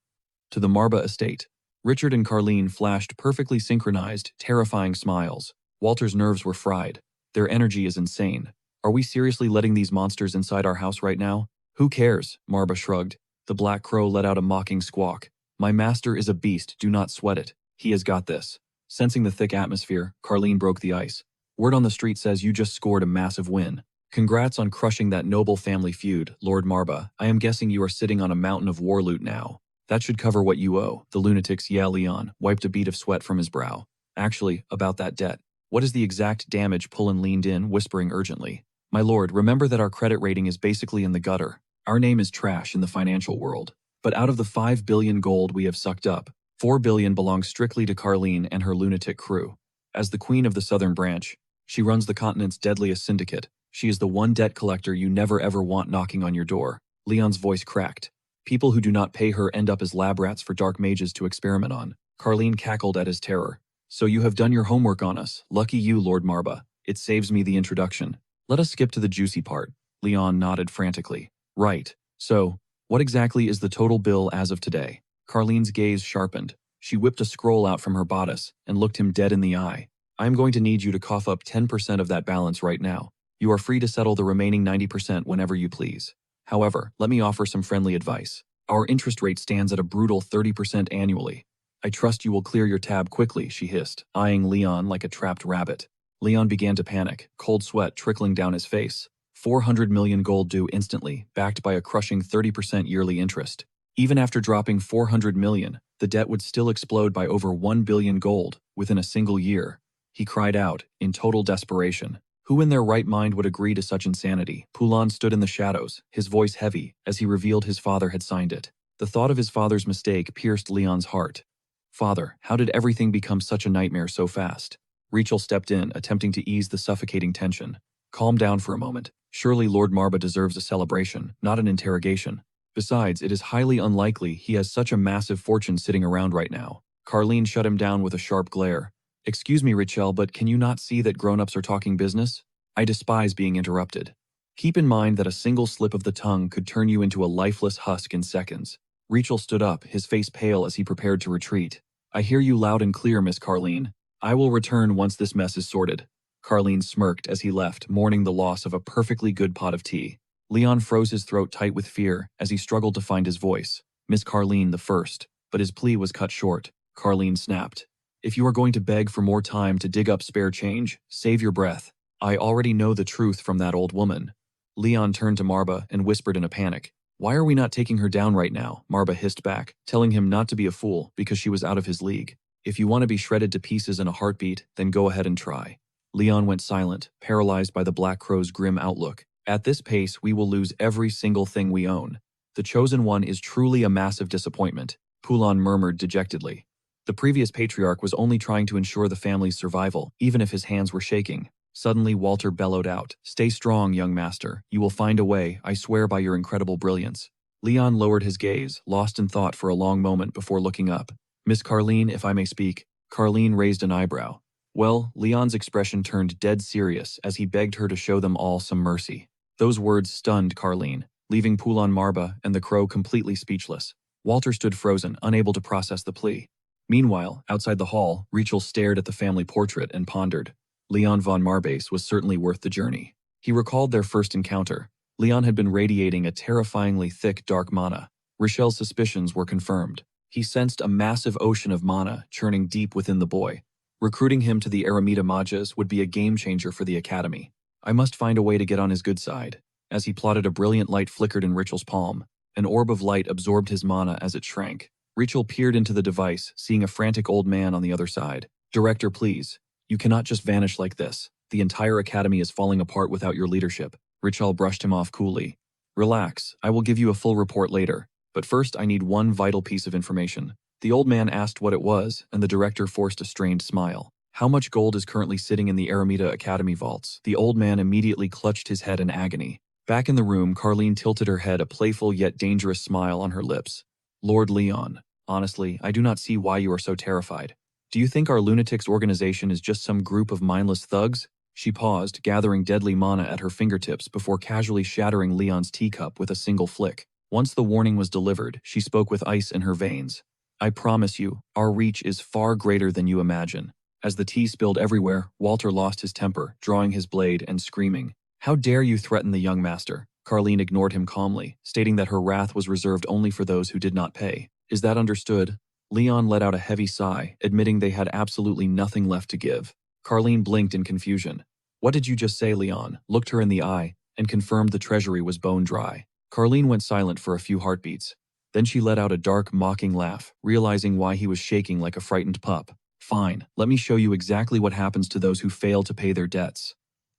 to the Marba estate. Richard and Carleen flashed perfectly synchronized, terrifying smiles. Walter's nerves were fried. Their energy is insane. Are we seriously letting these monsters inside our house right now? Who cares? Marba shrugged. The Black Crow let out a mocking squawk. My master is a beast, do not sweat it. He has got this. Sensing the thick atmosphere, Carleen broke the ice. Word on the street says you just scored a massive win. Congrats on crushing that noble family feud, Lord Marba. I am guessing you are sitting on a mountain of war loot now. That should cover what you owe. The lunatics, yeah, Leon, wiped a bead of sweat from his brow. Actually, about that debt. What is the exact damage? Pulin leaned in, whispering urgently. My lord, remember that our credit rating is basically in the gutter. Our name is trash in the financial world. But out of the 5 billion gold we have sucked up, 4 billion belongs strictly to Carleen and her lunatic crew. As the queen of the southern branch, she runs the continent's deadliest syndicate. She is the one debt collector you never ever want knocking on your door. Leon's voice cracked. People who do not pay her end up as lab rats for dark mages to experiment on. Carleen cackled at his terror. So you have done your homework on us. Lucky you, Lord Marba. It saves me the introduction. Let us skip to the juicy part. Leon nodded frantically. Right. So, what exactly is the total bill as of today? Carleen's gaze sharpened. She whipped a scroll out from her bodice and looked him dead in the eye. I am going to need you to cough up 10% of that balance right now. You are free to settle the remaining 90% whenever you please. However, let me offer some friendly advice. Our interest rate stands at a brutal 30% annually. I trust you will clear your tab quickly, she hissed, eyeing Leon like a trapped rabbit. Leon began to panic, cold sweat trickling down his face. 400 million gold due instantly, backed by a crushing 30% yearly interest. Even after dropping 400 million, the debt would still explode by over 1 billion gold within a single year. He cried out, in total desperation. Who in their right mind would agree to such insanity? Pulin stood in the shadows, his voice heavy, as he revealed his father had signed it. The thought of his father's mistake pierced Leon's heart. Father, how did everything become such a nightmare so fast? Rachel stepped in, attempting to ease the suffocating tension. Calm down for a moment. Surely Lord Marba deserves a celebration, not an interrogation. Besides, it is highly unlikely he has such a massive fortune sitting around right now. Carleen shut him down with a sharp glare. Excuse me, Richelle, but can you not see that grown-ups are talking business? I despise being interrupted. Keep in mind that a single slip of the tongue could turn you into a lifeless husk in seconds. Rachel stood up, his face pale as he prepared to retreat. I hear you loud and clear, Miss Carlene. I will return once this mess is sorted. Carlene smirked as he left, mourning the loss of a perfectly good pot of tea. Leon froze his throat tight with fear as he struggled to find his voice. Miss Carlene the first, but his plea was cut short. Carlene snapped. If you are going to beg for more time to dig up spare change, save your breath. I already know the truth from that old woman. Leon turned to Marba and whispered in a panic. Why are we not taking her down right now? Marba hissed back, telling him not to be a fool because she was out of his league. If you want to be shredded to pieces in a heartbeat, then go ahead and try. Leon went silent, paralyzed by the Black Crow's grim outlook. At this pace, we will lose every single thing we own. The Chosen One is truly a massive disappointment, Poulon murmured dejectedly. The previous patriarch was only trying to ensure the family's survival, even if his hands were shaking. Suddenly, Walter bellowed out, Stay strong, young master. You will find a way, I swear by your incredible brilliance. Leon lowered his gaze, lost in thought for a long moment before looking up. Miss Carlene, if I may speak. Carlene raised an eyebrow. Well, Leon's expression turned dead serious as he begged her to show them all some mercy. Those words stunned Carlene, leaving Poulon Marba and the Crow completely speechless. Walter stood frozen, unable to process the plea. Meanwhile, outside the hall, Rachel stared at the family portrait and pondered. Leon von Marbase was certainly worth the journey. He recalled their first encounter. Leon had been radiating a terrifyingly thick dark mana. Rachel's suspicions were confirmed. He sensed a massive ocean of mana churning deep within the boy. Recruiting him to the Eremita Majas would be a game-changer for the academy. I must find a way to get on his good side. As he plotted, a brilliant light flickered in Rachel's palm. An orb of light absorbed his mana as it shrank. Rachel peered into the device, seeing a frantic old man on the other side. Director, please. You cannot just vanish like this. The entire academy is falling apart without your leadership. Rachel brushed him off coolly. Relax, I will give you a full report later. But first I need one vital piece of information. The old man asked what it was, and the director forced a strained smile. How much gold is currently sitting in the Eremita Academy vaults? The old man immediately clutched his head in agony. Back in the room, Carlene tilted her head, a playful yet dangerous smile on her lips. Lord Leon, honestly, I do not see why you are so terrified. Do you think our lunatics organization is just some group of mindless thugs? She paused, gathering deadly mana at her fingertips before casually shattering Leon's teacup with a single flick. Once the warning was delivered, she spoke with ice in her veins. I promise you, our reach is far greater than you imagine. As the tea spilled everywhere, Walter lost his temper, drawing his blade and screaming. How dare you threaten the young master? Carlene ignored him calmly, stating that her wrath was reserved only for those who did not pay. Is that understood? Leon let out a heavy sigh, admitting they had absolutely nothing left to give. Carlene blinked in confusion. What did you just say, Leon? Looked her in the eye, and confirmed the treasury was bone dry. Carlene went silent for a few heartbeats. Then she let out a dark, mocking laugh, realizing why he was shaking like a frightened pup. Fine, let me show you exactly what happens to those who fail to pay their debts.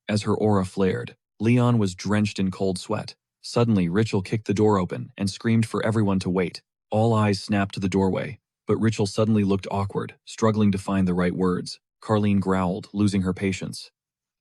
As her aura flared, Leon was drenched in cold sweat. Suddenly, Rachel kicked the door open and screamed for everyone to wait. All eyes snapped to the doorway, but Rachel suddenly looked awkward, struggling to find the right words. Carlene growled, losing her patience.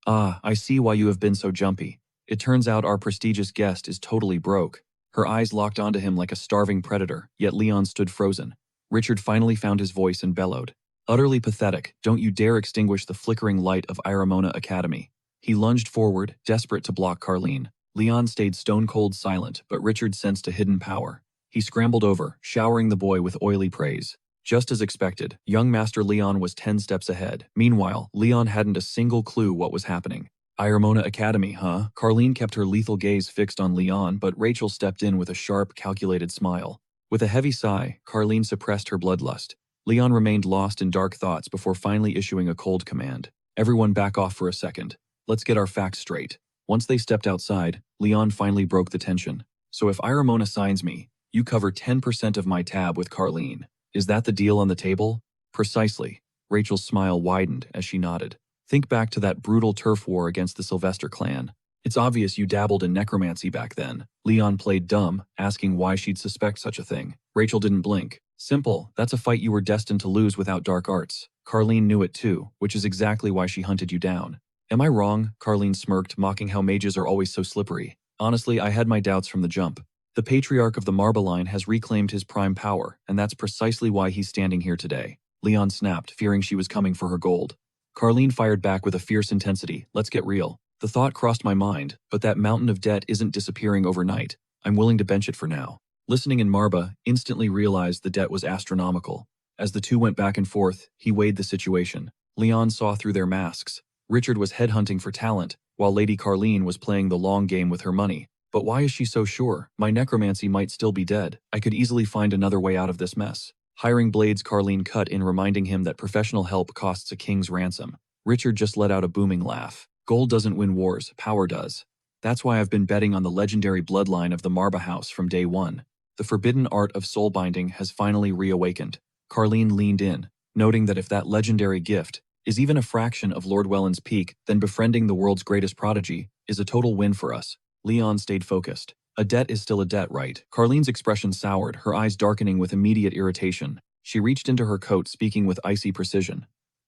Ah, I see why you have been so jumpy. It turns out our prestigious guest is totally broke. Her eyes locked onto him like a starving predator, yet Leon stood frozen. Richard finally found his voice and bellowed. Utterly pathetic, don't you dare extinguish the flickering light of Iramona Academy. He lunged forward, desperate to block Carlene. Leon stayed stone-cold silent, but Richard sensed a hidden power. He scrambled over, showering the boy with oily praise. Just as expected, young Master Leon was 10 steps ahead. Meanwhile, Leon hadn't a single clue what was happening. Iramona Academy, huh? Carlene kept her lethal gaze fixed on Leon, but Rachel stepped in with a sharp, calculated smile. With a heavy sigh, Carlene suppressed her bloodlust. Leon remained lost in dark thoughts before finally issuing a cold command. Everyone back off for a second. Let's get our facts straight. Once they stepped outside, Leon finally broke the tension. So if Iramona signs me, you cover 10% of my tab with Carlene. Is that the deal on the table? Precisely. Rachel's smile widened as she nodded. Think back to that brutal turf war against the Sylvester clan. It's obvious you dabbled in necromancy back then. Leon played dumb, asking why she'd suspect such a thing. Rachel didn't blink. Simple, that's a fight you were destined to lose without dark arts. Carlene knew it too, which is exactly why she hunted you down. Am I wrong? Carlene smirked, mocking how mages are always so slippery. Honestly, I had my doubts from the jump. The patriarch of the Marba line has reclaimed his prime power, and that's precisely why he's standing here today. Leon snapped, fearing she was coming for her gold. Carlene fired back with a fierce intensity. Let's get real. The thought crossed my mind, but that mountain of debt isn't disappearing overnight. I'm willing to bench it for now. Listening in, Marba instantly realized the debt was astronomical. As the two went back and forth, he weighed the situation. Leon saw through their masks. Richard was headhunting for talent, while Lady Carlene was playing the long game with her money. But why is she so sure? My necromancy might still be dead. I could easily find another way out of this mess. Hiring blades, Carlene cut in, reminding him that professional help costs a king's ransom. Richard just let out a booming laugh. Gold doesn't win wars, power does. That's why I've been betting on the legendary bloodline of the Marba house from day one. The forbidden art of soul binding has finally reawakened. Carlene leaned in, noting that if that legendary gift is even a fraction of Lord Welland's peak, then befriending the world's greatest prodigy is a total win for us. Leon stayed focused. A debt is still a debt, right? Carlene's expression soured, her eyes darkening with immediate irritation. She reached into her coat, speaking with icy precision.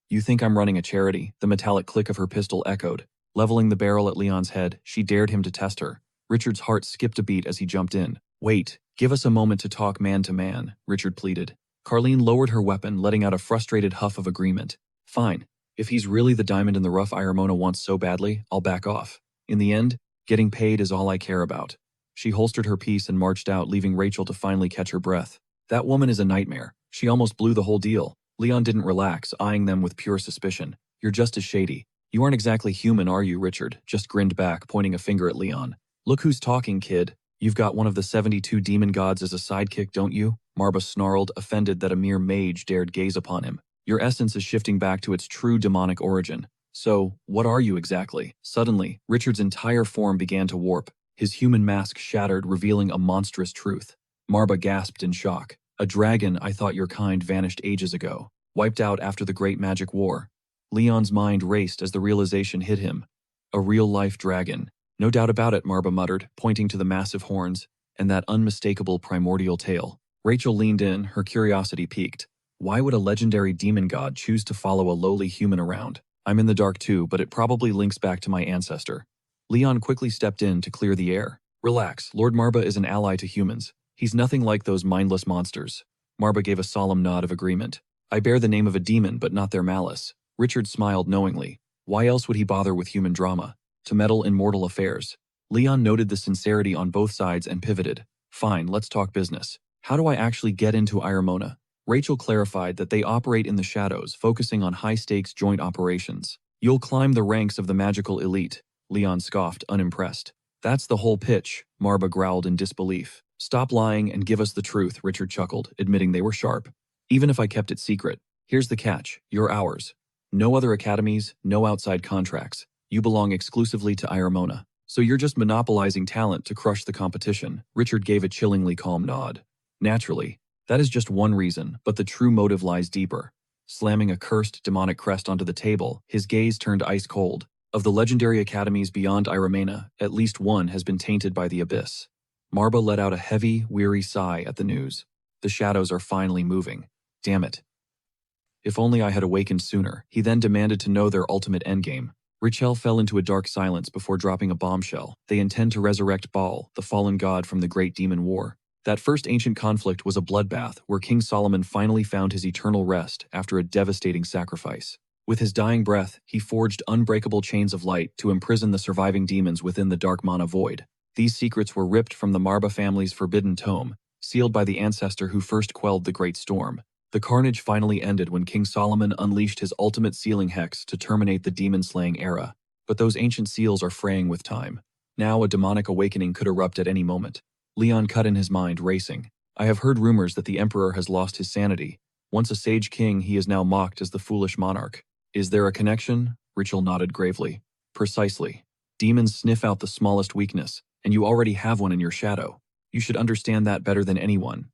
You think I'm running a charity? The metallic click of her pistol echoed. Leveling the barrel at Leon's head, she dared him to test her. Richard's heart skipped a beat as he jumped in. Wait, give us a moment to talk man to man, Richard pleaded. Carlene lowered her weapon, letting out a frustrated huff of agreement. Fine. If he's really the diamond in the rough Iramona wants so badly, I'll back off. In the end, getting paid is all I care about. She holstered her piece and marched out, leaving Rachel to finally catch her breath. That woman is a nightmare. She almost blew the whole deal. Leon didn't relax, eyeing them with pure suspicion. You're just as shady. You aren't exactly human, are you? Richard just grinned back, pointing a finger at Leon. Look who's talking, kid. You've got one of the 72 demon gods as a sidekick, don't you? Marba snarled, offended that a mere mage dared gaze upon him. Your essence is shifting back to its true demonic origin. So, what are you exactly? Suddenly, Richard's entire form began to warp. His human mask shattered, revealing a monstrous truth. Marba gasped in shock. A dragon, I thought your kind, vanished ages ago. Wiped out after the Great Magic War. Leon's mind raced as the realization hit him. A real-life dragon. No doubt about it, Marba muttered, pointing to the massive horns and that unmistakable primordial tail. Rachel leaned in, her curiosity piqued. Why would a legendary demon god choose to follow a lowly human around? I'm in the dark too, but it probably links back to my ancestor. Leon quickly stepped in to clear the air. Relax, Lord Marba is an ally to humans. He's nothing like those mindless monsters. Marba gave a solemn nod of agreement. I bear the name of a demon, but not their malice. Richard smiled knowingly. Why else would he bother with human drama? To meddle in mortal affairs. Leon noted the sincerity on both sides and pivoted. Fine, let's talk business. How do I actually get into Iramona? Rachel clarified that they operate in the shadows, focusing on high-stakes joint operations. You'll climb the ranks of the magical elite. Leon scoffed, unimpressed. That's the whole pitch, Marba growled in disbelief. Stop lying and give us the truth, Richard chuckled, admitting they were sharp. Even if I kept it secret. Here's the catch, you're ours. No other academies, no outside contracts. You belong exclusively to Iramona. So you're just monopolizing talent to crush the competition. Richard gave a chillingly calm nod. Naturally. That is just one reason, but the true motive lies deeper. Slamming a cursed demonic crest onto the table, his gaze turned ice cold. Of the legendary academies beyond Iramena, at least one has been tainted by the abyss. Marba let out a heavy, weary sigh at the news. The shadows are finally moving. Damn it. If only I had awakened sooner. He then demanded to know their ultimate endgame. Richel fell into a dark silence before dropping a bombshell. They intend to resurrect Baal, the fallen god from the Great Demon War. That first ancient conflict was a bloodbath where King Solomon finally found his eternal rest after a devastating sacrifice. With his dying breath, he forged unbreakable chains of light to imprison the surviving demons within the dark mana void. These secrets were ripped from the Marba family's forbidden tome, sealed by the ancestor who first quelled the great storm. The carnage finally ended when King Solomon unleashed his ultimate sealing hex to terminate the demon-slaying era. But those ancient seals are fraying with time. Now a demonic awakening could erupt at any moment. Leon cut in, his mind racing. I have heard rumors that the Emperor has lost his sanity. Once a sage king, he is now mocked as the foolish monarch. Is there a connection? Rachel nodded gravely. Precisely. Demons sniff out the smallest weakness, and you already have one in your shadow. You should understand that better than anyone.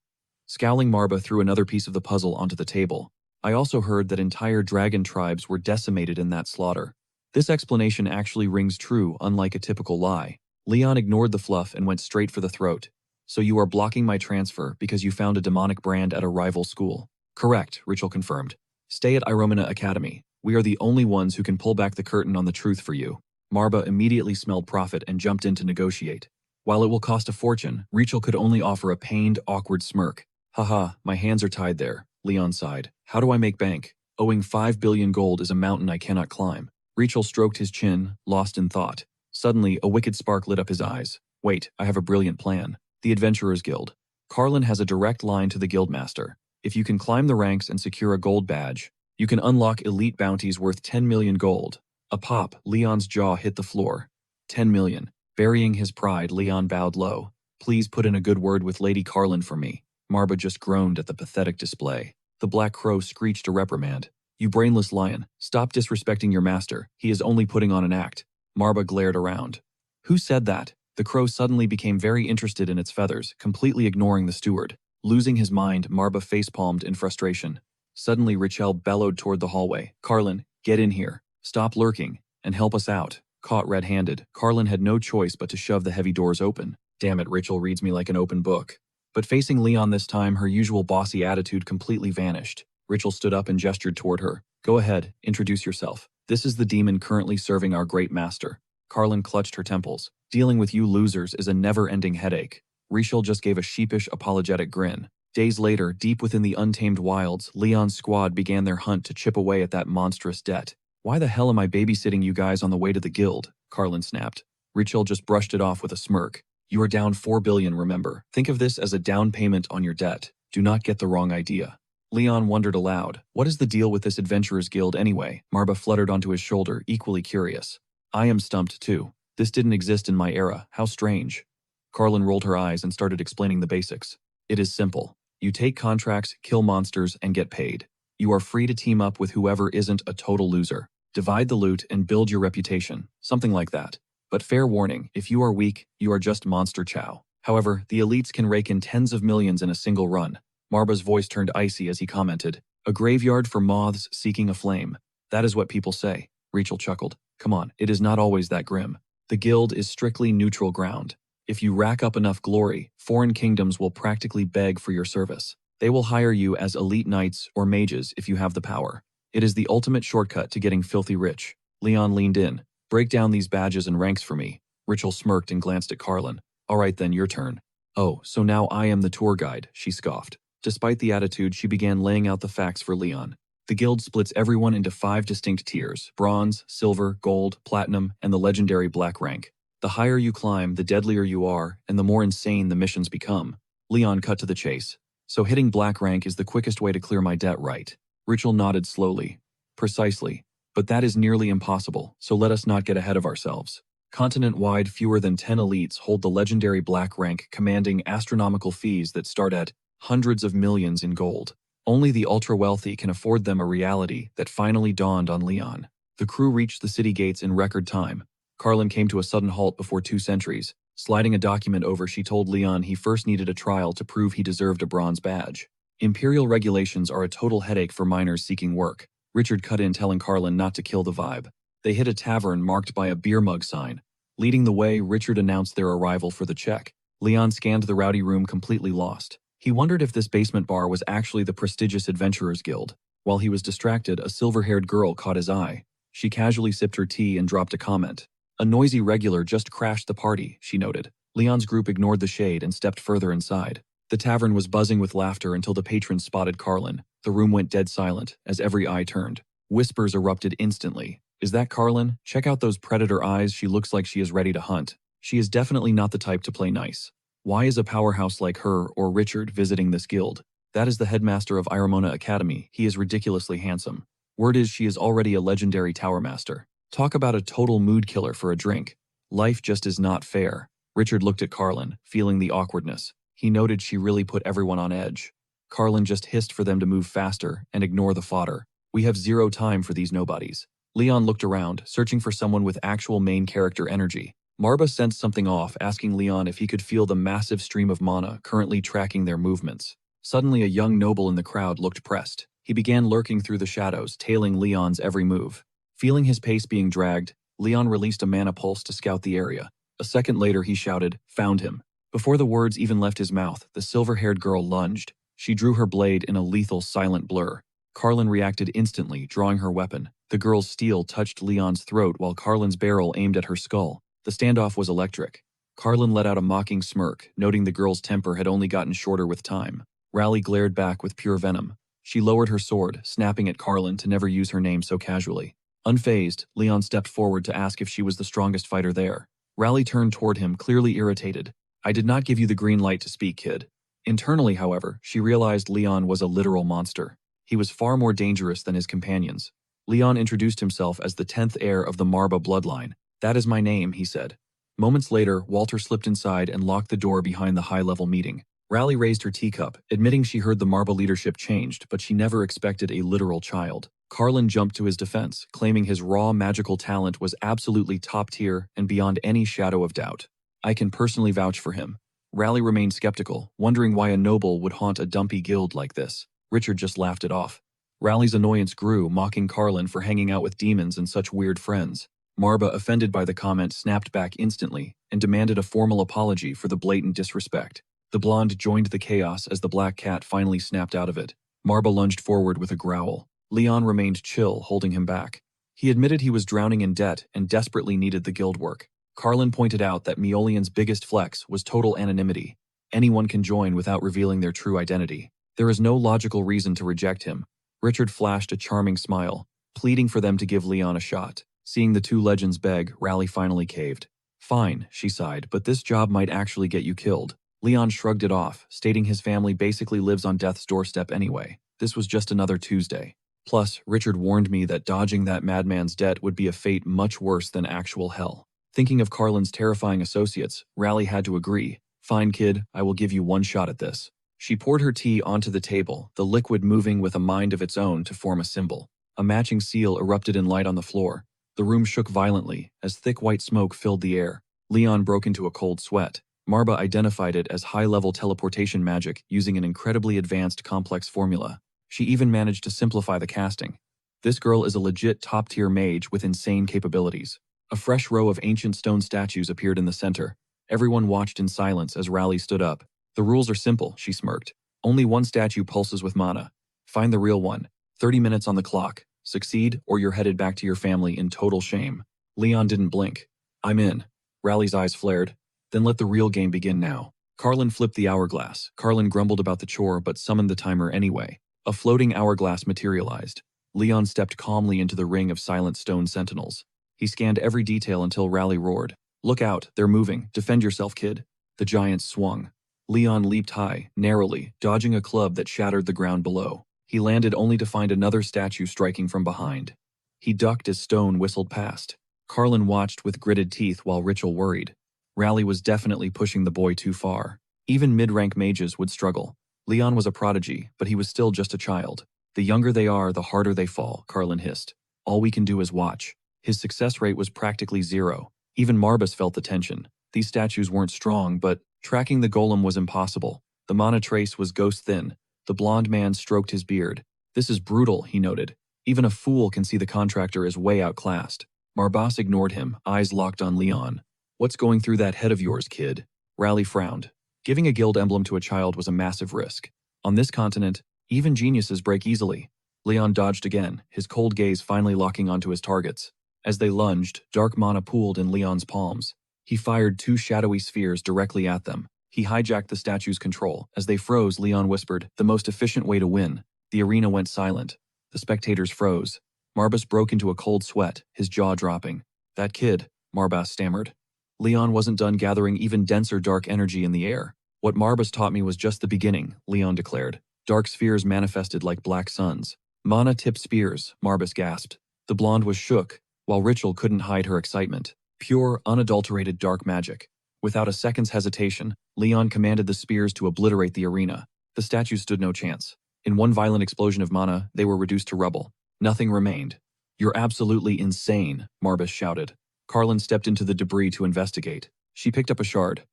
Scowling, Marba threw another piece of the puzzle onto the table. I also heard that entire dragon tribes were decimated in that slaughter. This explanation actually rings true, unlike a typical lie. Leon ignored the fluff and went straight for the throat. So you are blocking my transfer because you found a demonic brand at a rival school. Correct, Rachel confirmed. Stay at Iramona Academy. We are the only ones who can pull back the curtain on the truth for you. Marba immediately smelled profit and jumped in to negotiate. While it will cost a fortune, Rachel could only offer a pained, awkward smirk. Haha, my hands are tied there. Leon sighed. How do I make bank? Owing 5 billion gold is a mountain I cannot climb. Rachel stroked his chin, lost in thought. Suddenly, a wicked spark lit up his eyes. Wait, I have a brilliant plan. The Adventurers Guild. Carlin has a direct line to the guildmaster. If you can climb the ranks and secure a gold badge, you can unlock elite bounties worth 10 million gold. A pop, Leon's jaw hit the floor. 10 million. Burying his pride, Leon bowed low. Please put in a good word with Lady Carlin for me. Marba just groaned at the pathetic display. The Black Crow screeched a reprimand. You brainless lion, stop disrespecting your master. He is only putting on an act. Marba glared around. Who said that? The crow suddenly became very interested in its feathers, completely ignoring the steward. Losing his mind, Marba facepalmed in frustration. Suddenly, Richel bellowed toward the hallway. Carlin, get in here. Stop lurking, and help us out. Caught red-handed, Carlin had no choice but to shove the heavy doors open. Damn it, Richel reads me like an open book. But facing Leon this time, her usual bossy attitude completely vanished. Richel stood up and gestured toward her. Go ahead, introduce yourself. This is the demon currently serving our great master. Carlin clutched her temples. Dealing with you losers is a never-ending headache. Richel just gave a sheepish, apologetic grin. Days later, deep within the untamed wilds, Leon's squad began their hunt to chip away at that monstrous debt. Why the hell am I babysitting you guys on the way to the guild? Carlin snapped. Richel just brushed it off with a smirk. You are down 4 billion, remember. Think of this as a down payment on your debt. Do not get the wrong idea. Leon wondered aloud. What is the deal with this Adventurers Guild anyway? Marba fluttered onto his shoulder, equally curious. I am stumped too. This didn't exist in my era. How strange. Carlin rolled her eyes and started explaining the basics. It is simple. You take contracts, kill monsters, and get paid. You are free to team up with whoever isn't a total loser. Divide the loot and build your reputation. Something like that. But fair warning, if you are weak, you are just monster chow. However, the elites can rake in tens of millions in a single run. Marba's voice turned icy as he commented. A graveyard for moths seeking a flame. That is what people say. Rachel chuckled. Come on, it is not always that grim. The guild is strictly neutral ground. If you rack up enough glory, foreign kingdoms will practically beg for your service. They will hire you as elite knights or mages if you have the power. It is the ultimate shortcut to getting filthy rich. Leon leaned in. Break down these badges and ranks for me. Rachel smirked and glanced at Carlin. All right then, your turn. Oh, so now I am the tour guide, she scoffed. Despite the attitude, she began laying out the facts for Leon. The guild splits everyone into 5 distinct tiers: bronze, silver, gold, platinum, and the legendary black rank. The higher you climb, the deadlier you are, and the more insane the missions become. Leon cut to the chase. So hitting black rank is the quickest way to clear my debt, right? Rachel nodded slowly. Precisely. But that is nearly impossible, so let us not get ahead of ourselves. Continent-wide, fewer than 10 elites hold the legendary black rank, commanding astronomical fees that start at hundreds of millions in gold. Only the ultra-wealthy can afford them, a reality that finally dawned on Leon. The crew reached the city gates in record time. Carlin came to a sudden halt before 2 sentries. Sliding a document over, she told Leon he first needed a trial to prove he deserved a bronze badge. Imperial regulations are a total headache for miners seeking work. Richard cut in, telling Carlin not to kill the vibe. They hit a tavern marked by a beer mug sign. Leading the way, Richard announced their arrival for the check. Leon scanned the rowdy room, completely lost. He wondered if this basement bar was actually the prestigious Adventurers Guild. While he was distracted, a silver-haired girl caught his eye. She casually sipped her tea and dropped a comment. A noisy regular just crashed the party, she noted. Leon's group ignored the shade and stepped further inside. The tavern was buzzing with laughter until the patrons spotted Carlin. The room went dead silent as every eye turned. Whispers erupted instantly. Is that Carlin? Check out those predator eyes. She looks like she is ready to hunt. She is definitely not the type to play nice. Why is a powerhouse like her or Richard visiting this guild? That is the headmaster of Iramona Academy. He is ridiculously handsome. Word is she is already a legendary tower master. Talk about a total mood killer for a drink. Life just is not fair. Richard looked at Carlin, feeling the awkwardness. He noted she really put everyone on edge. Carlin just hissed for them to move faster and ignore the fodder. We have zero time for these nobodies. Leon looked around, searching for someone with actual main character energy. Marba sensed something off, asking Leon if he could feel the massive stream of mana currently tracking their movements. Suddenly, a young noble in the crowd looked pressed. He began lurking through the shadows, tailing Leon's every move. Feeling his pace being dragged, Leon released a mana pulse to scout the area. A second later, he shouted, "Found him." Before the words even left his mouth, the silver-haired girl lunged. She drew her blade in a lethal, silent blur. Carlin reacted instantly, drawing her weapon. The girl's steel touched Leon's throat while Carlin's barrel aimed at her skull. The standoff was electric. Carlin let out a mocking smirk, noting the girl's temper had only gotten shorter with time. Raleigh glared back with pure venom. She lowered her sword, snapping at Carlin to never use her name so casually. Unfazed, Leon stepped forward to ask if she was the strongest fighter there. Rally turned toward him, clearly irritated. I did not give you the green light to speak, kid. Internally, however, she realized Leon was a literal monster. He was far more dangerous than his companions. Leon introduced himself as the 10th heir of the Marba bloodline. That is my name, he said. Moments later, Walter slipped inside and locked the door behind the high-level meeting. Rally raised her teacup, admitting she heard the Marba leadership changed, but she never expected a literal child. Carlin jumped to his defense, claiming his raw magical talent was absolutely top tier and beyond any shadow of doubt. I can personally vouch for him. Rally remained skeptical, wondering why a noble would haunt a dumpy guild like this. Richard just laughed it off. Rally's annoyance grew, mocking Carlin for hanging out with demons and such weird friends. Marba, offended by the comment, snapped back instantly and demanded a formal apology for the blatant disrespect. The blonde joined the chaos as the black cat finally snapped out of it. Marba lunged forward with a growl. Leon remained chill, holding him back. He admitted he was drowning in debt and desperately needed the guild work. Carlin pointed out that Meolian's biggest flex was total anonymity. Anyone can join without revealing their true identity. There is no logical reason to reject him. Richard flashed a charming smile, pleading for them to give Leon a shot. Seeing the two legends beg, Rally finally caved. Fine, she sighed, but this job might actually get you killed. Leon shrugged it off, stating his family basically lives on death's doorstep anyway. This was just another Tuesday. Plus, Richard warned me that dodging that madman's debt would be a fate much worse than actual hell. Thinking of Carlin's terrifying associates, Rally had to agree. Fine, kid, I will give you one shot at this. She poured her tea onto the table, the liquid moving with a mind of its own to form a symbol. A matching seal erupted in light on the floor. The room shook violently as thick white smoke filled the air. Leon broke into a cold sweat. Marba identified it as high-level teleportation magic using an incredibly advanced complex formula. She even managed to simplify the casting. This girl is a legit top-tier mage with insane capabilities. A fresh row of ancient stone statues appeared in the center. Everyone watched in silence as Rally stood up. The rules are simple, she smirked. Only one statue pulses with mana. Find the real one. 30 minutes on the clock. Succeed, or you're headed back to your family in total shame. Leon didn't blink. I'm in. Rally's eyes flared. Then let the real game begin now. Carlin flipped the hourglass. Carlin grumbled about the chore but summoned the timer anyway. A floating hourglass materialized. Leon stepped calmly into the ring of silent stone sentinels. He scanned every detail until Rally roared. Look out, they're moving. Defend yourself, kid. The giants swung. Leon leaped high, narrowly, dodging a club that shattered the ground below. He landed only to find another statue striking from behind. He ducked as stone whistled past. Carlin watched with gritted teeth while Richel worried. Rally was definitely pushing the boy too far. Even mid-rank mages would struggle. Leon was a prodigy, but he was still just a child. The younger they are, the harder they fall, Carlin hissed. All we can do is watch. His success rate was practically zero. Even Marbas felt the tension. These statues weren't strong, but tracking the golem was impossible. The mana trace was ghost-thin. The blond man stroked his beard. This is brutal, he noted. Even a fool can see the contractor is way outclassed. Marbas ignored him, eyes locked on Leon. What's going through that head of yours, kid? Rally frowned. Giving a guild emblem to a child was a massive risk. On this continent, even geniuses break easily. Leon dodged again, his cold gaze finally locking onto his targets. As they lunged, dark mana pooled in Leon's palms. He fired two shadowy spheres directly at them. He hijacked the statue's control. As they froze, Leon whispered, the most efficient way to win. The arena went silent. The spectators froze. Marbas broke into a cold sweat, his jaw dropping. That kid, Marbas stammered. Leon wasn't done gathering even denser dark energy in the air. What Marbas taught me was just the beginning, Leon declared. Dark spheres manifested like black suns. Mana-tipped spears, Marbas gasped. The blonde was shook, while Richel couldn't hide her excitement. Pure, unadulterated dark magic. Without a second's hesitation, Leon commanded the spears to obliterate the arena. The statues stood no chance. In one violent explosion of mana, they were reduced to rubble. Nothing remained. You're absolutely insane, Marbas shouted. Carlin stepped into the debris to investigate. She picked up a shard.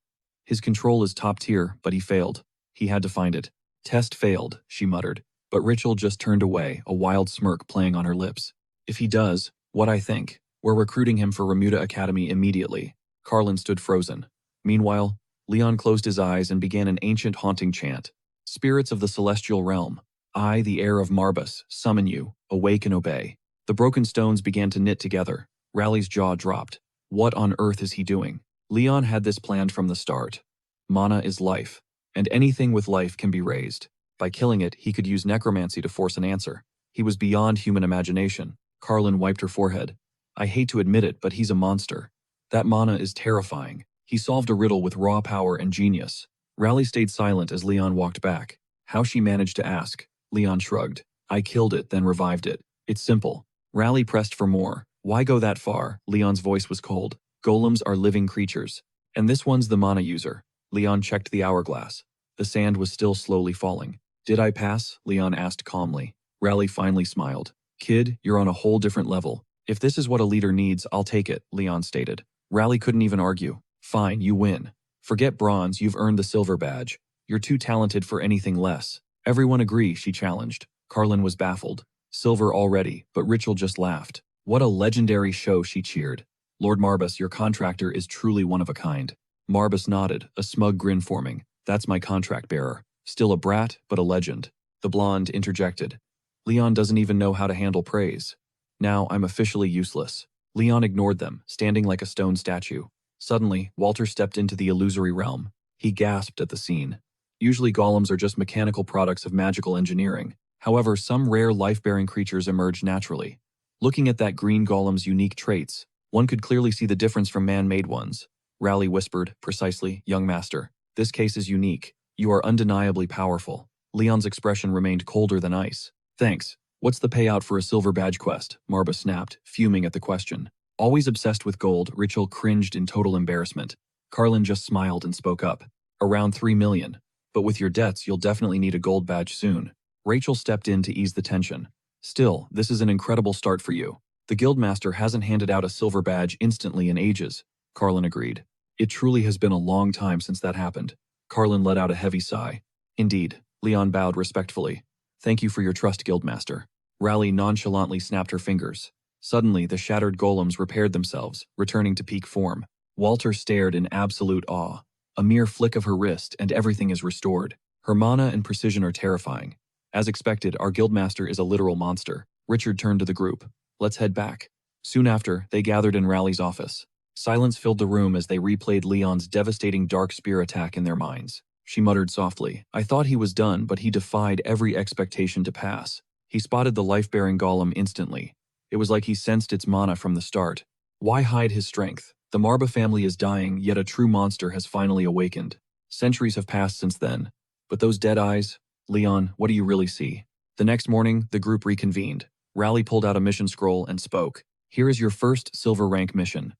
His control is top tier, but he failed. He had to find it. Test failed, she muttered. But Richel just turned away, a wild smirk playing on her lips. If he does, what I think, we're recruiting him for Remuda Academy immediately. Carlin stood frozen. Meanwhile, Leon closed his eyes and began an ancient haunting chant. Spirits of the celestial realm, I, the heir of Marbas, summon you, awake and obey. The broken stones began to knit together. Rally's jaw dropped. What on earth is he doing? Leon had this planned from the start. Mana is life, and anything with life can be raised. By killing it, he could use necromancy to force an answer. He was beyond human imagination. Carlin wiped her forehead. I hate to admit it, but he's a monster. That mana is terrifying. He solved a riddle with raw power and genius. Raleigh stayed silent as Leon walked back. How she managed to ask? Leon shrugged. I killed it, then revived it. It's simple. Raleigh pressed for more. Why go that far? Leon's voice was cold. Golems are living creatures. And this one's the mana user. Leon checked the hourglass. The sand was still slowly falling. Did I pass? Leon asked calmly. Raleigh finally smiled. Kid, you're on a whole different level. If this is what a leader needs, I'll take it, Leon stated. Raleigh couldn't even argue. Fine, you win. Forget bronze, you've earned the silver badge. You're too talented for anything less. Everyone agree, she challenged. Carlin was baffled. Silver already, but Rachel just laughed. What a legendary show, she cheered. Lord Marbus, your contractor is truly one of a kind. Marbus nodded, a smug grin forming. That's my contract bearer. Still a brat, but a legend. The blonde interjected. Leon doesn't even know how to handle praise. Now I'm officially useless. Leon ignored them, standing like a stone statue. Suddenly, Walter stepped into the illusory realm. He gasped at the scene. Usually golems are just mechanical products of magical engineering. However, some rare life-bearing creatures emerge naturally. Looking at that green golem's unique traits, one could clearly see the difference from man-made ones. Raleigh whispered, precisely, young master. This case is unique. You are undeniably powerful. Leon's expression remained colder than ice. Thanks. What's the payout for a silver badge quest? Marba snapped, fuming at the question. Always obsessed with gold, Rachel cringed in total embarrassment. Carlin just smiled and spoke up. Around 3 million. But with your debts, you'll definitely need a gold badge soon. Rachel stepped in to ease the tension. Still, this is an incredible start for you. The guildmaster hasn't handed out a silver badge instantly in ages. Carlin agreed. It truly has been a long time since that happened. Carlin let out a heavy sigh. Indeed. Leon bowed respectfully. Thank you for your trust, guildmaster. Raleigh nonchalantly snapped her fingers. Suddenly, the shattered golems repaired themselves, returning to peak form. Walter stared in absolute awe. A mere flick of her wrist, and everything is restored. Her mana and precision are terrifying. As expected, our guildmaster is a literal monster. Richard turned to the group. Let's head back. Soon after, they gathered in Raleigh's office. Silence filled the room as they replayed Leon's devastating dark spear attack in their minds. She muttered softly, I thought he was done, but he defied every expectation to pass. He spotted the life-bearing golem instantly. It was like he sensed its mana from the start. Why hide his strength? The Marba family is dying, yet a true monster has finally awakened. Centuries have passed since then. But those dead eyes? Leon, what do you really see? The next morning, the group reconvened. Raleigh pulled out a mission scroll and spoke. Here is your first silver rank mission.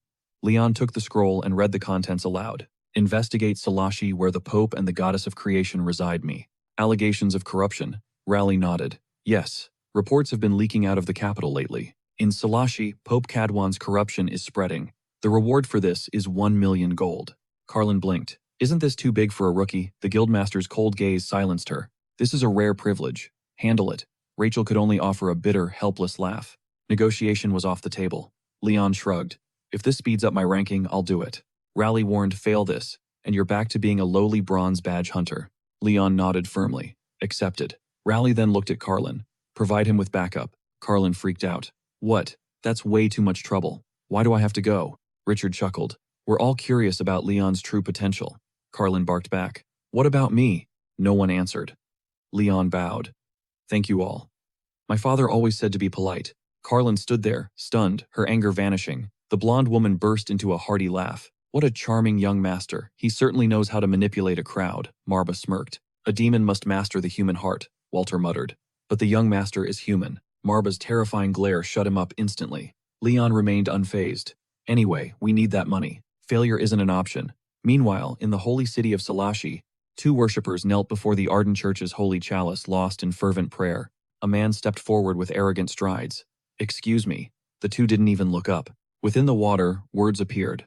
Leon took the scroll and read the contents aloud. Investigate Salashi where the Pope and the Goddess of Creation reside me. Allegations of corruption. Raleigh nodded. Yes. Reports have been leaking out of the capital lately. In Salashi, Pope Cadwan's corruption is spreading. The reward for this is 1 million gold. Carlin blinked. Isn't this too big for a rookie? The guildmaster's cold gaze silenced her. This is a rare privilege. Handle it. Rachel could only offer a bitter, helpless laugh. Negotiation was off the table. Leon shrugged. If this speeds up my ranking, I'll do it. Raleigh warned, fail this, and you're back to being a lowly bronze badge hunter. Leon nodded firmly. Accepted. Raleigh then looked at Carlin. Provide him with backup. Carlin freaked out. What? That's way too much trouble. Why do I have to go? Richard chuckled. We're all curious about Leon's true potential. Carlin barked back. What about me? No one answered. Leon bowed. Thank you all. My father always said to be polite. Carlin stood there, stunned, her anger vanishing. The blonde woman burst into a hearty laugh. What a charming young master. He certainly knows how to manipulate a crowd. Marba smirked. A demon must master the human heart, Walter muttered. But the young master is human. Marba's terrifying glare shut him up instantly. Leon remained unfazed. Anyway, we need that money. Failure isn't an option. Meanwhile, in the holy city of Salashi, 2 worshippers knelt before the Arden Church's holy chalice, lost in fervent prayer. A man stepped forward with arrogant strides. Excuse me. The 2 didn't even look up. Within the water, words appeared.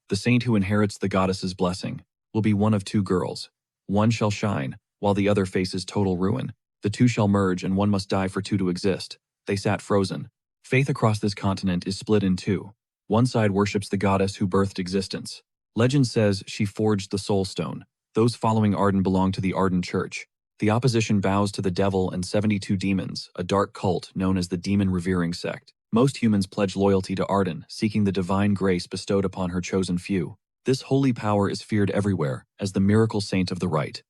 The saint who inherits the goddess's blessing will be one of 2 girls. One shall shine, while the other faces total ruin. The 2 shall merge, and one must die for 2 to exist. They sat frozen. Faith across this continent is split in 2. One side worships the goddess who birthed existence. Legend says she forged the soul stone. Those following Arden belong to the Arden Church. The opposition bows to the devil and 72 demons, a dark cult known as the Demon Revering Sect. Most humans pledge loyalty to Arden, seeking the divine grace bestowed upon her chosen few. This holy power is feared everywhere as the miracle saint of the right.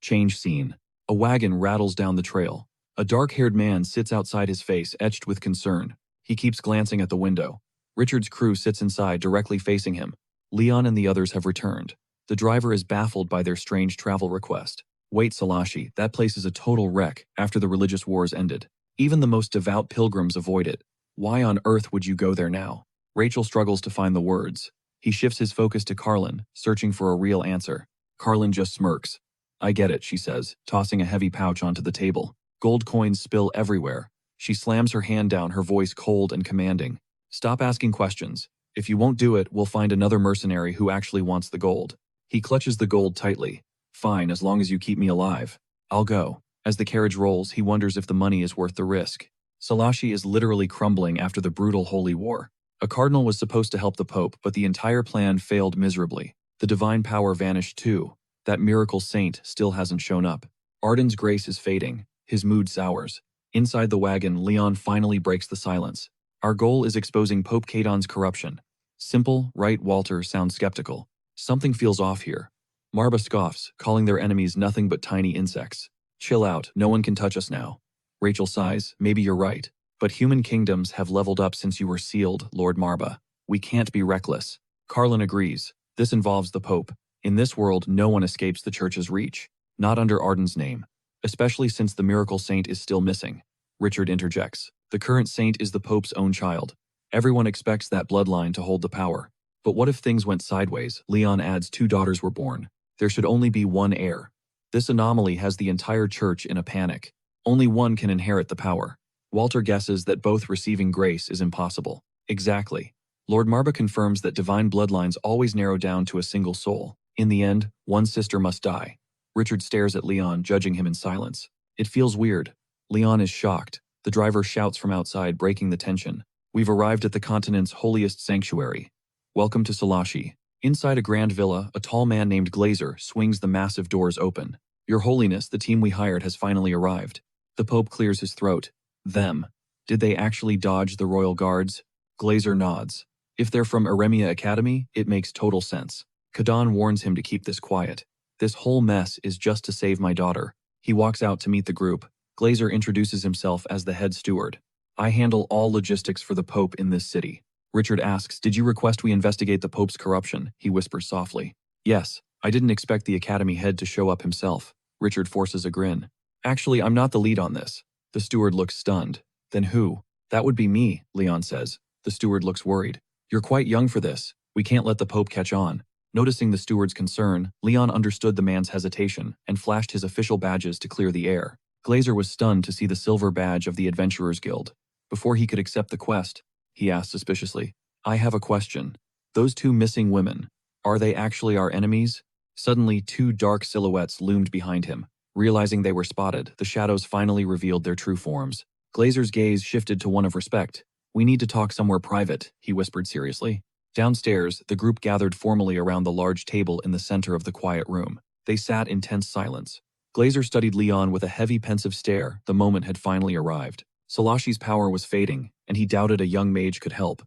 Change scene. A wagon rattles down the trail. A dark-haired man sits outside, his face etched with concern. He keeps glancing at the window. Richard's crew sits inside, directly facing him. Leon and the others have returned. The driver is baffled by their strange travel request. Wait, Salashi, that place is a total wreck after the religious wars ended. Even the most devout pilgrims avoid it. Why on earth would you go there now? Rachel struggles to find the words. He shifts his focus to Carlin, searching for a real answer. Carlin just smirks. I get it, she says, tossing a heavy pouch onto the table. Gold coins spill everywhere. She slams her hand down, her voice cold and commanding. Stop asking questions. If you won't do it, we'll find another mercenary who actually wants the gold. He clutches the gold tightly. Fine, as long as you keep me alive. I'll go. As the carriage rolls, he wonders if the money is worth the risk. Salashi is literally crumbling after the brutal holy war. A cardinal was supposed to help the Pope, but the entire plan failed miserably. The divine power vanished too. That miracle saint still hasn't shown up. Arden's grace is fading. His mood sours. Inside the wagon, Leon finally breaks the silence. Our goal is exposing Pope Cadon's corruption. Simple, right? Walter sounds skeptical. Something feels off here. Marba scoffs, calling their enemies nothing but tiny insects. Chill out, no one can touch us now. Rachel sighs, maybe you're right. But human kingdoms have leveled up since you were sealed, Lord Marba. We can't be reckless. Carlin agrees. This involves the Pope. In this world, no one escapes the Church's reach. Not under Arden's name. Especially since the miracle saint is still missing. Richard interjects. The current saint is the Pope's own child. Everyone expects that bloodline to hold the power. But what if things went sideways? Leon adds 2 daughters were born. There should only be one heir. This anomaly has the entire church in a panic. Only one can inherit the power. Walter guesses that both receiving grace is impossible. Exactly. Lord Marba confirms that divine bloodlines always narrow down to a single soul. In the end, one sister must die. Richard stares at Leon, judging him in silence. It feels weird. Leon is shocked. The driver shouts from outside, breaking the tension. We've arrived at the continent's holiest sanctuary. Welcome to Salashi. Inside a grand villa, a tall man named Glazer swings the massive doors open. Your Holiness, the team we hired has finally arrived. The Pope clears his throat. Them. Did they actually dodge the royal guards? Glazer nods. If they're from Eremia Academy, it makes total sense. Kadon warns him to keep this quiet. This whole mess is just to save my daughter. He walks out to meet the group. Glazer introduces himself as the head steward. I handle all logistics for the Pope in this city. Richard asks, did you request we investigate the Pope's corruption? He whispers softly. Yes, I didn't expect the Academy head to show up himself. Richard forces a grin. Actually, I'm not the lead on this. The steward looks stunned. Then who? That would be me, Leon says. The steward looks worried. You're quite young for this. We can't let the Pope catch on. Noticing the steward's concern, Leon understood the man's hesitation and flashed his official badges to clear the air. Glazer was stunned to see the silver badge of the Adventurers Guild. Before he could accept the quest, he asked suspiciously, I have a question. Those 2 missing women, are they actually our enemies? Suddenly, 2 dark silhouettes loomed behind him. Realizing they were spotted, the shadows finally revealed their true forms. Glazer's gaze shifted to one of respect. We need to talk somewhere private, he whispered seriously. Downstairs, the group gathered formally around the large table in the center of the quiet room. They sat in tense silence. Glazer studied Leon with a heavy, pensive stare. The moment had finally arrived. Salashi's power was fading, and he doubted a young mage could help.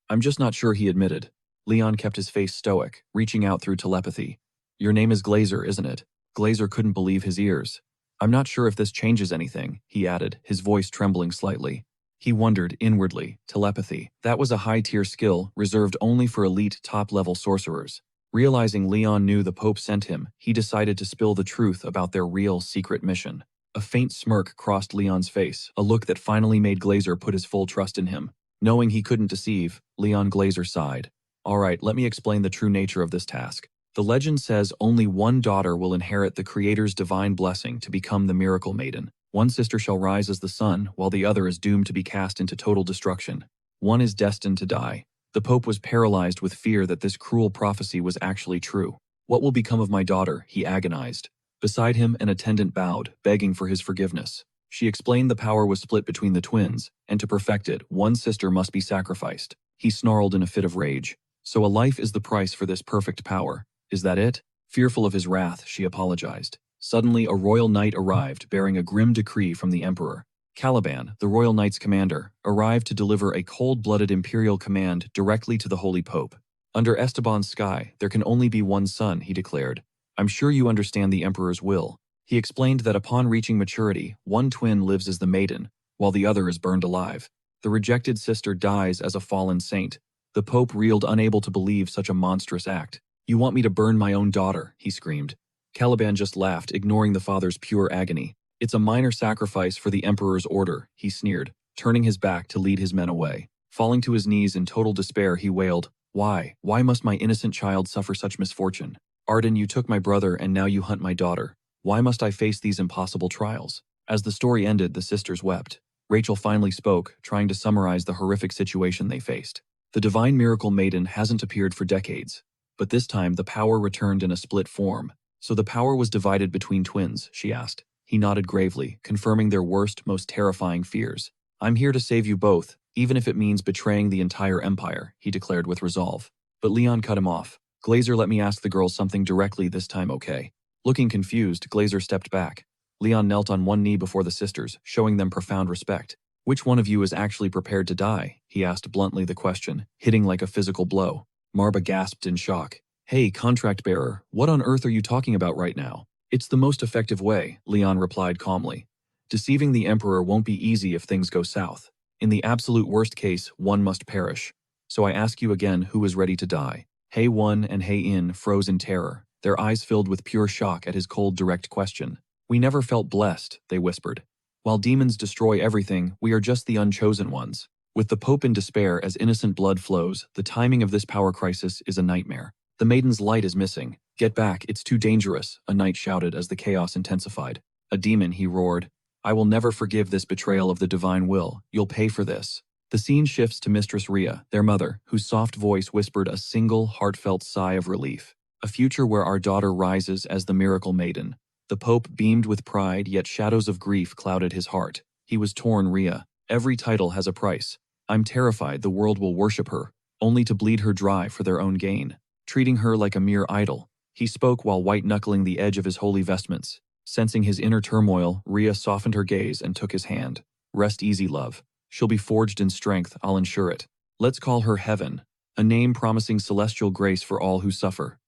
I'm just not sure, he admitted. Leon kept his face stoic, reaching out through telepathy. Your name is Glazer, isn't it? Glazer couldn't believe his ears. I'm not sure if this changes anything, he added, his voice trembling slightly. He wondered inwardly. Telepathy. That was a high-tier skill reserved only for elite top-level sorcerers. Realizing Leon knew the Pope sent him, he decided to spill the truth about their real secret mission. A faint smirk crossed Leon's face, a look that finally made Glazer put his full trust in him. Knowing he couldn't deceive, Leon Glazer sighed. All right, let me explain the true nature of this task. The legend says only one daughter will inherit the Creator's divine blessing to become the Miracle Maiden. One sister shall rise as the sun, while the other is doomed to be cast into total destruction. One is destined to die. The Pope was paralyzed with fear that this cruel prophecy was actually true. What will become of my daughter? He agonized. Beside him, an attendant bowed, begging for his forgiveness. She explained the power was split between the twins, and to perfect it, one sister must be sacrificed. He snarled in a fit of rage. So a life is the price for this perfect power. Is that it? Fearful of his wrath, she apologized. Suddenly, a royal knight arrived, bearing a grim decree from the emperor. Caliban, the royal knight's commander, arrived to deliver a cold-blooded imperial command directly to the Holy Pope. Under Esteban's sky, there can only be one son, he declared. I'm sure you understand the emperor's will. He explained that upon reaching maturity, one twin lives as the maiden, while the other is burned alive. The rejected sister dies as a fallen saint. The Pope reeled, unable to believe such a monstrous act. "You want me to burn my own daughter," he screamed. Caliban just laughed, ignoring the father's pure agony. "It's a minor sacrifice for the Emperor's order," he sneered, turning his back to lead his men away. Falling to his knees in total despair, he wailed, "Why? Why must my innocent child suffer such misfortune? Arden, you took my brother and now you hunt my daughter. Why must I face these impossible trials?" As the story ended, the sisters wept. Rachel finally spoke, trying to summarize the horrific situation they faced. The divine miracle maiden hasn't appeared for decades, but this time the power returned in a split form. "So the power was divided between twins?" she asked. He nodded gravely, confirming their worst, most terrifying fears. "I'm here to save you both, even if it means betraying the entire empire," he declared with resolve. But Leon cut him off. "Glazer, let me ask the girls something directly this time, okay?" Looking confused, Glazer stepped back. Leon knelt on one knee before the sisters, showing them profound respect. "Which one of you is actually prepared to die?" he asked bluntly, the question hitting like a physical blow. Marba gasped in shock. "Hey, contract bearer, what on earth are you talking about right now?" "It's the most effective way," Leon replied calmly. "Deceiving the Emperor won't be easy if things go south. In the absolute worst case, one must perish. So I ask you again, who is ready to die?" Hey One and Hey In froze in terror, their eyes filled with pure shock at his cold, direct question. "We never felt blessed," they whispered. "While demons destroy everything, we are just the unchosen ones." With the Pope in despair as innocent blood flows, the timing of this power crisis is a nightmare. "The maiden's light is missing. Get back, it's too dangerous," a knight shouted as the chaos intensified. "A demon," he roared. "I will never forgive this betrayal of the divine will. You'll pay for this." The scene shifts to Mistress Rhea, their mother, whose soft voice whispered a single, heartfelt sigh of relief. "A future where our daughter rises as the miracle maiden." The Pope beamed with pride, yet shadows of grief clouded his heart. He was torn. "Rhea, every title has a price. I'm terrified the world will worship her, only to bleed her dry for their own gain, treating her like a mere idol." He spoke while white-knuckling the edge of his holy vestments. Sensing his inner turmoil, Rhea softened her gaze and took his hand. "Rest easy, love. She'll be forged in strength, I'll ensure it. Let's call her Heaven, a name promising celestial grace for all who suffer.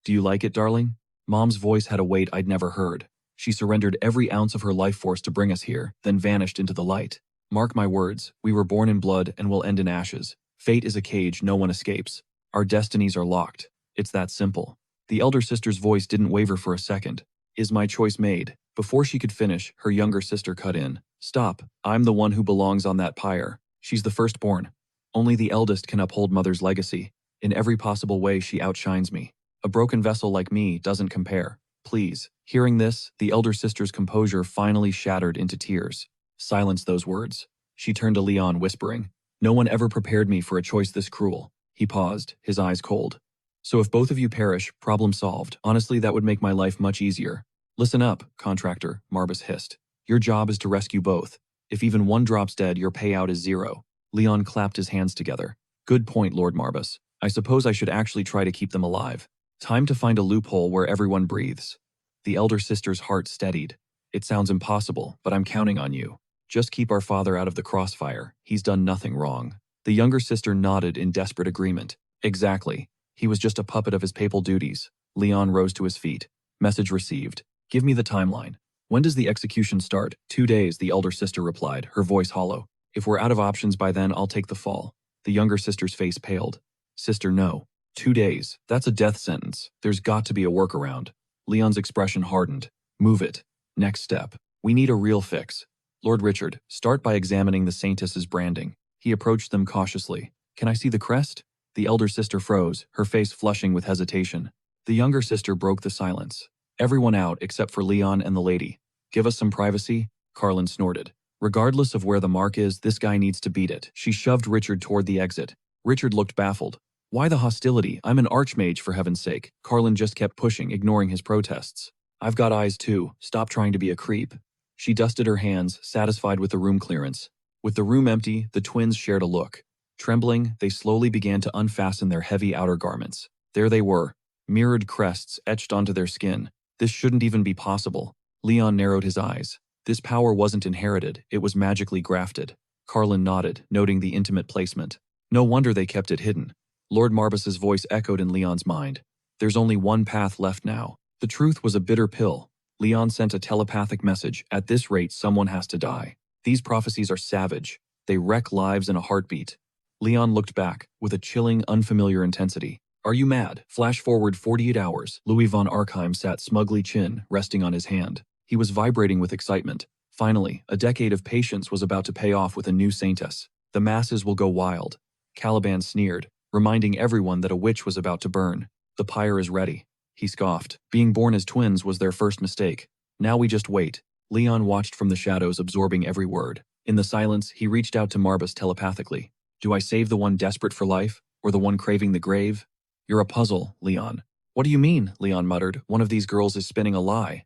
Do you like it, darling?" Mom's voice had a weight I'd never heard. She surrendered every ounce of her life force to bring us here, then vanished into the light. "Mark my words, we were born in blood and will end in ashes. Fate is a cage no one escapes. Our destinies are locked. It's that simple." The elder sister's voice didn't waver for a second. "Is my choice made?" Before she could finish, her younger sister cut in. "Stop, I'm the one who belongs on that pyre. She's the firstborn. Only the eldest can uphold mother's legacy. In every possible way she outshines me. A broken vessel like me doesn't compare. Please." Hearing this, the elder sister's composure finally shattered into tears. "Silence those words." She turned to Leon, whispering, "No one ever prepared me for a choice this cruel." He paused, his eyes cold. "So if both of you perish, problem solved. Honestly, that would make my life much easier." "Listen up, contractor," Marbus hissed. "Your job is to rescue both. If even one drops dead, your payout is 0. Leon clapped his hands together. "Good point, Lord Marbus. I suppose I should actually try to keep them alive. Time to find a loophole where everyone breathes." The elder sister's heart steadied. "It sounds impossible, but I'm counting on you. Just keep our father out of the crossfire. He's done nothing wrong." The younger sister nodded in desperate agreement. "Exactly. He was just a puppet of his papal duties." Leon rose to his feet. "Message received. Give me the timeline." "When does the execution start?" 2 days, the elder sister replied, her voice hollow. "If we're out of options by then, I'll take the fall." The younger sister's face paled. "Sister, no. 2 days. That's a death sentence. There's got to be a workaround." Leon's expression hardened. "Move it. Next step. We need a real fix. Lord Richard, start by examining the Saintess's branding." He approached them cautiously. "Can I see the crest?" The elder sister froze, her face flushing with hesitation. The younger sister broke the silence. "Everyone out except for Leon and the lady. Give us some privacy?" Carlin snorted. "Regardless of where the mark is, this guy needs to beat it." She shoved Richard toward the exit. Richard looked baffled. "Why the hostility? I'm an archmage, for heaven's sake." Carlin just kept pushing, ignoring his protests. "I've got eyes too. Stop trying to be a creep." She dusted her hands, satisfied with the room clearance. With the room empty, the twins shared a look. Trembling, they slowly began to unfasten their heavy outer garments. There they were, mirrored crests etched onto their skin. This shouldn't even be possible. Leon narrowed his eyes. This power wasn't inherited, it was magically grafted. Carlin nodded, noting the intimate placement. No wonder they kept it hidden. Lord Marbus's voice echoed in Leon's mind. There's only one path left now. The truth was a bitter pill. Leon sent a telepathic message. At this rate, someone has to die. These prophecies are savage. They wreck lives in a heartbeat. Leon looked back, with a chilling, unfamiliar intensity. Are you mad? Flash forward 48 hours. Louis von Arkheim sat smugly, chin resting on his hand. He was vibrating with excitement. Finally, a decade of patience was about to pay off with a new saintess. The masses will go wild. Caliban sneered, reminding everyone that a witch was about to burn. The pyre is ready. He scoffed. Being born as twins was their first mistake. Now we just wait. Leon watched from the shadows, absorbing every word. In the silence, he reached out to Marbas telepathically. Do I save the one desperate for life, or the one craving the grave? You're a puzzle, Leon. What do you mean? Leon muttered. One of these girls is spinning a lie.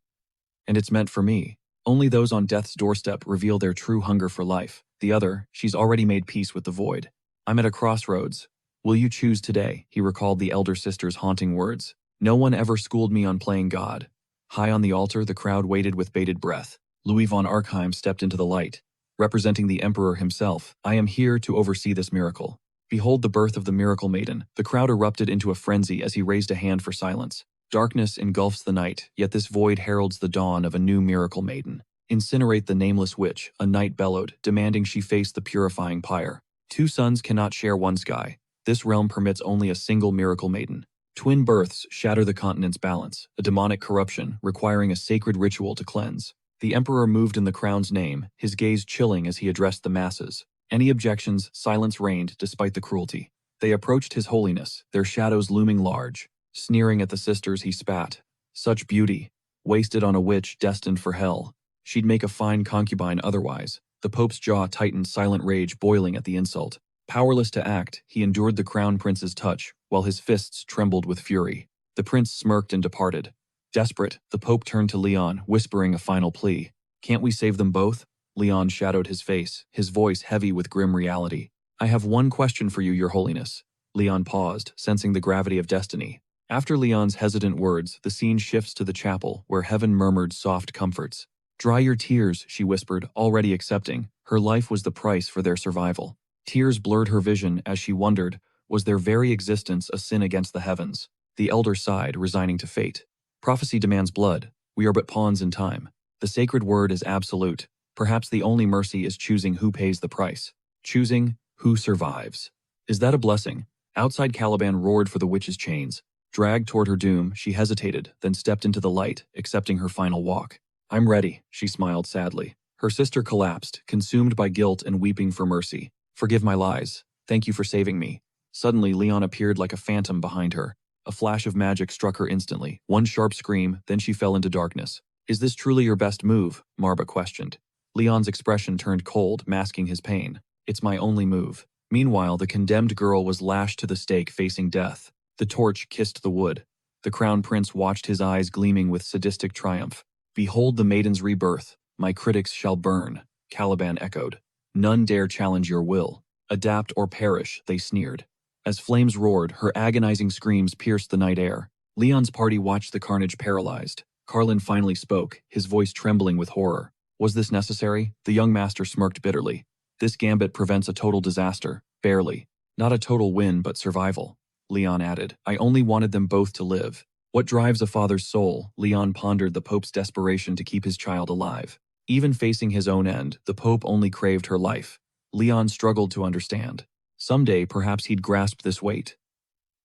And it's meant for me. Only those on death's doorstep reveal their true hunger for life. The other, she's already made peace with the void. I'm at a crossroads. Will you choose today? He recalled the elder sister's haunting words. No one ever schooled me on playing God. High on the altar, the crowd waited with bated breath. Louis von Arkheim stepped into the light. Representing the Emperor himself, I am here to oversee this miracle. Behold the birth of the miracle maiden. The crowd erupted into a frenzy as he raised a hand for silence. Darkness engulfs the night, yet this void heralds the dawn of a new miracle maiden. Incinerate the nameless witch, a knight bellowed, demanding she face the purifying pyre. Two suns cannot share one sky. This realm permits only a single miracle maiden. Twin births shatter the continent's balance, a demonic corruption requiring a sacred ritual to cleanse. The Emperor moved in the crown's name, his gaze chilling as he addressed the masses. Any objections, silence reigned despite the cruelty. They approached His Holiness, their shadows looming large. Sneering at the sisters, he spat. Such beauty, wasted on a witch destined for hell. She'd make a fine concubine otherwise. The Pope's jaw tightened, silent rage boiling at the insult. Powerless to act, he endured the crown prince's touch, while his fists trembled with fury. The prince smirked and departed. Desperate, the Pope turned to Leon, whispering a final plea. Can't we save them both? Leon shadowed his face, his voice heavy with grim reality. I have one question for you, Your Holiness. Leon paused, sensing the gravity of destiny. After Leon's hesitant words, the scene shifts to the chapel, where heaven murmured soft comforts. Dry your tears, she whispered, already accepting. Her life was the price for their survival. Tears blurred her vision as she wondered, was their very existence a sin against the heavens? The elder sighed, resigning to fate. Prophecy demands blood. We are but pawns in time. The sacred word is absolute. Perhaps the only mercy is choosing who pays the price. Choosing who survives. Is that a blessing? Outside, Caliban roared for the witch's chains. Dragged toward her doom, she hesitated, then stepped into the light, accepting her final walk. I'm ready, she smiled sadly. Her sister collapsed, consumed by guilt and weeping for mercy. Forgive my lies. Thank you for saving me. Suddenly, Leon appeared like a phantom behind her. A flash of magic struck her instantly. One sharp scream, then she fell into darkness. Is this truly your best move? Marba questioned. Leon's expression turned cold, masking his pain. It's my only move. Meanwhile, the condemned girl was lashed to the stake, facing death. The torch kissed the wood. The crown prince watched, his eyes gleaming with sadistic triumph. Behold the maiden's rebirth. My critics shall burn, Caliban echoed. None dare challenge your will. Adapt or perish, they sneered. As flames roared, her agonizing screams pierced the night air. Leon's party watched the carnage paralyzed. Carlin finally spoke, his voice trembling with horror. Was this necessary? The young master smirked bitterly. This gambit prevents a total disaster. Barely. Not a total win, but survival. Leon added. I only wanted them both to live. What drives a father's soul? Leon pondered the Pope's desperation to keep his child alive. Even facing his own end, the Pope only craved her life. Leon struggled to understand. Someday, perhaps he'd grasp this weight.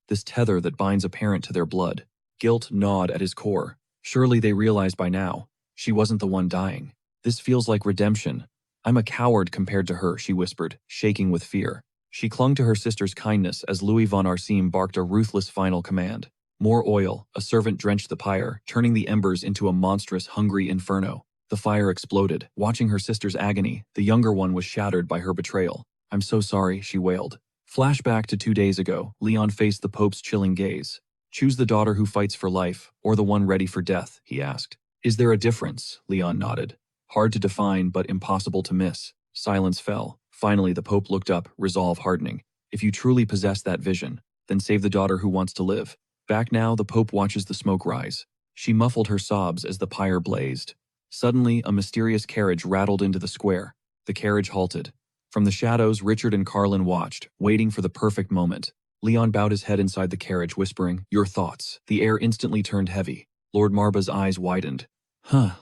This tether that binds a parent to their blood. Guilt gnawed at his core. Surely they realized by now. She wasn't the one dying. This feels like redemption. I'm a coward compared to her, she whispered, shaking with fear. She clung to her sister's kindness as Louis von Arsim barked a ruthless final command. More oil, a servant drenched the pyre, turning the embers into a monstrous, hungry inferno. The fire exploded. Watching her sister's agony, the younger one was shattered by her betrayal. I'm so sorry, she wailed. Flashback to 2 days ago, Leon faced the Pope's chilling gaze. Choose the daughter who fights for life, or the one ready for death, he asked. Is there a difference? Leon nodded. Hard to define, but impossible to miss. Silence fell. Finally, the Pope looked up, resolve hardening. If you truly possess that vision, then save the daughter who wants to live. Back now, the Pope watches the smoke rise. She muffled her sobs as the pyre blazed. Suddenly, a mysterious carriage rattled into the square. The carriage halted. From the shadows, Richard and Carlin watched, waiting for the perfect moment. Leon bowed his head inside the carriage, whispering, Your thoughts. The air instantly turned heavy. Lord Marba's eyes widened.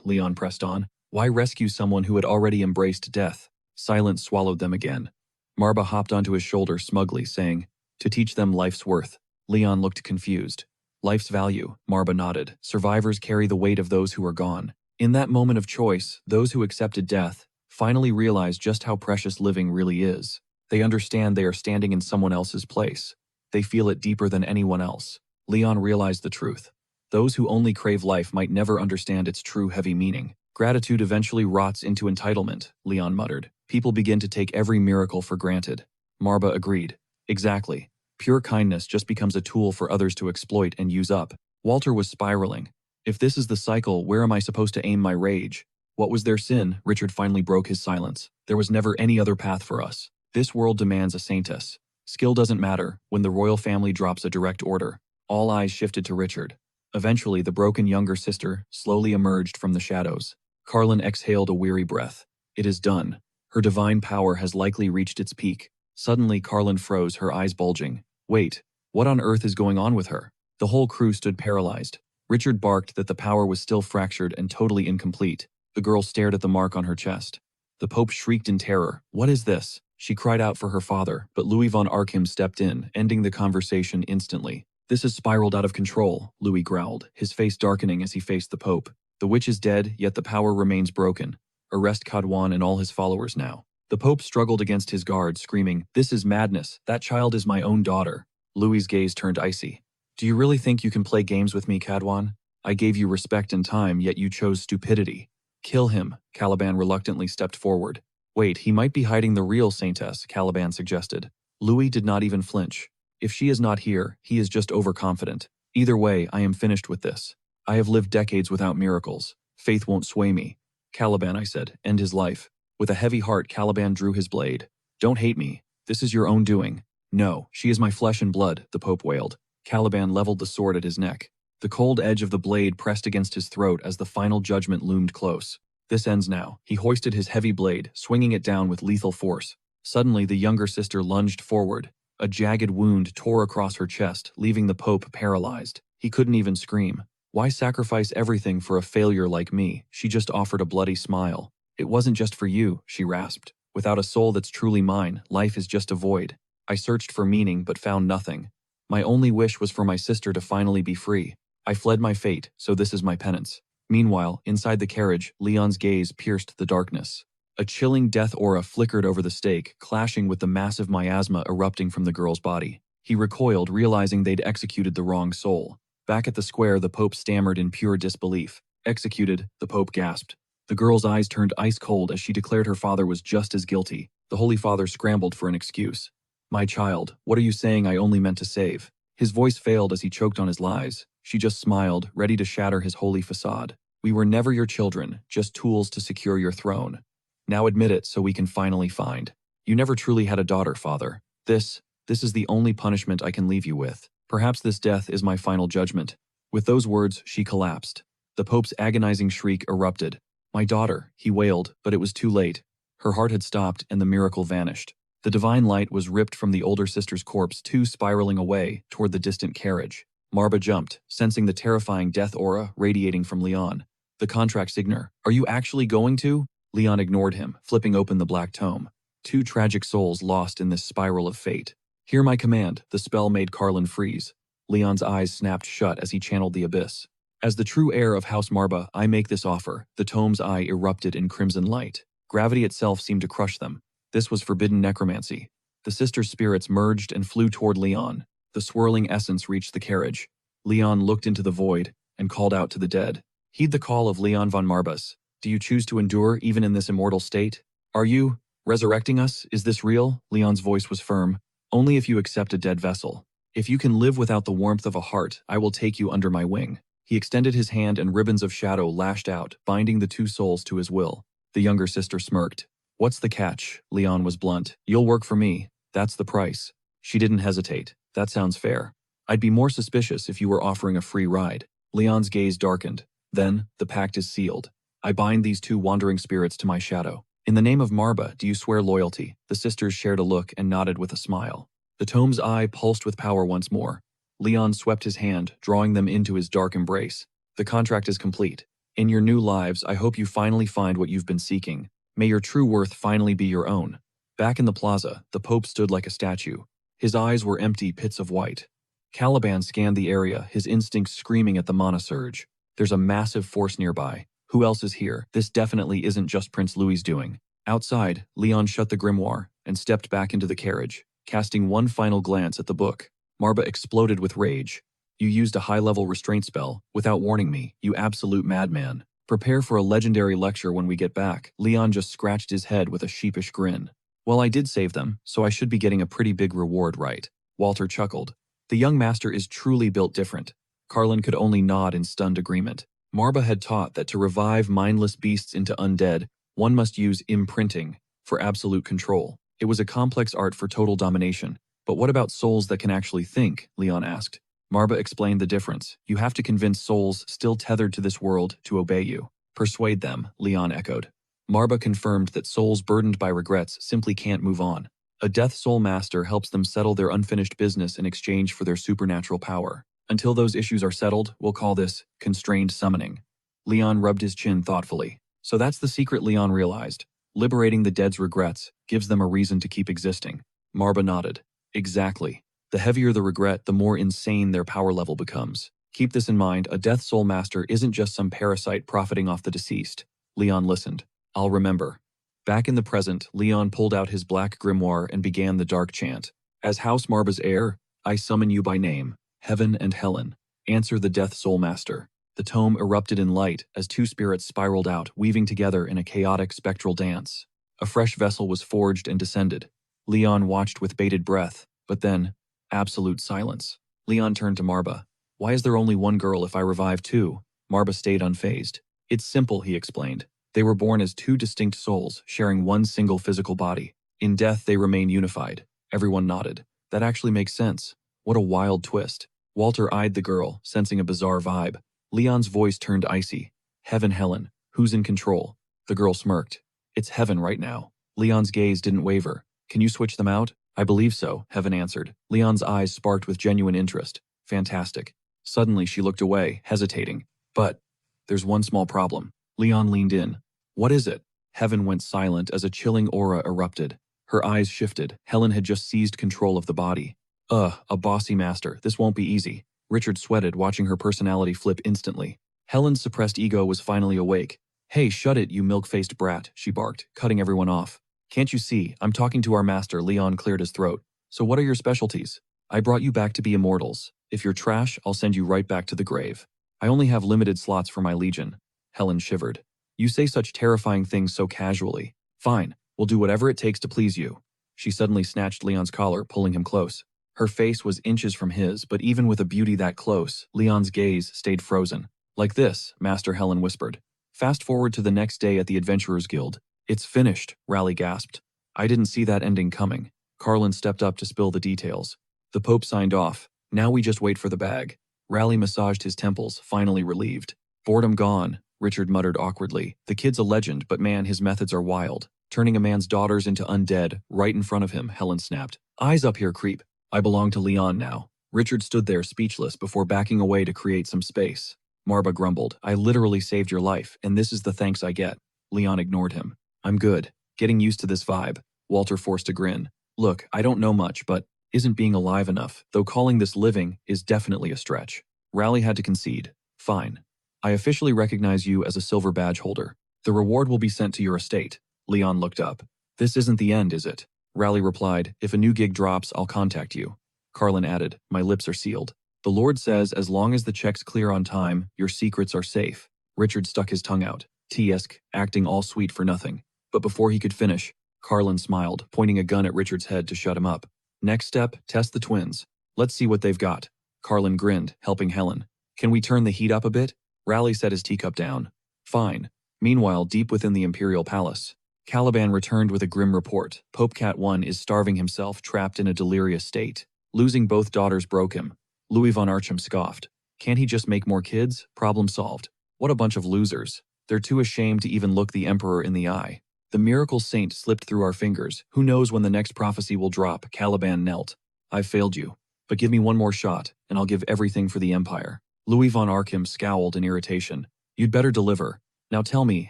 Leon pressed on. Why rescue someone who had already embraced death? Silence swallowed them again. Marba hopped onto his shoulder smugly, saying, to teach them life's worth. Leon looked confused. Life's value, Marba nodded. Survivors carry the weight of those who are gone. In that moment of choice, those who accepted death finally realized just how precious living really is. They understand they are standing in someone else's place. They feel it deeper than anyone else. Leon realized the truth. Those who only crave life might never understand its true heavy meaning. Gratitude eventually rots into entitlement, Leon muttered. People begin to take every miracle for granted. Marba agreed. Exactly. Pure kindness just becomes a tool for others to exploit and use up. Walter was spiraling. If this is the cycle, where am I supposed to aim my rage? What was their sin? Richard finally broke his silence. There was never any other path for us. This world demands a saintess. Skill doesn't matter when the royal family drops a direct order. All eyes shifted to Richard. Eventually, the broken younger sister slowly emerged from the shadows. Carlin exhaled a weary breath. It is done. Her divine power has likely reached its peak. Suddenly, Carlin froze, her eyes bulging. Wait, what on earth is going on with her? The whole crew stood paralyzed. Richard barked that the power was still fractured and totally incomplete. The girl stared at the mark on her chest. The Pope shrieked in terror. What is this? She cried out for her father, but Louis von Arkham stepped in, ending the conversation instantly. This has spiraled out of control, Louis growled, his face darkening as he faced the Pope. The witch is dead, yet the power remains broken. Arrest Cadwan and all his followers now. The Pope struggled against his guard, screaming, "This is madness. That child is my own daughter." Louis's gaze turned icy. Do you really think you can play games with me, Cadwan? I gave you respect and time, yet you chose stupidity. Kill him, Caliban reluctantly stepped forward. Wait, he might be hiding the real Saintess, Caliban suggested. Louis did not even flinch. If she is not here, he is just overconfident. Either way, I am finished with this. I have lived decades without miracles. Faith won't sway me. Caliban, I said, end his life. With a heavy heart, Caliban drew his blade. Don't hate me. This is your own doing. No, she is my flesh and blood, the Pope wailed. Caliban leveled the sword at his neck. The cold edge of the blade pressed against his throat as the final judgment loomed close. This ends now. He hoisted his heavy blade, swinging it down with lethal force. Suddenly, the younger sister lunged forward. A jagged wound tore across her chest, leaving the Pope paralyzed. He couldn't even scream. Why sacrifice everything for a failure like me? She just offered a bloody smile. It wasn't just for you, she rasped. Without a soul that's truly mine, life is just a void. I searched for meaning but found nothing. My only wish was for my sister to finally be free. I fled my fate, so this is my penance. Meanwhile, inside the carriage, Leon's gaze pierced the darkness. A chilling death aura flickered over the stake, clashing with the massive miasma erupting from the girl's body. He recoiled, realizing they'd executed the wrong soul. Back at the square, the Pope stammered in pure disbelief. Executed, the Pope gasped. The girl's eyes turned ice cold as she declared her father was just as guilty. The Holy Father scrambled for an excuse. My child, what are you saying I only meant to save? His voice failed as he choked on his lies. She just smiled, ready to shatter his holy facade. We were never your children, just tools to secure your throne. Now admit it so we can finally find. You never truly had a daughter, Father. This is the only punishment I can leave you with. Perhaps this death is my final judgment. With those words, she collapsed. The Pope's agonizing shriek erupted. My daughter, he wailed, but it was too late. Her heart had stopped and the miracle vanished. The divine light was ripped from the older sister's corpse, spiraling away toward the distant carriage. Marba jumped, sensing the terrifying death aura radiating from Leon. The contract signer. Are you actually going to? Leon ignored him, flipping open the black tome. Two tragic souls lost in this spiral of fate. Hear my command, the spell made Carlin freeze. Leon's eyes snapped shut as he channeled the abyss. As the true heir of House Marba, I make this offer. The tome's eye erupted in crimson light. Gravity itself seemed to crush them. This was forbidden necromancy. The sisters' spirits merged and flew toward Leon. The swirling essence reached the carriage. Leon looked into the void and called out to the dead. Heed the call of Leon von Marbas. Do you choose to endure even in this immortal state? Are you resurrecting us? Is this real? Leon's voice was firm. Only if you accept a dead vessel. If you can live without the warmth of a heart, I will take you under my wing. He extended his hand and ribbons of shadow lashed out, binding the two souls to his will. The younger sister smirked. What's the catch? Leon was blunt. You'll work for me. That's the price. She didn't hesitate. That sounds fair. I'd be more suspicious if you were offering a free ride. Leon's gaze darkened. Then, the pact is sealed. I bind these two wandering spirits to my shadow. In the name of Marba, do you swear loyalty? The sisters shared a look and nodded with a smile. The tome's eye pulsed with power once more. Leon swept his hand, drawing them into his dark embrace. The contract is complete. In your new lives, I hope you finally find what you've been seeking. May your true worth finally be your own. Back in the plaza, the Pope stood like a statue. His eyes were empty pits of white. Caliban scanned the area, his instincts screaming at the mana surge. There's a massive force nearby. Who else is here? This definitely isn't just Prince Louis's doing. Outside, Leon shut the grimoire and stepped back into the carriage, casting one final glance at the book. Marba exploded with rage. You used a high-level restraint spell, without warning me, you absolute madman. Prepare for a legendary lecture when we get back. Leon just scratched his head with a sheepish grin. Well, I did save them, so I should be getting a pretty big reward, right? Walter chuckled. The young master is truly built different. Carlin could only nod in stunned agreement. Marba had taught that to revive mindless beasts into undead, one must use imprinting for absolute control. It was a complex art for total domination. But what about souls that can actually think? Leon asked. Marba explained the difference. You have to convince souls still tethered to this world to obey you. Persuade them, Leon echoed. Marba confirmed that souls burdened by regrets simply can't move on. A death soul master helps them settle their unfinished business in exchange for their supernatural power. Until those issues are settled, we'll call this constrained summoning. Leon rubbed his chin thoughtfully. So that's the secret, Leon realized. Liberating the dead's regrets gives them a reason to keep existing. Marba nodded. Exactly. The heavier the regret, the more insane their power level becomes. Keep this in mind, a death soul master isn't just some parasite profiting off the deceased. Leon listened. I'll remember. Back in the present, Leon pulled out his black grimoire and began the dark chant. As House Marba's heir, I summon you by name, Heaven and Helen. Answer the death soul master. The tome erupted in light as two spirits spiraled out, weaving together in a chaotic spectral dance. A fresh vessel was forged and descended. Leon watched with bated breath, but then, absolute silence. Leon turned to Marba. Why is there only one girl if I revive two? Marba stayed unfazed. It's simple, he explained. They were born as two distinct souls, sharing one single physical body. In death, they remain unified. Everyone nodded. That actually makes sense. What a wild twist. Walter eyed the girl, sensing a bizarre vibe. Leon's voice turned icy. Heaven, Helen. Who's in control? The girl smirked. It's Heaven right now. Leon's gaze didn't waver. Can you switch them out? I believe so, Heaven answered. Leon's eyes sparked with genuine interest. Fantastic. Suddenly, she looked away, hesitating. But there's one small problem. Leon leaned in. What is it? Heaven went silent as a chilling aura erupted. Her eyes shifted. Helen had just seized control of the body. A bossy master. This won't be easy. Richard sweated, watching her personality flip instantly. Helen's suppressed ego was finally awake. Hey, shut it, you milk-faced brat, she barked, cutting everyone off. Can't you see? I'm talking to our master. Leon cleared his throat. So what are your specialties? I brought you back to be immortals. If you're trash, I'll send you right back to the grave. I only have limited slots for my legion. Helen shivered. You say such terrifying things so casually. Fine, we'll do whatever it takes to please you. She suddenly snatched Leon's collar, pulling him close. Her face was inches from his, but even with a beauty that close, Leon's gaze stayed frozen. Like this, Master Helen whispered. Fast forward to the next day at the Adventurers Guild. It's finished, Raleigh gasped. I didn't see that ending coming. Carlin stepped up to spill the details. The Pope signed off. Now we just wait for the bag. Raleigh massaged his temples, finally relieved. Boredom gone, Richard muttered awkwardly. The kid's a legend, but man, his methods are wild. Turning a man's daughters into undead, right in front of him, Helen snapped. Eyes up here, creep. I belong to Leon now. Richard stood there speechless before backing away to create some space. Marba grumbled. I literally saved your life, and this is the thanks I get. Leon ignored him. I'm good. Getting used to this vibe. Walter forced a grin. Look, I don't know much, but isn't being alive enough, though calling this living is definitely a stretch. Raleigh had to concede. Fine. I officially recognize you as a silver badge holder. The reward will be sent to your estate. Leon looked up. This isn't the end, is it? Raleigh replied, if a new gig drops, I'll contact you. Carlin added, my lips are sealed. The Lord says as long as the checks clear on time, your secrets are safe. Richard stuck his tongue out. T-esque, acting all sweet for nothing. But before he could finish, Carlin smiled, pointing a gun at Richard's head to shut him up. Next step, test the twins. Let's see what they've got. Carlin grinned, helping Helen. Can we turn the heat up a bit? Raleigh set his teacup down. Fine. Meanwhile, deep within the Imperial Palace, Caliban returned with a grim report. Pope Cat 1 is starving himself, trapped in a delirious state. Losing both daughters broke him. Louis von Archam scoffed. Can't he just make more kids? Problem solved. What a bunch of losers. They're too ashamed to even look the Emperor in the eye. The miracle saint slipped through our fingers. Who knows when the next prophecy will drop? Caliban knelt. I've failed you. But give me one more shot, and I'll give everything for the Empire. Louis von Archam scowled in irritation. You'd better deliver. Now tell me,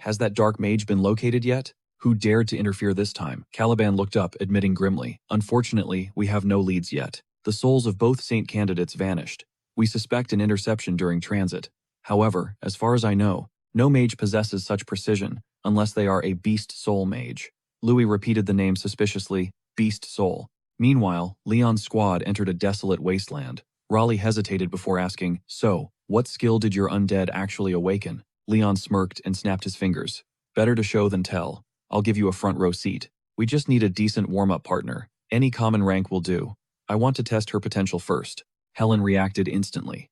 has that dark mage been located yet? Who dared to interfere this time? Caliban looked up, admitting grimly, "Unfortunately, we have no leads yet. The souls of both saint candidates vanished. We suspect an interception during transit. However, as far as I know, no mage possesses such precision, unless they are a beast soul mage." Louis repeated the name suspiciously, beast soul. Meanwhile, Leon's squad entered a desolate wasteland. Raleigh hesitated before asking, "So, what skill did your undead actually awaken?" Leon smirked and snapped his fingers. "Better to show than tell. I'll give you a front row seat. We just need a decent warm-up partner. Any common rank will do. I want to test her potential first." Helen reacted instantly.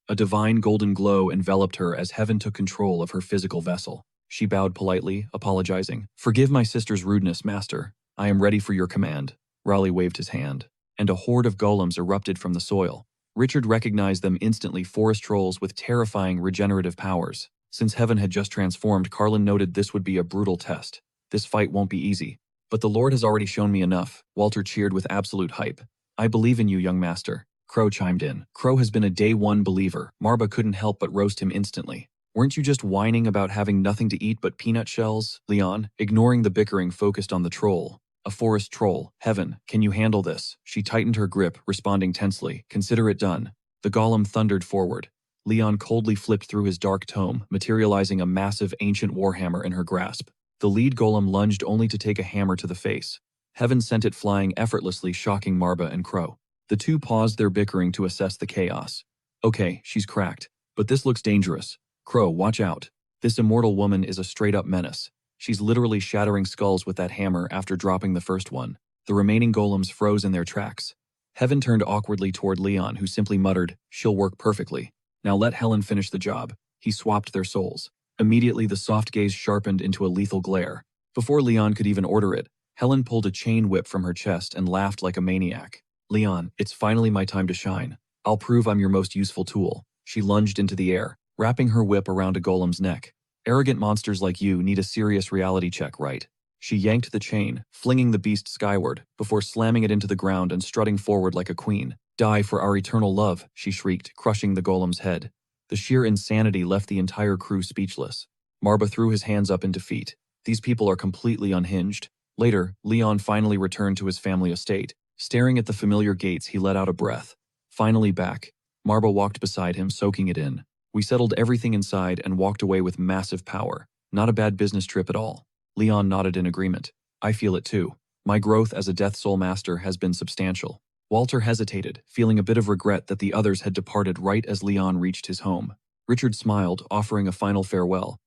A divine golden glow enveloped her as heaven took control of her physical vessel. She bowed politely, apologizing. "Forgive my sister's rudeness, master. I am ready for your command." Raleigh waved his hand, and a horde of golems erupted from the soil. Richard recognized them instantly, forest trolls with terrifying regenerative powers. Since heaven had just transformed, Carlin noted this would be a brutal test. "This fight won't be easy. But the Lord has already shown me enough," Walter cheered with absolute hype. "I believe in you, young master." Crow chimed in. Crow has been a day one believer. Marba couldn't help but roast him instantly. "Weren't you just whining about having nothing to eat but peanut shells?" Leon, ignoring the bickering, focused on the troll. "A forest troll. Heaven, can you handle this?" She tightened her grip, responding tensely. "Consider it done." The golem thundered forward. Leon coldly flipped through his dark tome, materializing a massive ancient warhammer in her grasp. The lead golem lunged only to take a hammer to the face. Heaven sent it flying effortlessly, shocking Marba and Crow. The two paused their bickering to assess the chaos. "Okay, she's cracked. But this looks dangerous. Crow, watch out. This immortal woman is a straight-up menace. She's literally shattering skulls with that hammer after dropping the first one." The remaining golems froze in their tracks. Heaven turned awkwardly toward Leon, who simply muttered, "She'll work perfectly. Now let Helen finish the job." He swapped their souls. Immediately the soft gaze sharpened into a lethal glare. Before Leon could even order it, Helen pulled a chain whip from her chest and laughed like a maniac. "Leon, it's finally my time to shine. I'll prove I'm your most useful tool." She lunged into the air, wrapping her whip around a golem's neck. "Arrogant monsters like you need a serious reality check, right?" She yanked the chain, flinging the beast skyward, before slamming it into the ground and strutting forward like a queen. "Die for our eternal love," she shrieked, crushing the golem's head. The sheer insanity left the entire crew speechless. Marba threw his hands up in defeat. These people are completely unhinged. Later, Leon finally returned to his family estate. Staring at the familiar gates, he let out a breath. Finally back. Marba walked beside him, soaking it in. "We settled everything inside and walked away with massive power. Not a bad business trip at all." Leon nodded in agreement. "I feel it too. My growth as a Death Soul Master has been substantial." Walter hesitated, feeling a bit of regret that the others had departed right as Leon reached his home. Richard smiled, offering a final farewell.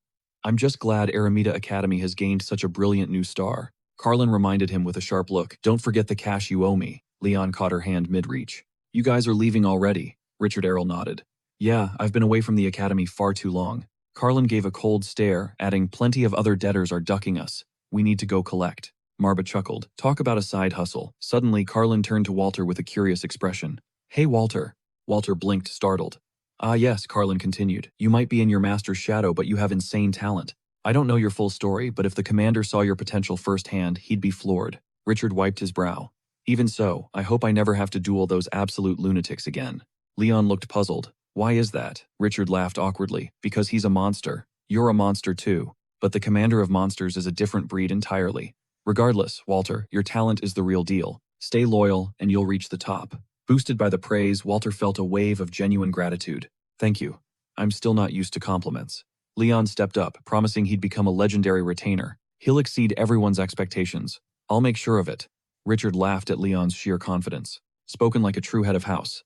"I'm just glad Aramita Academy has gained such a brilliant new star." Carlin reminded him with a sharp look. "Don't forget the cash you owe me." Leon caught her hand mid-reach. "You guys are leaving already?" Richard Errol nodded. "Yeah, I've been away from the academy far too long." Carlin gave a cold stare, adding, "Plenty of other debtors are ducking us. We need to go collect." Marba chuckled. "Talk about a side hustle." Suddenly, Carlin turned to Walter with a curious expression. "Hey, Walter." Walter blinked, startled. "Ah yes," Carlin continued. "You might be in your master's shadow, but you have insane talent. I don't know your full story, but if the commander saw your potential firsthand, he'd be floored." Richard wiped his brow. "Even so, I hope I never have to duel those absolute lunatics again." Leon looked puzzled. "Why is that?" Richard laughed awkwardly. "Because he's a monster. You're a monster too. But the commander of monsters is a different breed entirely. Regardless, Walter, your talent is the real deal. Stay loyal, and you'll reach the top." Boosted by the praise, Walter felt a wave of genuine gratitude. "Thank you. I'm still not used to compliments." Leon stepped up, promising he'd become a legendary retainer. "He'll exceed everyone's expectations. I'll make sure of it." Richard laughed at Leon's sheer confidence. Spoken like a true head of house.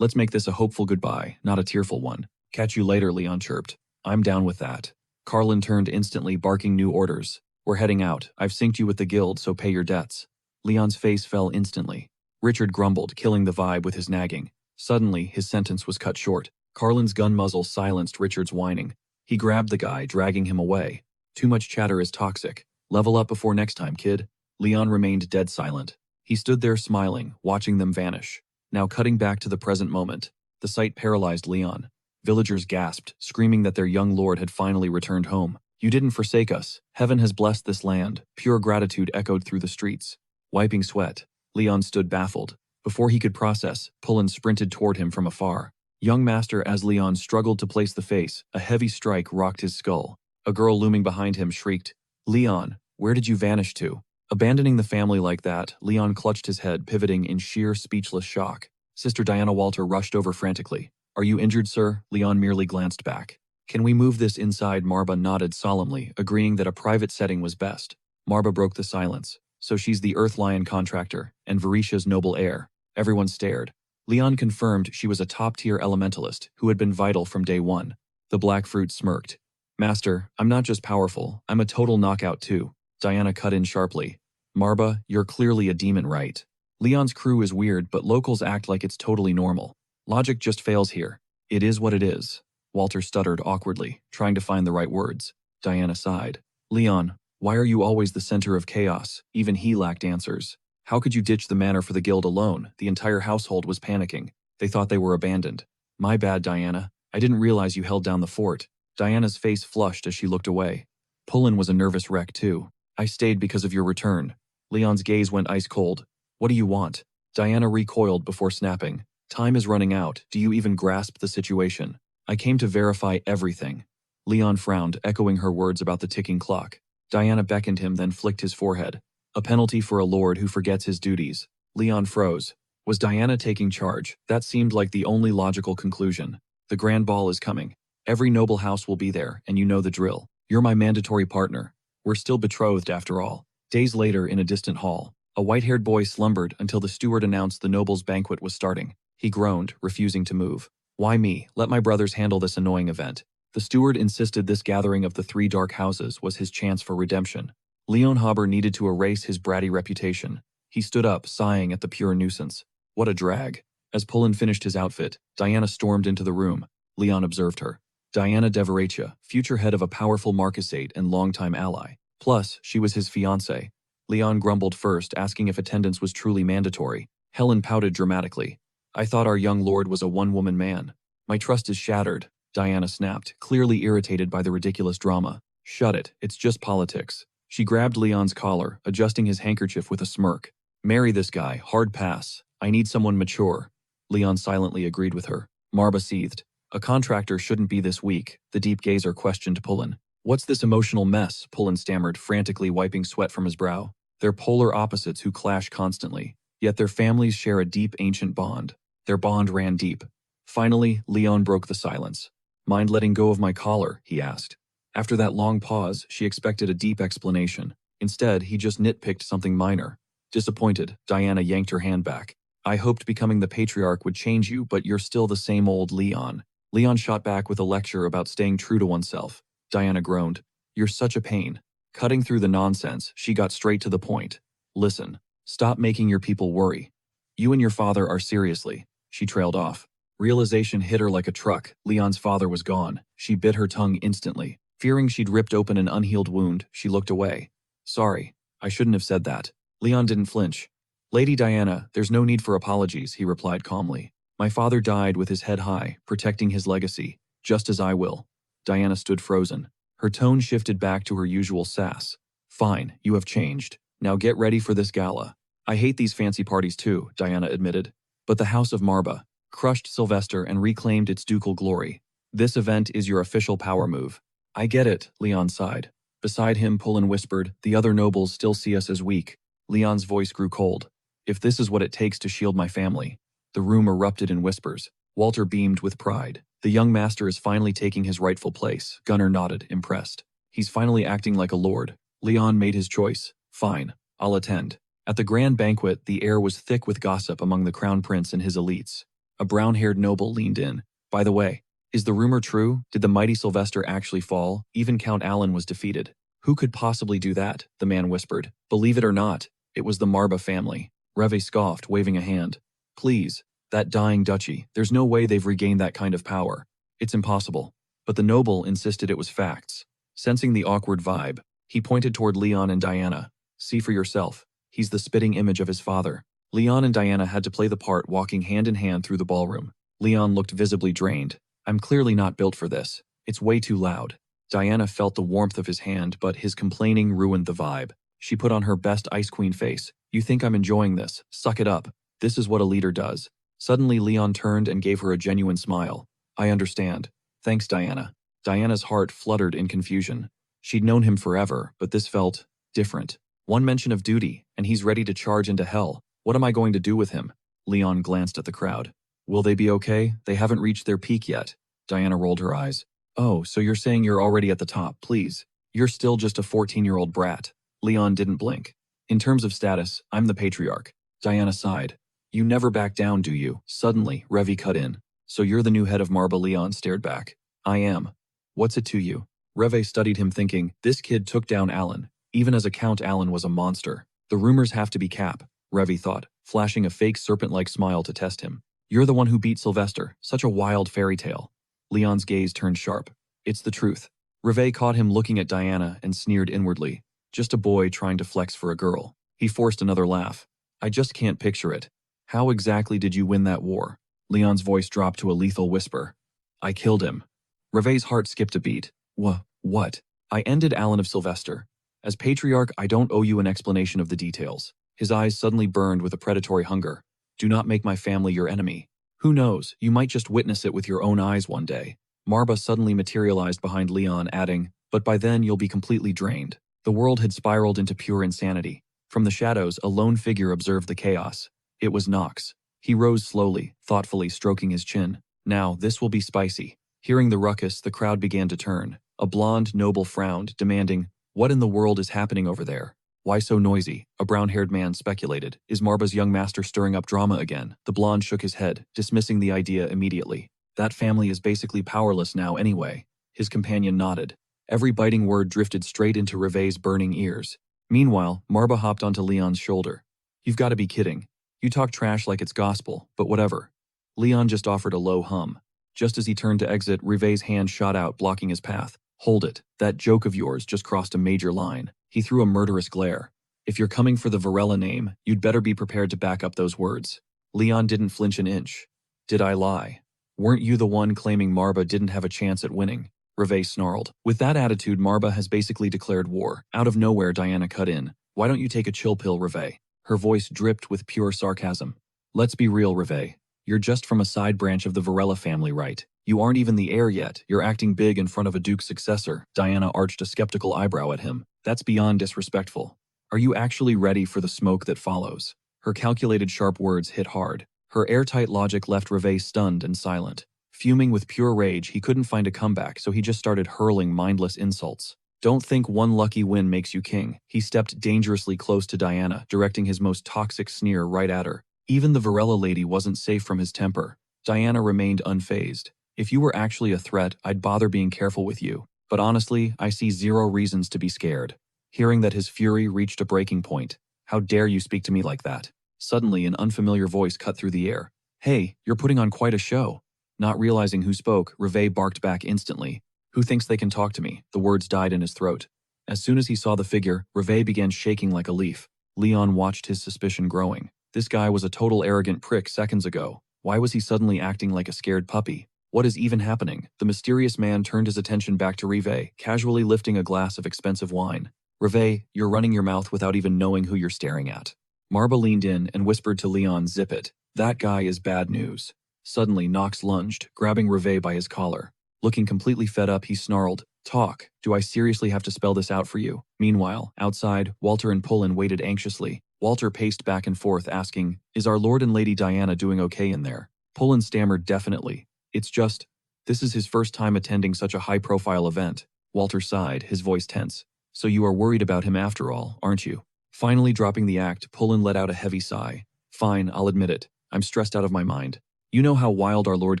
"Let's make this a hopeful goodbye, not a tearful one." "Catch you later," Leon chirped. "I'm down with that." Carlin turned instantly, barking new orders. "We're heading out. I've synced you with the guild, so pay your debts." Leon's face fell instantly. Richard grumbled, killing the vibe with his nagging. Suddenly, his sentence was cut short. Carlin's gun muzzle silenced Richard's whining. He grabbed the guy, dragging him away. "Too much chatter is toxic. Level up before next time, kid." Leon remained dead silent. He stood there smiling, watching them vanish. Now cutting back to the present moment. The sight paralyzed Leon. Villagers gasped, screaming that their young lord had finally returned home. "You didn't forsake us. Heaven has blessed this land." Pure gratitude echoed through the streets. Wiping sweat, Leon stood baffled. Before he could process, Tulin sprinted toward him from afar. Young master, as Leon struggled to place the face, a heavy strike rocked his skull. A girl looming behind him shrieked, "Leon, where did you vanish to?" Abandoning the family like that, Leon clutched his head, pivoting in sheer speechless shock. Sister Diana Walter rushed over frantically. "Are you injured, sir?" Leon merely glanced back. "Can we move this inside?" Marba nodded solemnly, agreeing that a private setting was best. Marba broke the silence. "So she's the Earth Lion contractor, and Varisha's noble heir." Everyone stared. Leon confirmed she was a top-tier elementalist who had been vital from day one. The Black Fruit smirked. "Master, I'm not just powerful, I'm a total knockout too." Diana cut in sharply. "Marba, you're clearly a demon, right? Leon's crew is weird, but locals act like it's totally normal. Logic just fails here." "It is what it is." Walter stuttered awkwardly, trying to find the right words. Diana sighed. "Leon, why are you always the center of chaos?" Even he lacked answers. "How could you ditch the manor for the guild alone?" The entire household was panicking. They thought they were abandoned. "My bad, Diana. I didn't realize you held down the fort." Diana's face flushed as she looked away. Tulin was a nervous wreck too. "I stayed because of your return." Leon's gaze went ice cold. "What do you want?" Diana recoiled before snapping. "Time is running out. Do you even grasp the situation?" "I came to verify everything." Leon frowned, echoing her words about the ticking clock. Diana beckoned him, then flicked his forehead. "A penalty for a lord who forgets his duties." Leon froze. Was Diana taking charge? That seemed like the only logical conclusion. "The grand ball is coming. Every noble house will be there, and you know the drill. You're my mandatory partner. We're still betrothed after all." Days later, in a distant hall, a white-haired boy slumbered until the steward announced the noble's banquet was starting. He groaned, refusing to move. "Why me? Let my brothers handle this annoying event." The steward insisted this gathering of the three dark houses was his chance for redemption. Leon Haber needed to erase his bratty reputation. He stood up, sighing at the pure nuisance. What a drag. As Pullen finished his outfit, Diana stormed into the room. Leon observed her. Diana Devaracha, future head of a powerful marquisate and longtime ally. Plus, she was his fiancée. Leon grumbled first, asking if attendance was truly mandatory. Helen pouted dramatically. "I thought our young lord was a one-woman man." "My trust is shattered," Diana snapped, clearly irritated by the ridiculous drama. "Shut it, it's just politics." She grabbed Leon's collar, adjusting his handkerchief with a smirk. "Marry this guy, hard pass. I need someone mature." Leon silently agreed with her. Marba seethed. "A contractor shouldn't be this weak," the deep gazer questioned Pullen. "What's this emotional mess?" Pullen stammered, frantically wiping sweat from his brow. "They're polar opposites who clash constantly, yet their families share a deep ancient bond." Their bond ran deep. Finally, Leon broke the silence. "Mind letting go of my collar?" he asked. After that long pause, she expected a deep explanation. Instead, he just nitpicked something minor. Disappointed, Diana yanked her hand back. "I hoped becoming the patriarch would change you, but you're still the same old Leon." Leon shot back with a lecture about staying true to oneself. Diana groaned. "You're such a pain." Cutting through the nonsense, she got straight to the point. "Listen, stop making your people worry. You and your father are seriously." She trailed off. Realization hit her like a truck. Leon's father was gone. She bit her tongue instantly. Fearing she'd ripped open an unhealed wound, she looked away. "Sorry, I shouldn't have said that." Leon didn't flinch. "Lady Diana, there's no need for apologies," he replied calmly. "My father died with his head high, protecting his legacy, just as I will." Diana stood frozen. Her tone shifted back to her usual sass. "Fine, you have changed. Now get ready for this gala." "I hate these fancy parties too," Diana admitted. "But the House of Marba crushed Sylvester and reclaimed its ducal glory. This event is your official power move." "I get it," Leon sighed. Beside him, Pullen whispered, "The other nobles still see us as weak." Leon's voice grew cold. "If this is what it takes to shield my family." The room erupted in whispers. Walter beamed with pride. "The young master is finally taking his rightful place." Gunnar nodded, impressed. "He's finally acting like a lord." Leon made his choice. "Fine, I'll attend." At the grand banquet, the air was thick with gossip among the crown prince and his elites. A brown-haired noble leaned in. "By the way, is the rumor true? Did the mighty Sylvester actually fall? Even Count Alan was defeated." "Who could possibly do that?" the man whispered. "Believe it or not, it was the Marba family." Reve scoffed, waving a hand. "Please, that dying duchy, there's no way they've regained that kind of power. It's impossible." But the noble insisted it was facts. Sensing the awkward vibe, he pointed toward Leon and Diana. "See for yourself. He's the spitting image of his father." Leon and Diana had to play the part, walking hand in hand through the ballroom. Leon looked visibly drained. "I'm clearly not built for this. It's way too loud." Diana felt the warmth of his hand, but his complaining ruined the vibe. She put on her best Ice Queen face. "You think I'm enjoying this? Suck it up. This is what a leader does." Suddenly, Leon turned and gave her a genuine smile. I understand. Thanks, Diana. Diana's heart fluttered in confusion. She'd known him forever, but this felt different. One mention of duty, and he's ready to charge into hell. What am I going to do with him? Leon glanced at the crowd. Will they be okay? They haven't reached their peak yet. Diana rolled her eyes. Oh, so you're saying you're already at the top, please. You're still just a 14-year-old brat. Leon didn't blink. In terms of status, I'm the patriarch. Diana sighed. You never back down, do you? Suddenly, Revi cut in. So you're the new head of Marba. Leon stared back. I am. What's it to you? Reve studied him thinking, this kid took down Alan. Even as a count, Alan was a monster. The rumors have to be cap, Revi thought, flashing a fake serpent-like smile to test him. You're the one who beat Sylvester, such a wild fairy tale. Leon's gaze turned sharp. It's the truth. Reve caught him looking at Diana and sneered inwardly. Just a boy trying to flex for a girl. He forced another laugh. I just can't picture it. How exactly did you win that war? Leon's voice dropped to a lethal whisper. I killed him. Reve's heart skipped a beat. What? I ended Alan of Sylvester. As patriarch, I don't owe you an explanation of the details. His eyes suddenly burned with a predatory hunger. Do not make my family your enemy. Who knows, you might just witness it with your own eyes one day. Marba suddenly materialized behind Leon, adding, but by then you'll be completely drained. The world had spiraled into pure insanity. From the shadows, a lone figure observed the chaos. It was Nox. He rose slowly, thoughtfully stroking his chin. Now, this will be spicy. Hearing the ruckus, the crowd began to turn. A blonde noble frowned, demanding, what in the world is happening over there? Why so noisy? A brown-haired man speculated. Is Marba's young master stirring up drama again? The blonde shook his head, dismissing the idea immediately. That family is basically powerless now anyway. His companion nodded. Every biting word drifted straight into Reve's burning ears. Meanwhile, Marba hopped onto Leon's shoulder. You've got to be kidding. You talk trash like it's gospel, but whatever. Leon just offered a low hum. Just as he turned to exit, Reve's hand shot out, blocking his path. Hold it. That joke of yours just crossed a major line. He threw a murderous glare. If you're coming for the Varela name, you'd better be prepared to back up those words. Leon didn't flinch an inch. Did I lie? Weren't you the one claiming Marba didn't have a chance at winning? Reve snarled. With that attitude, Marba has basically declared war. Out of nowhere, Diana cut in. Why don't you take a chill pill, Reve? Her voice dripped with pure sarcasm. Let's be real, Reve. You're just from a side branch of the Varela family, right? You aren't even the heir yet. You're acting big in front of a duke's successor. Diana arched a skeptical eyebrow at him. That's beyond disrespectful. Are you actually ready for the smoke that follows? Her calculated sharp words hit hard. Her airtight logic left Reve stunned and silent. Fuming with pure rage, he couldn't find a comeback, so he just started hurling mindless insults. Don't think one lucky win makes you king. He stepped dangerously close to Diana, directing his most toxic sneer right at her. Even the Varela lady wasn't safe from his temper. Diana remained unfazed. If you were actually a threat, I'd bother being careful with you. But honestly, I see zero reasons to be scared. Hearing that his fury reached a breaking point. How dare you speak to me like that? Suddenly, an unfamiliar voice cut through the air. Hey, you're putting on quite a show. Not realizing who spoke, Reve barked back instantly. Who thinks they can talk to me? The words died in his throat. As soon as he saw the figure, Reve began shaking like a leaf. Leon watched his suspicion growing. This guy was a total arrogant prick seconds ago. Why was he suddenly acting like a scared puppy? What is even happening? The mysterious man turned his attention back to Reve, casually lifting a glass of expensive wine. Reve, you're running your mouth without even knowing who you're staring at. Marba leaned in and whispered to Leon, zip it. That guy is bad news. Suddenly, Nox lunged, grabbing Reve by his collar. Looking completely fed up, he snarled, talk. Do I seriously have to spell this out for you? Meanwhile, outside, Walter and Pullen waited anxiously. Walter paced back and forth, asking, is our Lord and Lady Diana doing okay in there? Pullen stammered, definitely. It's just, this is his first time attending such a high-profile event. Walter sighed, his voice tense. So you are worried about him after all, aren't you? Finally dropping the act, Pullen let out a heavy sigh. Fine, I'll admit it. I'm stressed out of my mind. You know how wild our Lord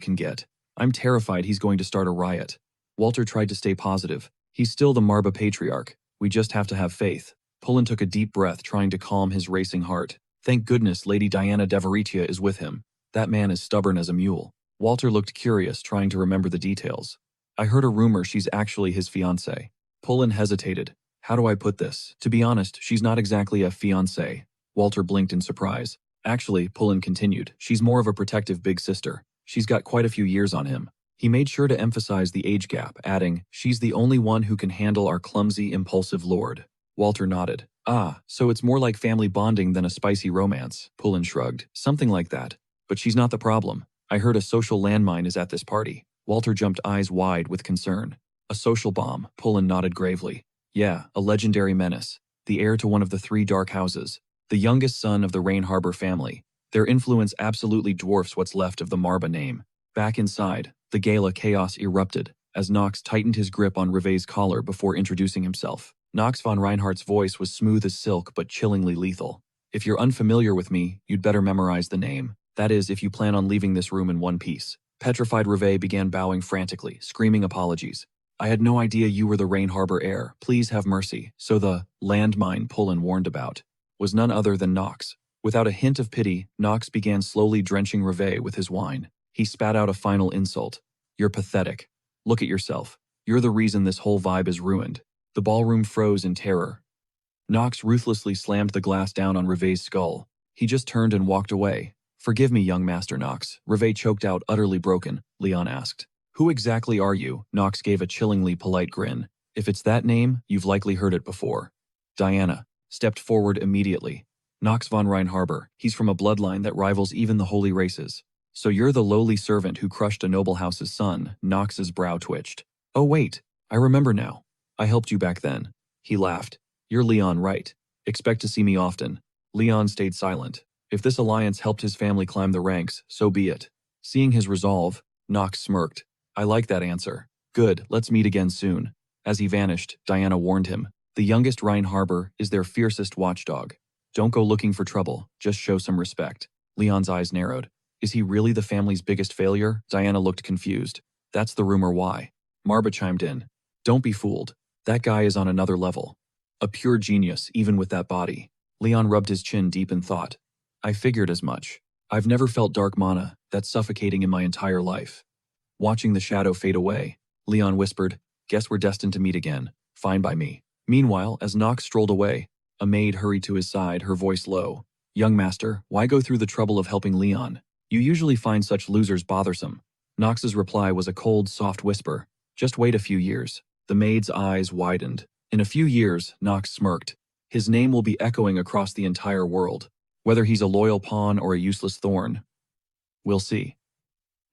can get. I'm terrified he's going to start a riot. Walter tried to stay positive. He's still the Marba patriarch. We just have to have faith. Pullen took a deep breath, trying to calm his racing heart. Thank goodness Lady Diana Devaritia is with him. That man is stubborn as a mule. Walter looked curious, trying to remember the details. I heard a rumor she's actually his fiancée. Pullen hesitated. How do I put this? To be honest, she's not exactly a fiancée. Walter blinked in surprise. Actually, Pullen continued, she's more of a protective big sister. She's got quite a few years on him. He made sure to emphasize the age gap, adding, she's the only one who can handle our clumsy, impulsive lord. Walter nodded. Ah, so it's more like family bonding than a spicy romance. Pullen shrugged. Something like that. But she's not the problem. I heard a social landmine is at this party. Walter jumped eyes wide with concern. A social bomb, Pullen nodded gravely. Yeah, a legendary menace. The heir to one of the 3 dark houses. The youngest son of the Rain Harbor family. Their influence absolutely dwarfs what's left of the Marba name. Back inside, the gala chaos erupted as Knox tightened his grip on Rivet's collar before introducing himself. Knox von Reinhardt's voice was smooth as silk but chillingly lethal. If you're unfamiliar with me, you'd better memorize the name. That is, if you plan on leaving this room in one piece. Petrified Rivet began bowing frantically, screaming apologies. I had no idea you were the Rain Harbor heir. Please have mercy. So the landmine Pullen warned about was none other than Knox. Without a hint of pity, Knox began slowly drenching Rivet with his wine. He spat out a final insult. You're pathetic. Look at yourself. You're the reason this whole vibe is ruined. The ballroom froze in terror. Knox ruthlessly slammed the glass down on Rivet's skull. He just turned and walked away. Forgive me, young Master Knox. Rivet choked out, utterly broken. Leon asked. Who exactly are you? Knox gave a chillingly polite grin. If it's that name, you've likely heard it before. Diana stepped forward immediately. Knox von Reinharbor. He's from a bloodline that rivals even the holy races. So you're the lowly servant who crushed a noble house's son. Knox's brow twitched. Oh wait, I remember now. I helped you back then. He laughed. You're Leon, right? Expect to see me often. Leon stayed silent. If this alliance helped his family climb the ranks, so be it. Seeing his resolve, Knox smirked. I like that answer. Good, let's meet again soon. As he vanished, Diana warned him. The youngest Rhine Harbor is their fiercest watchdog. Don't go looking for trouble, just show some respect. Leon's eyes narrowed. Is he really the family's biggest failure? Diana looked confused. That's the rumor why. Marba chimed in. Don't be fooled. That guy is on another level. A pure genius, even with that body. Leon rubbed his chin deep in thought. I figured as much. I've never felt dark mana, that suffocating in my entire life. Watching the shadow fade away, Leon whispered, guess we're destined to meet again. Fine by me. Meanwhile, as Knox strolled away, a maid hurried to his side, her voice low. Young master, why go through the trouble of helping Leon? You usually find such losers bothersome. Knox's reply was a cold, soft whisper. Just wait a few years. The maid's eyes widened. In a few years, Knox smirked. His name will be echoing across the entire world. Whether he's a loyal pawn or a useless thorn, we'll see.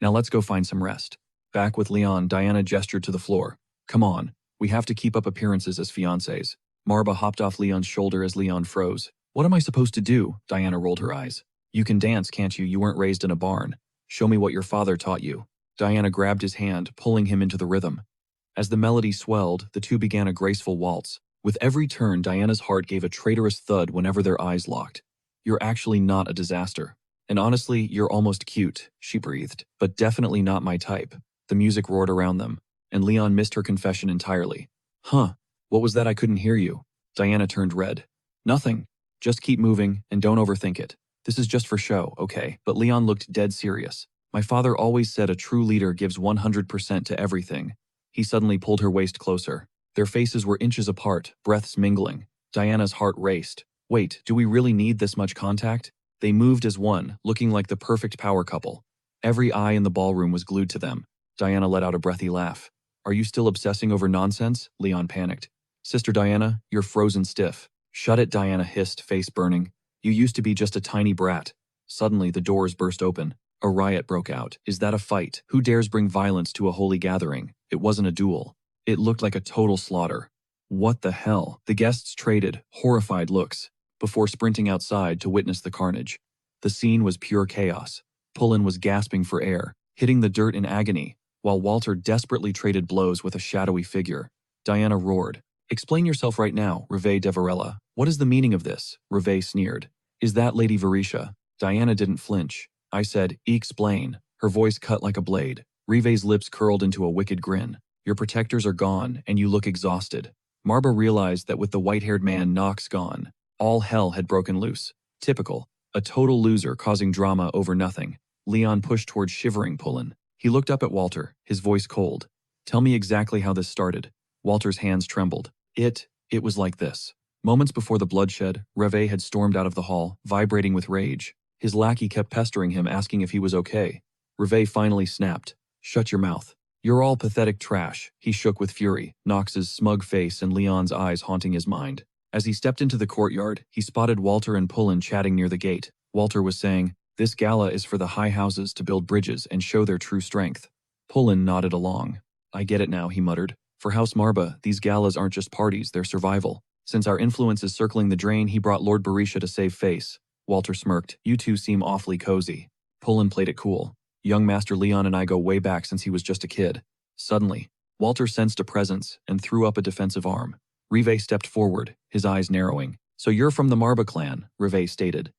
Now let's go find some rest. Back with Leon, Diana gestured to the floor. Come on, we have to keep up appearances as fiancés. Marba hopped off Leon's shoulder as Leon froze. What am I supposed to do? Diana rolled her eyes. You can dance, can't you? You weren't raised in a barn. Show me what your father taught you. Diana grabbed his hand, pulling him into the rhythm. As the melody swelled, the two began a graceful waltz. With every turn, Diana's heart gave a traitorous thud whenever their eyes locked. You're actually not a disaster. And honestly, you're almost cute, she breathed, but definitely not my type. The music roared around them, and Leon missed her confession entirely. Huh, what was that? I couldn't hear you. Diana turned red. Nothing. Just keep moving, and don't overthink it. This is just for show, okay? But Leon looked dead serious. My father always said a true leader gives 100% to everything. He suddenly pulled her waist closer. Their faces were inches apart, breaths mingling. Diana's heart raced. Wait, do we really need this much contact? They moved as one, looking like the perfect power couple. Every eye in the ballroom was glued to them. Diana let out a breathy laugh. Are you still obsessing over nonsense? Leon panicked. Sister Diana, you're frozen stiff. Shut it, Diana hissed, face burning. You used to be just a tiny brat. Suddenly, the doors burst open. A riot broke out. Is that a fight? Who dares bring violence to a holy gathering? It wasn't a duel. It looked like a total slaughter. What the hell? The guests traded horrified looks before sprinting outside to witness the carnage. The scene was pure chaos. Pullen was gasping for air, hitting the dirt in agony, while Walter desperately traded blows with a shadowy figure. Diana roared. Explain yourself right now, Rivet de Varela. What is the meaning of this? Rivet sneered. Is that Lady Varisha? Diana didn't flinch. I said, explain. Her voice cut like a blade. Rivet's lips curled into a wicked grin. Your protectors are gone, and you look exhausted. Marba realized that with the white-haired man Knox gone, all hell had broken loose. Typical. A total loser causing drama over nothing. Leon pushed toward shivering Pullen. He looked up at Walter, his voice cold. Tell me exactly how this started. Walter's hands trembled. It was like this. Moments before the bloodshed, Rivet had stormed out of the hall, vibrating with rage. His lackey kept pestering him, asking if he was okay. Rivet finally snapped. Shut your mouth. You're all pathetic trash. He shook with fury, Knox's smug face and Leon's eyes haunting his mind. As he stepped into the courtyard, he spotted Walter and Pullen chatting near the gate. Walter was saying, This gala is for the high houses to build bridges and show their true strength. Tulin nodded along. I get it now, he muttered. For House Marba, these galas aren't just parties, they're survival. Since our influence is circling the drain, he brought Lord Berisha to save face. Walter smirked. You two seem awfully cozy. Tulin played it cool. Young Master Leon and I go way back since he was just a kid. Suddenly, Walter sensed a presence and threw up a defensive arm. Rive stepped forward, his eyes narrowing. So you're from the Marba clan, Rive stated.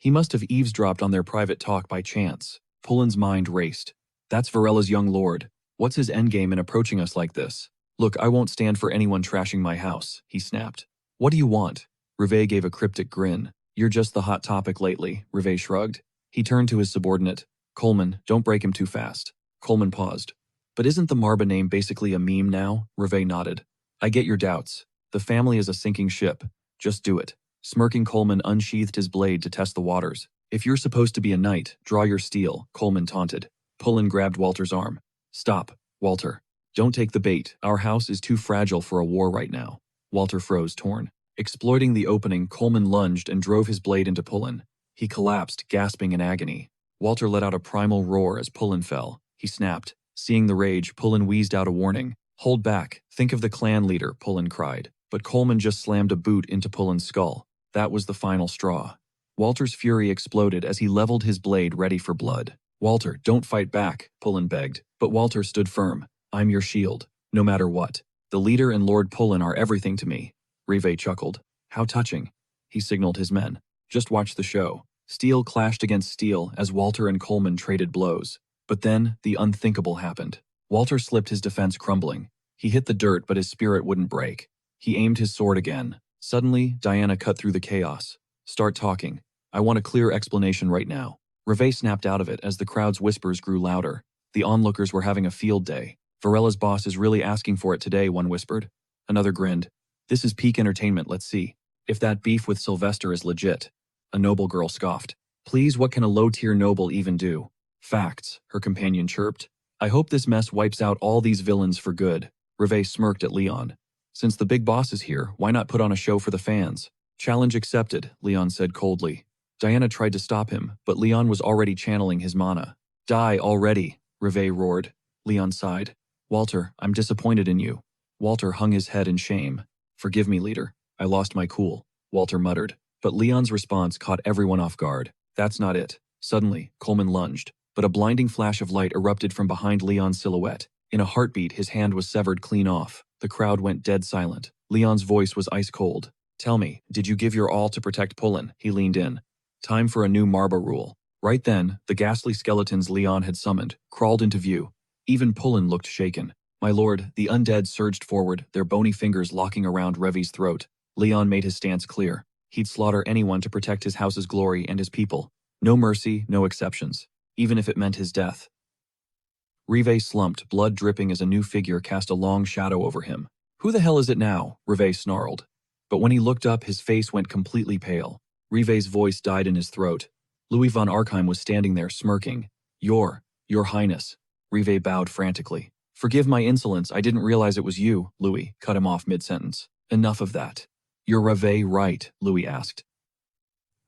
He must have eavesdropped on their private talk by chance. Tulin's mind raced. That's Varella's young lord. What's his endgame in approaching us like this? Look, I won't stand for anyone trashing my house, he snapped. What do you want? Rive gave a cryptic grin. You're just the hot topic lately, Rive shrugged. He turned to his subordinate. Coleman, don't break him too fast. Coleman paused. But isn't the Marba name basically a meme now? Rive nodded. I get your doubts. The family is a sinking ship. Just do it. Smirking, Coleman unsheathed his blade to test the waters. If you're supposed to be a knight, draw your steel, Coleman taunted. Tulin grabbed Walter's arm. Stop, Walter. Don't take the bait. Our house is too fragile for a war right now. Walter froze, torn. Exploiting the opening, Coleman lunged and drove his blade into Tulin. He collapsed, gasping in agony. Walter let out a primal roar as Tulin fell. He snapped. Seeing the rage, Tulin wheezed out a warning. Hold back. Think of the clan leader, Tulin cried. But Coleman just slammed a boot into Tulin's skull. That was the final straw. Walter's fury exploded as he leveled his blade ready for blood. Walter, don't fight back, Tulin begged. But Walter stood firm. I'm your shield, no matter what. The leader and Lord Tulin are everything to me. Rive chuckled. How touching. He signaled his men. Just watch the show. Steel clashed against steel as Walter and Coleman traded blows. But then, the unthinkable happened. Walter slipped, his defense crumbling. He hit the dirt, but his spirit wouldn't break. He aimed his sword again. Suddenly, Diana cut through the chaos. Start talking. I want a clear explanation right now. Rive snapped out of it as the crowd's whispers grew louder. The onlookers were having a field day. Varella's boss is really asking for it today, one whispered. Another grinned. This is peak entertainment, let's see. If that beef with Sylvester is legit. A noble girl scoffed. Please, what can a low-tier noble even do? Facts, her companion chirped. I hope this mess wipes out all these villains for good. Rive smirked at Leon. Since the big boss is here, why not put on a show for the fans? Challenge accepted, Leon said coldly. Diana tried to stop him, but Leon was already channeling his mana. Die already, Rive roared. Leon sighed. Walter, I'm disappointed in you. Walter hung his head in shame. Forgive me, leader. I lost my cool, Walter muttered. But Leon's response caught everyone off guard. That's not it. Suddenly, Coleman lunged, but a blinding flash of light erupted from behind Leon's silhouette. In a heartbeat, his hand was severed clean off. The crowd went dead silent. Leon's voice was ice cold. Tell me, did you give your all to protect Tulin? He leaned in. Time for a new Marba rule. Right then, the ghastly skeletons Leon had summoned crawled into view. Even Tulin looked shaken. My lord, the undead surged forward, their bony fingers locking around Revi's throat. Leon made his stance clear. He'd slaughter anyone to protect his house's glory and his people. No mercy, no exceptions. Even if it meant his death. Rive slumped, blood dripping as a new figure cast a long shadow over him. Who the hell is it now? Rive snarled. But when he looked up, his face went completely pale. Rive's voice died in his throat. Louis von Arkheim was standing there, smirking. Your Highness. Rive bowed frantically. Forgive my insolence, I didn't realize it was you, Louis cut him off mid-sentence. Enough of that. You're Rive, right? Louis asked.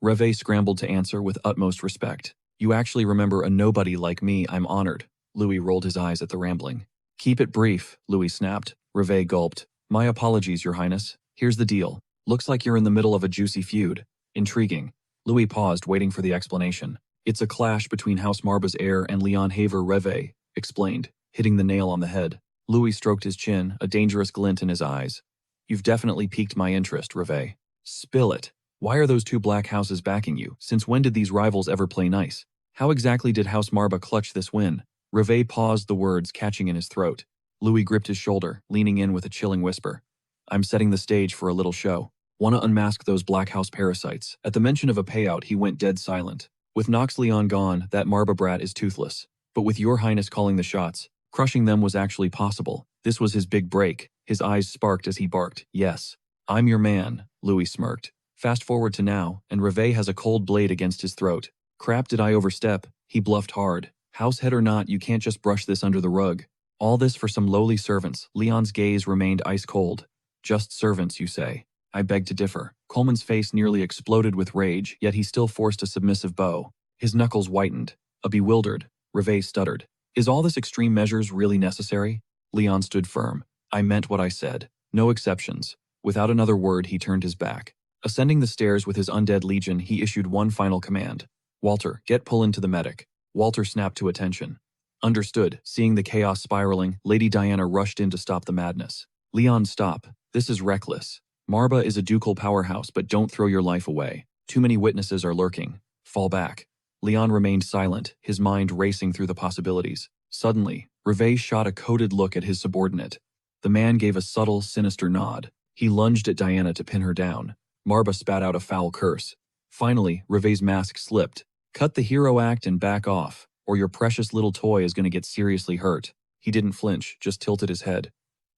Rive scrambled to answer with utmost respect. You actually remember a nobody like me, I'm honored. Louis rolled his eyes at the rambling. Keep it brief, Louis snapped. Rive gulped. My apologies, Your Highness. Here's the deal. Looks like you're in the middle of a juicy feud. Intriguing. Louis paused, waiting for the explanation. It's a clash between House Marba's heir and Leon Haver. Rive explained, hitting the nail on the head. Louis stroked his chin, a dangerous glint in his eyes. You've definitely piqued my interest, Rive. Spill it. Why are those two black houses backing you? Since when did these rivals ever play nice? How exactly did House Marba clutch this win? Rive paused, the words catching in his throat. Louis gripped his shoulder, leaning in with a chilling whisper. I'm setting the stage for a little show. Want to unmask those Black House parasites. At the mention of a payout, he went dead silent. With Nox Leon gone, that Marba brat is toothless. But with Your Highness calling the shots, crushing them was actually possible. This was his big break. His eyes sparked as he barked. Yes. I'm your man, Louis smirked. Fast forward to now, and Rive has a cold blade against his throat. Crap, did I overstep? He bluffed hard. Househead or not, you can't just brush this under the rug. All this for some lowly servants. Leon's gaze remained ice cold. Just servants, you say? I beg to differ. Coleman's face nearly exploded with rage, yet he still forced a submissive bow. His knuckles whitened. A bewildered, Reve stuttered. Is all this extreme measures really necessary? Leon stood firm. I meant what I said. No exceptions. Without another word, he turned his back. Ascending the stairs with his undead legion, he issued one final command. Walter, get Pullen to the medic. Walter snapped to attention. Understood. Seeing the chaos spiraling, Lady Diana rushed in to stop the madness. Leon, stop. This is reckless. Marba is a ducal powerhouse, but don't throw your life away. Too many witnesses are lurking. Fall back. Leon remained silent, his mind racing through the possibilities. Suddenly, Reve shot a coded look at his subordinate. The man gave a subtle, sinister nod. He lunged at Diana to pin her down. Marba spat out a foul curse. Finally, Reve's mask slipped. Cut the hero act and back off, or your precious little toy is going to get seriously hurt. He didn't flinch, just tilted his head.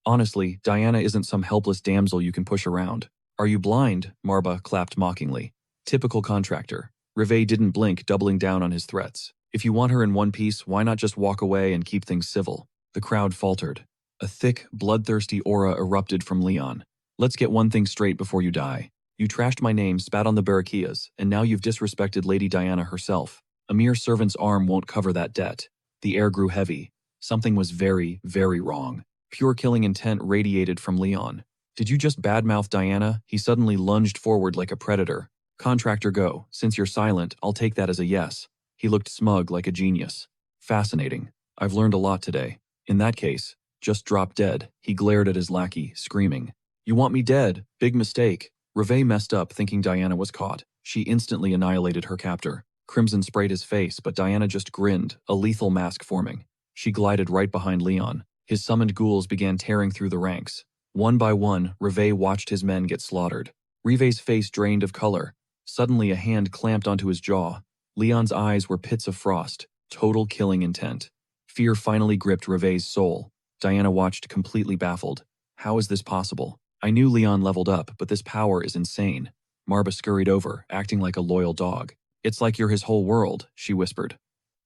Honestly, Diana isn't some helpless damsel you can push around. Are you blind? Marba clapped mockingly. Typical contractor. Reve didn't blink, doubling down on his threats. If you want her in one piece, why not just walk away and keep things civil? The crowd faltered. A thick, bloodthirsty aura erupted from Leon. Let's get one thing straight before you die. You trashed my name, spat on the Barakias, and now you've disrespected Lady Diana herself. A mere servant's arm won't cover that debt. The air grew heavy. Something was very, very wrong. Pure killing intent radiated from Leon. Did you just badmouth Diana? He suddenly lunged forward like a predator. Contractor, go. Since you're silent, I'll take that as a yes. He looked smug like a genius. Fascinating. I've learned a lot today. In that case, just drop dead. He glared at his lackey, screaming. You want me dead? Big mistake. Reve messed up thinking Diana was caught. She instantly annihilated her captor. Crimson sprayed his face, but Diana just grinned, a lethal mask forming. She glided right behind Leon. His summoned ghouls began tearing through the ranks. One by one, Reve watched his men get slaughtered. Reve's face drained of color. Suddenly a hand clamped onto his jaw. Leon's eyes were pits of frost. Total killing intent. Fear finally gripped Reve's soul. Diana watched completely baffled. How is this possible? I knew Leon leveled up, but this power is insane. Marba scurried over, acting like a loyal dog. It's like you're his whole world, she whispered.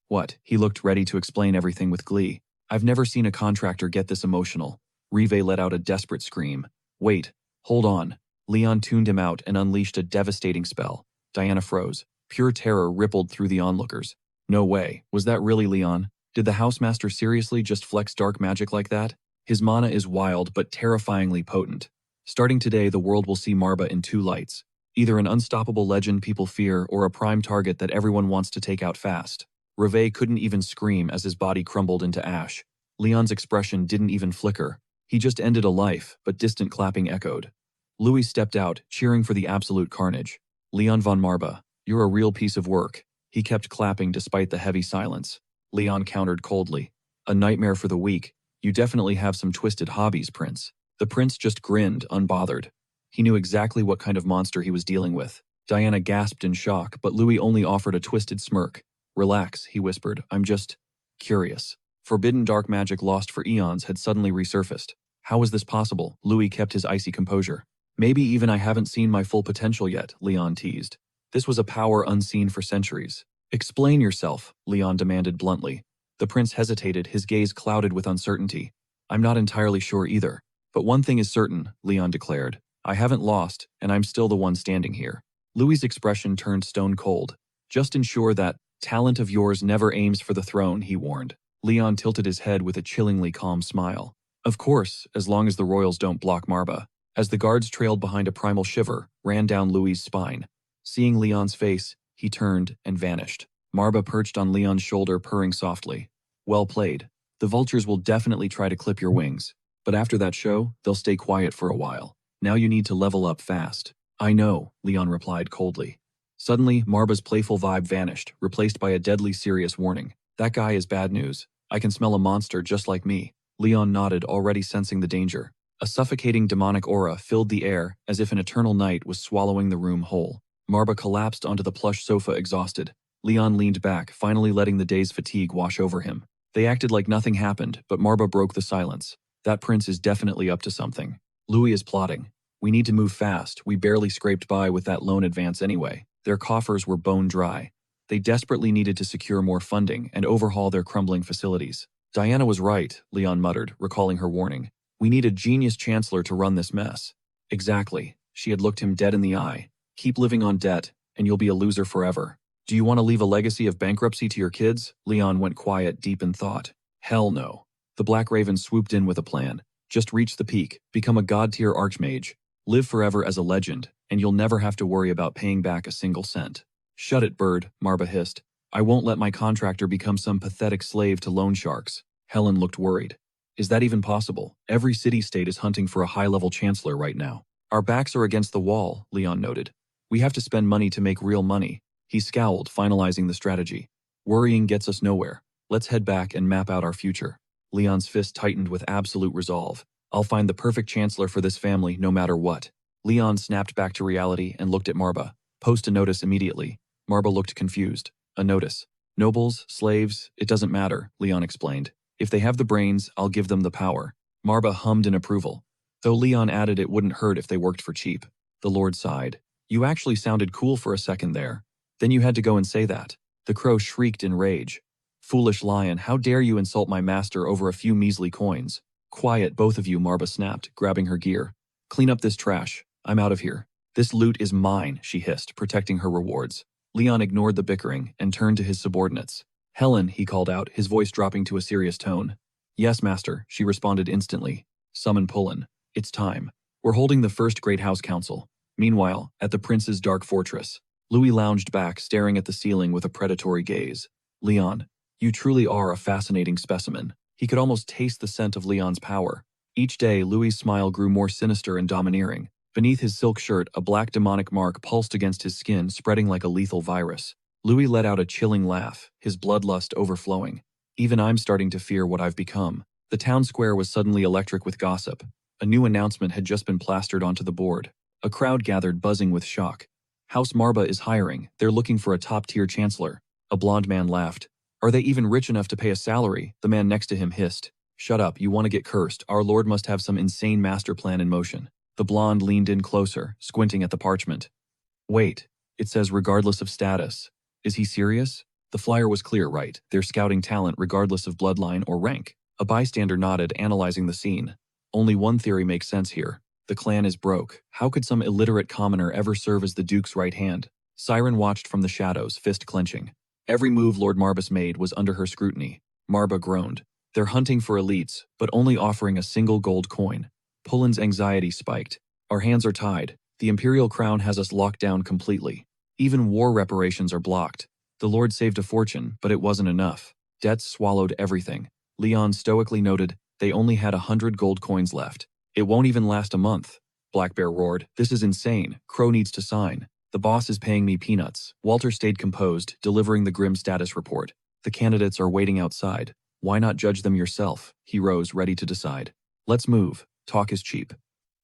What? He looked ready to explain everything with glee. I've never seen a contractor get this emotional. Reve let out a desperate scream. Wait, hold on. Leon tuned him out and unleashed a devastating spell. Diana froze. Pure terror rippled through the onlookers. No way. Was that really Leon? Did the Housemaster seriously just flex dark magic like that? His mana is wild but terrifyingly potent. Starting today, the world will see Marba in two lights. Either an unstoppable legend people fear or a prime target that everyone wants to take out fast. Reve couldn't even scream as his body crumbled into ash. Leon's expression didn't even flicker. He just ended a life, but distant clapping echoed. Louis stepped out, cheering for the absolute carnage. Leon von Marba, you're a real piece of work. He kept clapping despite the heavy silence. Leon countered coldly. A nightmare for the weak. You definitely have some twisted hobbies, Prince. The prince just grinned, unbothered. He knew exactly what kind of monster he was dealing with. Diana gasped in shock, but Louis only offered a twisted smirk. Relax, he whispered. I'm just curious. Forbidden dark magic lost for eons had suddenly resurfaced. How was this possible? Louis kept his icy composure. Maybe even I haven't seen my full potential yet, Leon teased. This was a power unseen for centuries. Explain yourself, Leon demanded bluntly. The prince hesitated, his gaze clouded with uncertainty. I'm not entirely sure either. But one thing is certain, Leon declared. I haven't lost, and I'm still the one standing here. Louis's expression turned stone cold. Just ensure that talent of yours never aims for the throne, he warned. Leon tilted his head with a chillingly calm smile. Of course, as long as the royals don't block Marba. As the guards trailed behind, a primal shiver ran down Louis's spine. Seeing Leon's face, he turned and vanished. Marba perched on Leon's shoulder, purring softly. Well played. The vultures will definitely try to clip your wings. But after that show, they'll stay quiet for a while. Now you need to level up fast. I know, Leon replied coldly. Suddenly, Marba's playful vibe vanished, replaced by a deadly serious warning. That guy is bad news. I can smell a monster just like me. Leon nodded, already sensing the danger. A suffocating demonic aura filled the air, as if an eternal night was swallowing the room whole. Marba collapsed onto the plush sofa exhausted. Leon leaned back, finally letting the day's fatigue wash over him. They acted like nothing happened, but Marba broke the silence. That prince is definitely up to something. Louis is plotting. We need to move fast. We barely scraped by with that loan advance anyway. Their coffers were bone dry. They desperately needed to secure more funding and overhaul their crumbling facilities. Diana was right, Leon muttered, recalling her warning. We need a genius chancellor to run this mess. Exactly. She had looked him dead in the eye. Keep living on debt, and you'll be a loser forever. Do you want to leave a legacy of bankruptcy to your kids? Leon went quiet, deep in thought. Hell no. The Black Raven swooped in with a plan. Just reach the peak, become a god-tier archmage, live forever as a legend, and you'll never have to worry about paying back a single cent. Shut it, bird, Marba hissed. I won't let my contractor become some pathetic slave to loan sharks. Helen looked worried. Is that even possible? Every city-state is hunting for a high-level chancellor right now. Our backs are against the wall, Leon noted. We have to spend money to make real money. He scowled, finalizing the strategy. Worrying gets us nowhere. Let's head back and map out our future. Leon's fist tightened with absolute resolve. I'll find the perfect chancellor for this family no matter what. Leon snapped back to reality and looked at Marba. Post a notice immediately. Marba looked confused. A notice. Nobles, slaves, it doesn't matter, Leon explained. If they have the brains, I'll give them the power. Marba hummed in approval, though Leon added it wouldn't hurt if they worked for cheap. The Lord sighed. You actually sounded cool for a second there. Then you had to go and say that. The crow shrieked in rage. Foolish lion, how dare you insult my master over a few measly coins? Quiet, both of you, Marba snapped, grabbing her gear. Clean up this trash. I'm out of here. This loot is mine, she hissed, protecting her rewards. Leon ignored the bickering and turned to his subordinates. Helen, he called out, his voice dropping to a serious tone. Yes, master, she responded instantly. Summon Tulin. It's time. We're holding the first Great House Council. Meanwhile, at the prince's dark fortress, Louis lounged back, staring at the ceiling with a predatory gaze. Leon, you truly are a fascinating specimen. He could almost taste the scent of Leon's power. Each day, Louis' smile grew more sinister and domineering. Beneath his silk shirt, a black demonic mark pulsed against his skin, spreading like a lethal virus. Louis let out a chilling laugh, his bloodlust overflowing. Even I'm starting to fear what I've become. The town square was suddenly electric with gossip. A new announcement had just been plastered onto the board. A crowd gathered, buzzing with shock. House Marba is hiring. They're looking for a top-tier chancellor. A blonde man laughed. Are they even rich enough to pay a salary? The man next to him hissed. Shut up, you want to get cursed. Our lord must have some insane master plan in motion. The blonde leaned in closer, squinting at the parchment. Wait, it says regardless of status. Is he serious? The flyer was clear, right? They're scouting talent regardless of bloodline or rank. A bystander nodded, analyzing the scene. Only one theory makes sense here. The clan is broke. How could some illiterate commoner ever serve as the Duke's right hand? Siren watched from the shadows, fist clenching. Every move Lord Marbas made was under her scrutiny. Marba groaned. They're hunting for elites, but only offering a single gold coin. Pulin's anxiety spiked. Our hands are tied. The Imperial Crown has us locked down completely. Even war reparations are blocked. The Lord saved a fortune, but it wasn't enough. Debts swallowed everything. Leon stoically noted, they only had 100 gold coins left. It won't even last a month. Black Bear roared, this is insane. Crow needs to sign. The boss is paying me peanuts. Walter stayed composed, delivering the grim status report. The candidates are waiting outside. Why not judge them yourself? He rose, ready to decide. Let's move. Talk is cheap.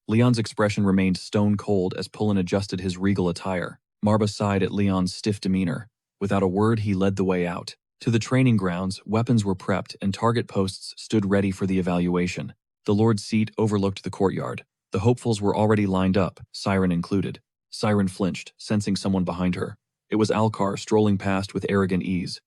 Leon's expression remained stone cold as Pulin adjusted his regal attire. Marba sighed at Leon's stiff demeanor. Without a word, he led the way out. To the training grounds, weapons were prepped and target posts stood ready for the evaluation. The Lord's seat overlooked the courtyard. The hopefuls were already lined up, Siren included. Siren flinched, sensing someone behind her. It was Alcar strolling past with arrogant ease.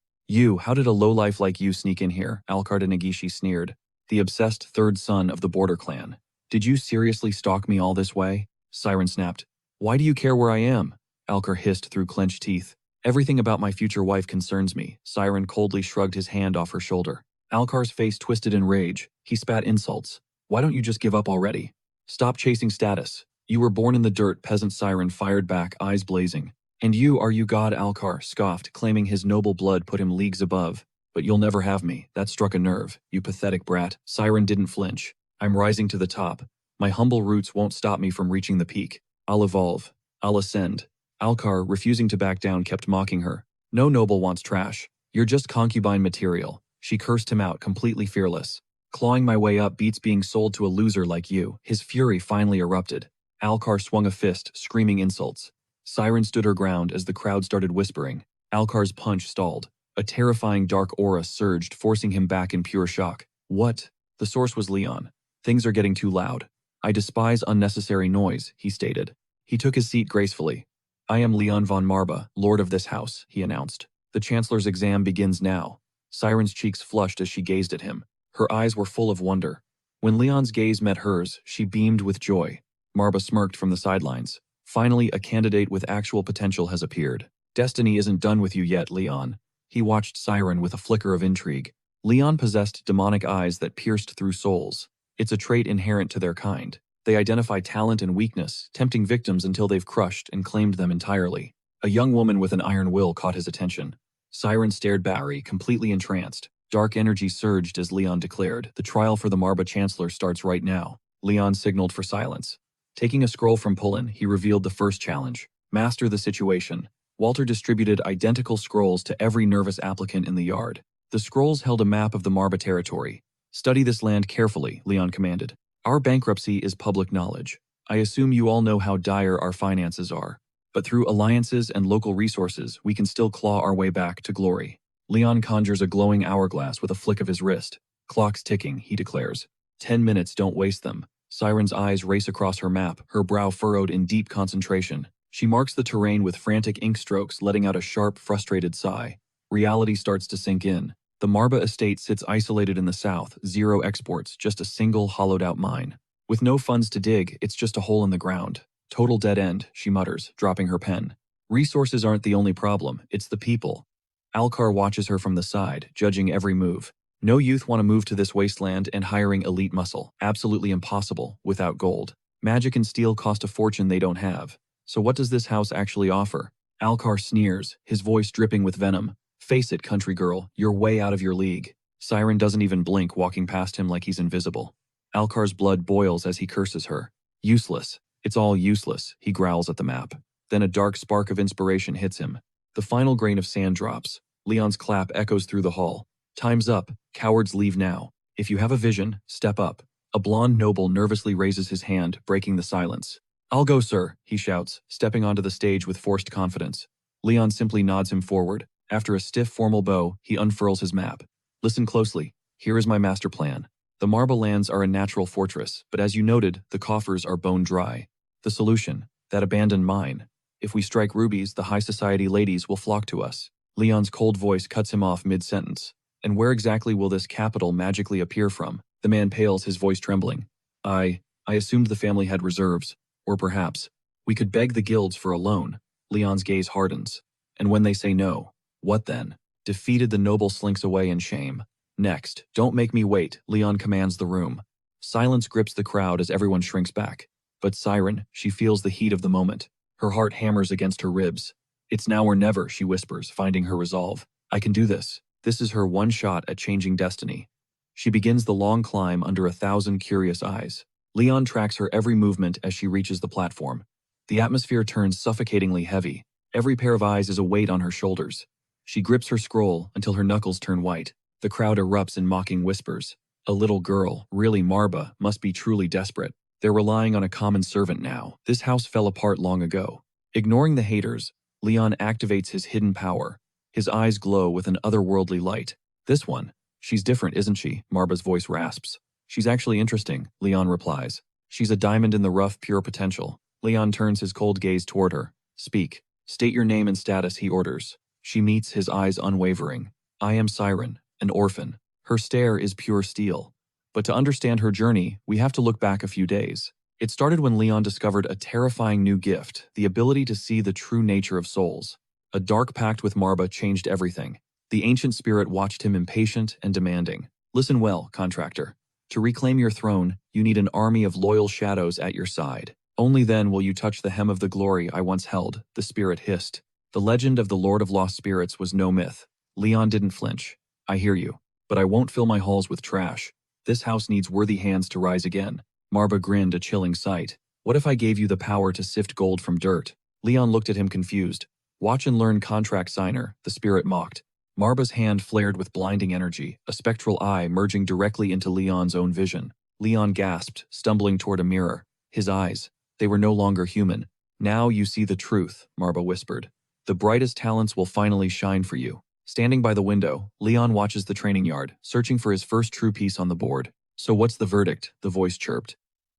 How did a lowlife like you sneak in here? Alcar de Nagishi sneered. The obsessed third son of the Border Clan. Did you seriously stalk me all this way? Siren snapped. Why do you care where I am? Alcar hissed through clenched teeth. Everything about my future wife concerns me. Siren coldly shrugged his hand off her shoulder. Alcar's face twisted in rage. He spat insults. Why don't you just give up already? Stop chasing status. You were born in the dirt, peasant Siren fired back, eyes blazing. And are you God? Alcar scoffed, claiming his noble blood put him leagues above. But you'll never have me. That struck a nerve, you pathetic brat. Siren didn't flinch. I'm rising to the top. My humble roots won't stop me from reaching the peak. I'll evolve. I'll ascend. Alcar, refusing to back down, kept mocking her. No noble wants trash. You're just concubine material. She cursed him out, completely fearless. Clawing my way up beats being sold to a loser like you. His fury finally erupted. Alcar swung a fist, screaming insults. Siren stood her ground as the crowd started whispering. Alcar's punch stalled. A terrifying dark aura surged, forcing him back in pure shock. What? The source was Leon. Things are getting too loud. I despise unnecessary noise, he stated. He took his seat gracefully. I am Leon von Marba, lord of this house, he announced. The chancellor's exam begins now. Siren's cheeks flushed as she gazed at him. Her eyes were full of wonder. When Leon's gaze met hers, she beamed with joy. Marba smirked from the sidelines. Finally, a candidate with actual potential has appeared. Destiny isn't done with you yet, Leon. He watched Siren with a flicker of intrigue. Leon possessed demonic eyes that pierced through souls. It's a trait inherent to their kind. They identify talent and weakness, tempting victims until they've crushed and claimed them entirely. A young woman with an iron will caught his attention. Siren stared Barry, completely entranced. Dark energy surged as Leon declared, "The trial for the Marba Chancellor starts right now." Leon signaled for silence. Taking a scroll from Pullen, he revealed the first challenge. Master the situation. Walter distributed identical scrolls to every nervous applicant in the yard. The scrolls held a map of the Marba territory. "Study this land carefully," Leon commanded. "Our bankruptcy is public knowledge. I assume you all know how dire our finances are. But through alliances and local resources, we can still claw our way back to glory." Leon conjures a glowing hourglass with a flick of his wrist. "Clock's ticking," he declares. 10 minutes, don't waste them." Siren's eyes race across her map, her brow furrowed in deep concentration. She marks the terrain with frantic ink strokes, letting out a sharp, frustrated sigh. Reality starts to sink in. The Marba estate sits isolated in the south, zero exports, just a single hollowed-out mine. With no funds to dig, it's just a hole in the ground. "Total dead end," she mutters, dropping her pen. "Resources aren't the only problem, it's the people." Alcar watches her from the side, judging every move. No youth want to move to this wasteland and hiring elite muscle. Absolutely impossible, without gold. Magic and steel cost a fortune they don't have. So what does this house actually offer? Alcar sneers, his voice dripping with venom. "Face it, country girl, you're way out of your league." Siren doesn't even blink, walking past him like he's invisible. Alcar's blood boils as he curses her. "Useless. It's all useless," he growls at the map. Then a dark spark of inspiration hits him. The final grain of sand drops. Leon's clap echoes through the hall. "Time's up. Cowards leave now. If you have a vision, step up." A blonde noble nervously raises his hand, breaking the silence. "I'll go, sir," he shouts, stepping onto the stage with forced confidence. Leon simply nods him forward. After a stiff, formal bow, he unfurls his map. "Listen closely. Here is my master plan. The Marba lands are a natural fortress, but as you noted, the coffers are bone dry. The solution? That abandoned mine. If we strike rubies, the high society ladies will flock to us." Leon's cold voice cuts him off mid-sentence. "And where exactly will this capital magically appear from?" The man pales, his voice trembling. I assumed the family had reserves. Or perhaps, we could beg the guilds for a loan." Leon's gaze hardens. "And when they say no, what then?" Defeated, the noble slinks away in shame. "Next, don't make me wait," Leon commands the room. Silence grips the crowd as everyone shrinks back. But Siren, she feels the heat of the moment. Her heart hammers against her ribs. "It's now or never," she whispers, finding her resolve. "I can do this." This is her one shot at changing destiny. She begins the long climb under 1,000 curious eyes. Leon tracks her every movement as she reaches the platform. The atmosphere turns suffocatingly heavy. Every pair of eyes is a weight on her shoulders. She grips her scroll until her knuckles turn white. The crowd erupts in mocking whispers. A little girl, really Marba, must be truly desperate. They're relying on a common servant now. This house fell apart long ago. Ignoring the haters, Leon activates his hidden power. His eyes glow with an otherworldly light. "This one. She's different, isn't she?" Marba's voice rasps. "She's actually interesting," Leon replies. "She's a diamond in the rough, pure potential." Leon turns his cold gaze toward her. "Speak. State your name and status," he orders. She meets his eyes unwavering. "I am Siren, an orphan." Her stare is pure steel. But to understand her journey, we have to look back a few days. It started when Leon discovered a terrifying new gift, the ability to see the true nature of souls. A dark pact with Marba changed everything. The ancient spirit watched him impatient and demanding. "Listen well, contractor. To reclaim your throne, you need an army of loyal shadows at your side. Only then will you touch the hem of the glory I once held," the spirit hissed. The legend of the Lord of Lost Spirits was no myth. Leon didn't flinch. "I hear you, but I won't fill my halls with trash. This house needs worthy hands to rise again." Marba grinned, a chilling sight. "What if I gave you the power to sift gold from dirt?" Leon looked at him confused. "Watch and learn, contract signer," the spirit mocked. Marba's hand flared with blinding energy, a spectral eye merging directly into Leon's own vision. Leon gasped, stumbling toward a mirror. His eyes, they were no longer human. "Now you see the truth," Marba whispered. "The brightest talents will finally shine for you." Standing by the window, Leon watches the training yard, searching for his first true piece on the board. "So what's the verdict?" the voice chirped.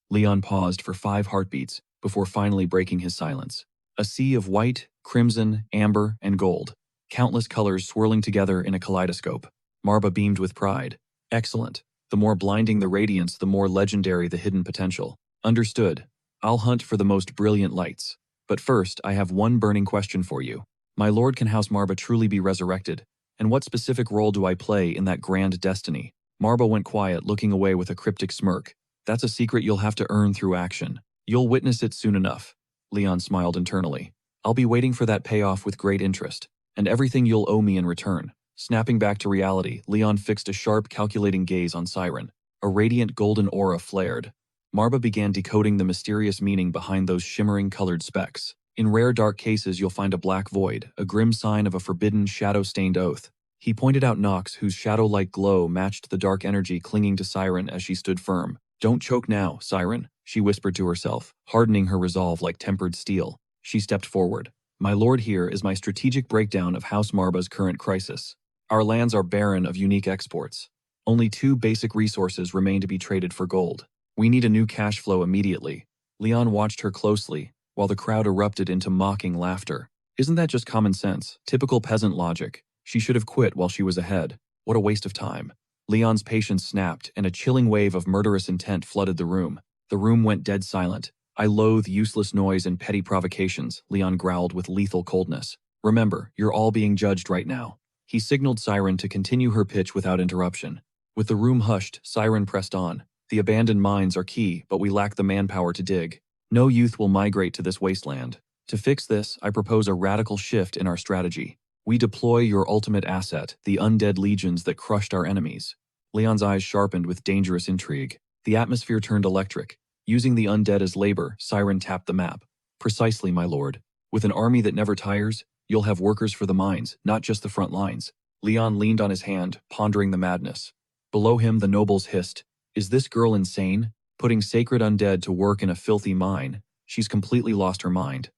Leon paused for 5 heartbeats, before finally breaking his silence. A sea of white, crimson, amber, and gold. Countless colors swirling together in a kaleidoscope. Marba beamed with pride. "Excellent. The more blinding the radiance, the more legendary the hidden potential." "Understood. I'll hunt for the most brilliant lights. But first, I have one burning question for you." My lord, can House Marba truly be resurrected? And what specific role do I play in that grand destiny? Marba went quiet, looking away with a cryptic smirk. That's a secret you'll have to earn through action. You'll witness it soon enough. Leon smiled internally. I'll be waiting for that payoff with great interest, and everything you'll owe me in return. Snapping back to reality, Leon fixed a sharp, calculating gaze on Siren. A radiant golden aura flared. Marba began decoding the mysterious meaning behind those shimmering colored specks. In rare dark cases, you'll find a black void, a grim sign of a forbidden, shadow-stained oath. He pointed out Nox, whose shadow-like glow matched the dark energy clinging to Siren as she stood firm. Don't choke now, Siren, she whispered to herself, hardening her resolve like tempered steel. She stepped forward. My lord, here is my strategic breakdown of House Marba's current crisis. Our lands are barren of unique exports. Only 2 basic resources remain to be traded for gold. We need a new cash flow immediately. Leon watched her closely, while the crowd erupted into mocking laughter. Isn't that just common sense? Typical peasant logic. She should have quit while she was ahead. What a waste of time. Leon's patience snapped, and a chilling wave of murderous intent flooded the room. The room went dead silent. I loathe useless noise and petty provocations, Leon growled with lethal coldness. Remember, you're all being judged right now. He signaled Siren to continue her pitch without interruption. With the room hushed, Siren pressed on. The abandoned mines are key, but we lack the manpower to dig. No youth will migrate to this wasteland. To fix this, I propose a radical shift in our strategy. We deploy your ultimate asset, the undead legions that crushed our enemies. Leon's eyes sharpened with dangerous intrigue. The atmosphere turned electric. Using the undead as labor, Siren tapped the map. Precisely, my lord. With an army that never tires, you'll have workers for the mines, not just the front lines. Leon leaned on his hand, pondering the madness. Below him, the nobles hissed. Is this girl insane? Putting sacred undead to work in a filthy mine? She's completely lost her mind.